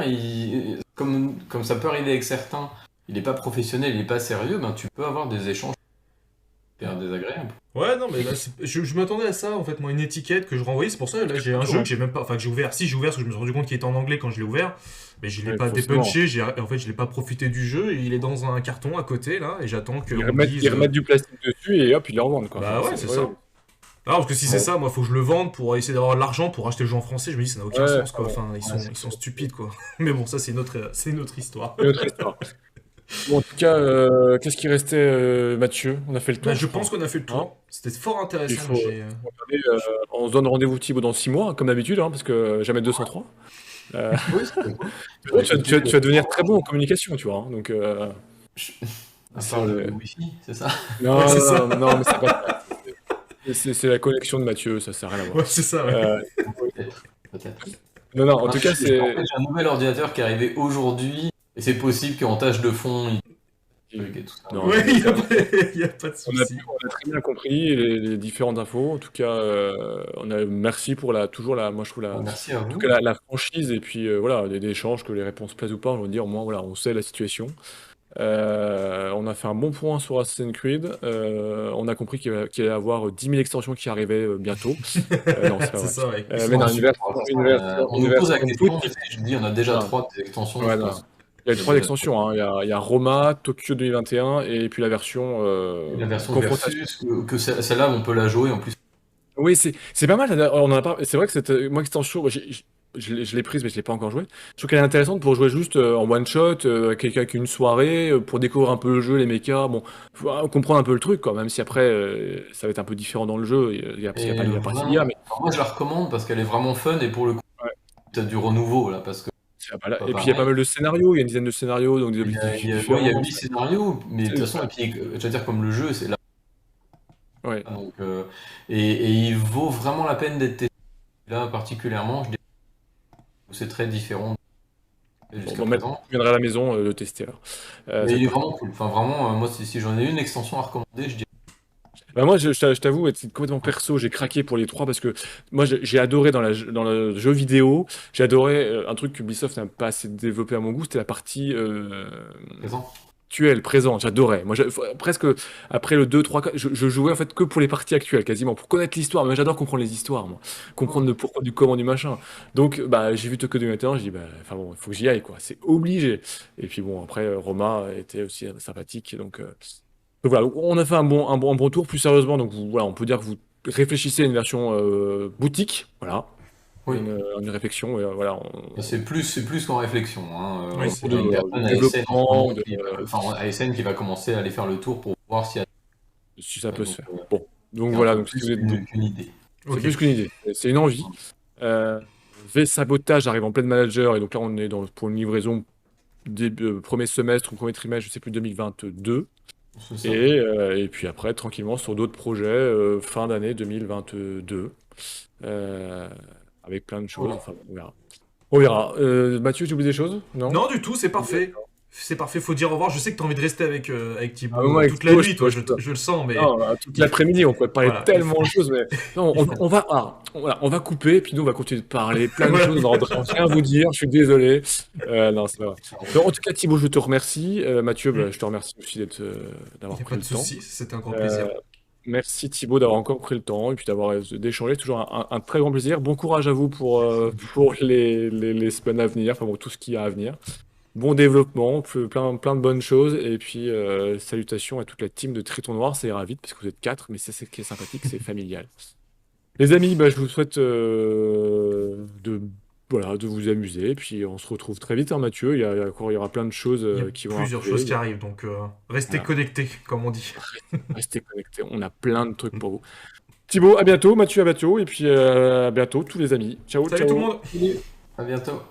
Speaker 3: comme ça peut arriver avec certains, il n'est pas professionnel, il n'est pas sérieux, ben tu peux avoir des échanges hyper désagréables.
Speaker 2: Ouais, non, mais là, je m'attendais à ça, en fait, moi, une étiquette que je renvoyais. C'est pour ça, là, j'ai un jeu
Speaker 1: ouais.
Speaker 2: que j'ai même pas. Enfin, que j'ai ouvert. Si, j'ai ouvert, parce que je me suis rendu compte qu'il était en anglais quand je l'ai ouvert. Mais je l'ai
Speaker 1: Ouais,
Speaker 2: pas
Speaker 1: forcément.
Speaker 2: dépunché. En fait, je l'ai pas profité du jeu. Et il est dans un carton à côté, là. Et j'attends qu'on
Speaker 1: Ils
Speaker 2: me
Speaker 1: remettent,
Speaker 2: dise.
Speaker 1: ils remettent du plastique dessus et hop, ils le revendent, quoi.
Speaker 2: Bah
Speaker 1: Enfin,
Speaker 2: ouais, c'est ça. Ah, parce que si c'est
Speaker 3: Bon,
Speaker 2: ça, moi, faut que je le vende pour essayer d'avoir de l'argent pour acheter le jeu en français. Je me dis, ça n'a aucun
Speaker 1: ouais,
Speaker 2: sens,
Speaker 1: ah
Speaker 2: quoi.
Speaker 1: bon,
Speaker 2: Enfin,
Speaker 3: ouais,
Speaker 2: ils sont stupides, quoi. Mais bon, ça, c'est une autre histoire.
Speaker 1: c'est une autre histoire. Bon, en tout cas, qu'est-ce qui restait, Mathieu? On a fait le
Speaker 2: Bah,
Speaker 1: tour,
Speaker 2: je
Speaker 1: je
Speaker 2: pense
Speaker 1: crois.
Speaker 2: qu'on a fait le
Speaker 1: Hein?
Speaker 2: tour. C'était fort
Speaker 1: Il
Speaker 2: intéressant. Moi,
Speaker 1: faut,
Speaker 2: j'ai.
Speaker 1: faut regarder, on se donne rendez-vous, Thibaut, dans 6 mois, comme d'habitude, hein, parce que jamais 203. Euh,
Speaker 3: oui, c'était cool.
Speaker 1: tu,
Speaker 3: Bah
Speaker 1: vas,
Speaker 3: écoutez,
Speaker 1: tu vas devenir très bon en communication, tu vois. Hein, donc,
Speaker 3: je- à part le
Speaker 1: c'est...
Speaker 3: Wi-Fi, c'est ça?
Speaker 2: Ouais,
Speaker 1: Non,
Speaker 2: c'est
Speaker 1: non,
Speaker 2: ça.
Speaker 1: non, non, mais c'est pas ça. C'est la connexion de Mathieu, ça n'a rien à voir.
Speaker 2: Ouais, c'est ça, ouais.
Speaker 1: Euh,
Speaker 3: Peut-être, peut-être.
Speaker 1: non, non, en
Speaker 3: Non,
Speaker 1: tout cas,
Speaker 3: en fait,
Speaker 1: c'est...
Speaker 3: j'ai un nouvel ordinateur qui est arrivé aujourd'hui, et c'est possible qu'en tâche de fond, et tout ça.
Speaker 1: Non,
Speaker 2: Ouais,
Speaker 1: mais
Speaker 2: y a pas de
Speaker 1: on a,
Speaker 2: souci.
Speaker 1: on a très bien compris les différentes infos. En tout cas, merci pour toujours moi je trouve
Speaker 3: Bon, merci à
Speaker 1: en tout
Speaker 3: vous.
Speaker 1: cas la franchise et puis voilà, des échanges, que les réponses plaisent ou pas, on va dire au moins voilà, on sait la situation. On a fait un bon point sur Assassin's Creed. On a compris qu'il allait y avoir 10 000 extensions qui arrivaient bientôt. Non, c'est pas
Speaker 2: C'est
Speaker 1: vrai.
Speaker 2: ça, ouais.
Speaker 3: Ils
Speaker 1: Mais
Speaker 3: sont
Speaker 1: non,
Speaker 3: insupportables. On
Speaker 1: une
Speaker 3: nous pose la
Speaker 1: version
Speaker 3: question,
Speaker 1: boutique.
Speaker 3: je dis, on a déjà
Speaker 1: Non,
Speaker 3: 3 extensions,
Speaker 1: ouais,
Speaker 3: je
Speaker 1: non.
Speaker 3: pense.
Speaker 1: Il y a
Speaker 3: Il y a
Speaker 1: 3
Speaker 3: déjà
Speaker 1: extensions, hein. Il y a Roma, Tokyo 2021 et puis la version
Speaker 3: la version
Speaker 1: confrontation.
Speaker 3: Versus, celle-là, on peut la jouer en plus.
Speaker 1: Oui, c'est pas mal. On en a pas, c'est vrai que cette moi extension, moi, je l'ai prise, mais je l'ai pas encore jouée. Je trouve qu'elle est intéressante pour jouer juste en one shot, avec quelqu'un qui a une soirée, pour découvrir un peu le jeu, les mechas. Bon, faut comprendre un peu le truc, quoi. Même si après, ça va être un peu différent dans le jeu. Parce qu'il y a
Speaker 3: Et
Speaker 1: pas il y a pas
Speaker 3: vraiment,
Speaker 1: Cilia, mais
Speaker 3: enfin, moi je la recommande parce qu'elle est vraiment fun et pour le coup,
Speaker 1: ouais,
Speaker 3: t'as du renouveau là parce que
Speaker 1: pas là.
Speaker 3: c'est pas
Speaker 1: Et puis il y a pas
Speaker 3: pareil.
Speaker 1: mal de scénarios. Il y a une dizaine de scénarios, donc des
Speaker 3: Il y a,
Speaker 1: objectifs
Speaker 3: ouais, il y a
Speaker 1: différents.
Speaker 3: 8 scénarios, mais de toute façon, et puis, je veux dire, comme le jeu, c'est là.
Speaker 1: Ouais.
Speaker 3: Donc, et il vaut vraiment la peine d'être testé. Là, particulièrement, je dirais que c'est très différent
Speaker 1: Bon,
Speaker 3: jusqu'à
Speaker 1: bon, maintenant,
Speaker 3: présent.
Speaker 1: je viendrai à la maison le tester alors.
Speaker 3: Mais
Speaker 1: Cette
Speaker 3: il est
Speaker 1: partie.
Speaker 3: vraiment cool. Enfin, vraiment, moi, si j'en ai une extension à recommander, je dirais.
Speaker 1: Bah moi, je t'avoue, être complètement perso, j'ai craqué pour les trois parce que moi, j'ai adoré dans le jeu vidéo, j'ai adoré un truc que Ubisoft n'a pas assez développé à mon goût, c'était la partie
Speaker 3: Présent.
Speaker 1: actuelle, présente. J'adorais. Moi, presque après le 2, 3, 4, je jouais en fait que pour les parties actuelles, quasiment, pour connaître l'histoire. Mais j'adore comprendre les histoires, moi. Comprendre le pourquoi du comment du machin. Donc, bah, j'ai vu Tokyo 21, je dis, bah, enfin bon, il faut que j'y aille, quoi. C'est obligé. Et puis bon, après, Roma était aussi sympathique, donc voilà, donc on a fait un bon tour plus sérieusement. Donc voilà, on peut dire que vous réfléchissez à une version boutique, voilà,
Speaker 3: Oui.
Speaker 1: une réflexion, voilà,
Speaker 3: C'est plus qu'en réflexion. Hein.
Speaker 2: Oui,
Speaker 3: Il
Speaker 2: c'est
Speaker 3: y a une
Speaker 2: clair.
Speaker 3: personne à SN en ce
Speaker 1: développement,
Speaker 3: moment enfin, à SN qui va commencer à aller faire le tour pour voir s'il y
Speaker 1: si ça
Speaker 3: a.
Speaker 1: peut se
Speaker 3: Donc,
Speaker 1: faire. Bon, donc
Speaker 3: c'est un
Speaker 1: voilà,
Speaker 3: peu
Speaker 1: donc si
Speaker 3: plus
Speaker 1: vous êtes
Speaker 3: qu'une idée.
Speaker 1: c'est
Speaker 2: Ok.
Speaker 1: plus qu'une idée, c'est une envie. V-Sabotage arrive en pleine manager, et donc là on est pour une livraison premier semestre ou premier trimestre, je sais plus, 2022.
Speaker 3: C'est ça.
Speaker 1: Et puis après, tranquillement, sur d'autres projets, fin d'année 2022, euh, avec plein de choses.
Speaker 3: Voilà.
Speaker 1: Enfin, on verra. On verra. Mathieu, tu oublies des choses? Non?
Speaker 2: Non, du tout, c'est parfait. C'est parfait, faut dire au revoir. Je sais que tu as envie de rester avec
Speaker 1: Ah,
Speaker 2: Thibaut
Speaker 1: moi, avec
Speaker 2: toute la
Speaker 1: Thibaut,
Speaker 2: nuit, toi, je le sens, mais
Speaker 1: non, toute l'après-midi, on pourrait parler
Speaker 2: voilà,
Speaker 1: tellement de choses, mais non,
Speaker 2: il faut.
Speaker 1: voilà, on va couper, et puis nous, on va continuer de parler plein de
Speaker 2: Voilà,
Speaker 1: choses, on va rien vous dire, je suis désolé. Non, c'est pas vrai. Donc, en tout cas, Thibaut, je te remercie. Mathieu,
Speaker 2: il
Speaker 1: je te remercie aussi d'avoir
Speaker 2: n'y a
Speaker 1: pris
Speaker 2: pas de
Speaker 1: le temps.
Speaker 2: souci, c'était un grand
Speaker 1: Euh,
Speaker 2: plaisir.
Speaker 1: Merci Thibaut d'avoir encore pris le temps et puis d'échanger. C'est toujours un très grand plaisir. Bon courage à vous
Speaker 3: Merci
Speaker 1: pour
Speaker 3: beaucoup.
Speaker 1: les semaines à venir, enfin bon, tout ce qu'il y a à venir. Bon développement, plein de bonnes choses. Et puis, salutations à toute la team de Triton Noir. Ça ira vite parce que vous êtes quatre, mais c'est ce qui est sympathique, c'est familial. Les amis, je vous souhaite voilà, de vous amuser. Et puis, on se retrouve très vite, hein, Mathieu. Il y aura plein de choses
Speaker 2: Il y a
Speaker 1: qui vont
Speaker 2: plusieurs choses
Speaker 1: arriver.
Speaker 2: qui arrivent, donc restez
Speaker 1: Voilà,
Speaker 2: connectés, comme on dit.
Speaker 1: restez connectés. On a plein de trucs pour vous. Thibaut, à bientôt. Mathieu, à bientôt. Et puis, à bientôt, tous les amis. Ciao,
Speaker 2: Salut tout le
Speaker 1: ciao.
Speaker 2: monde!
Speaker 3: Salut, à bientôt.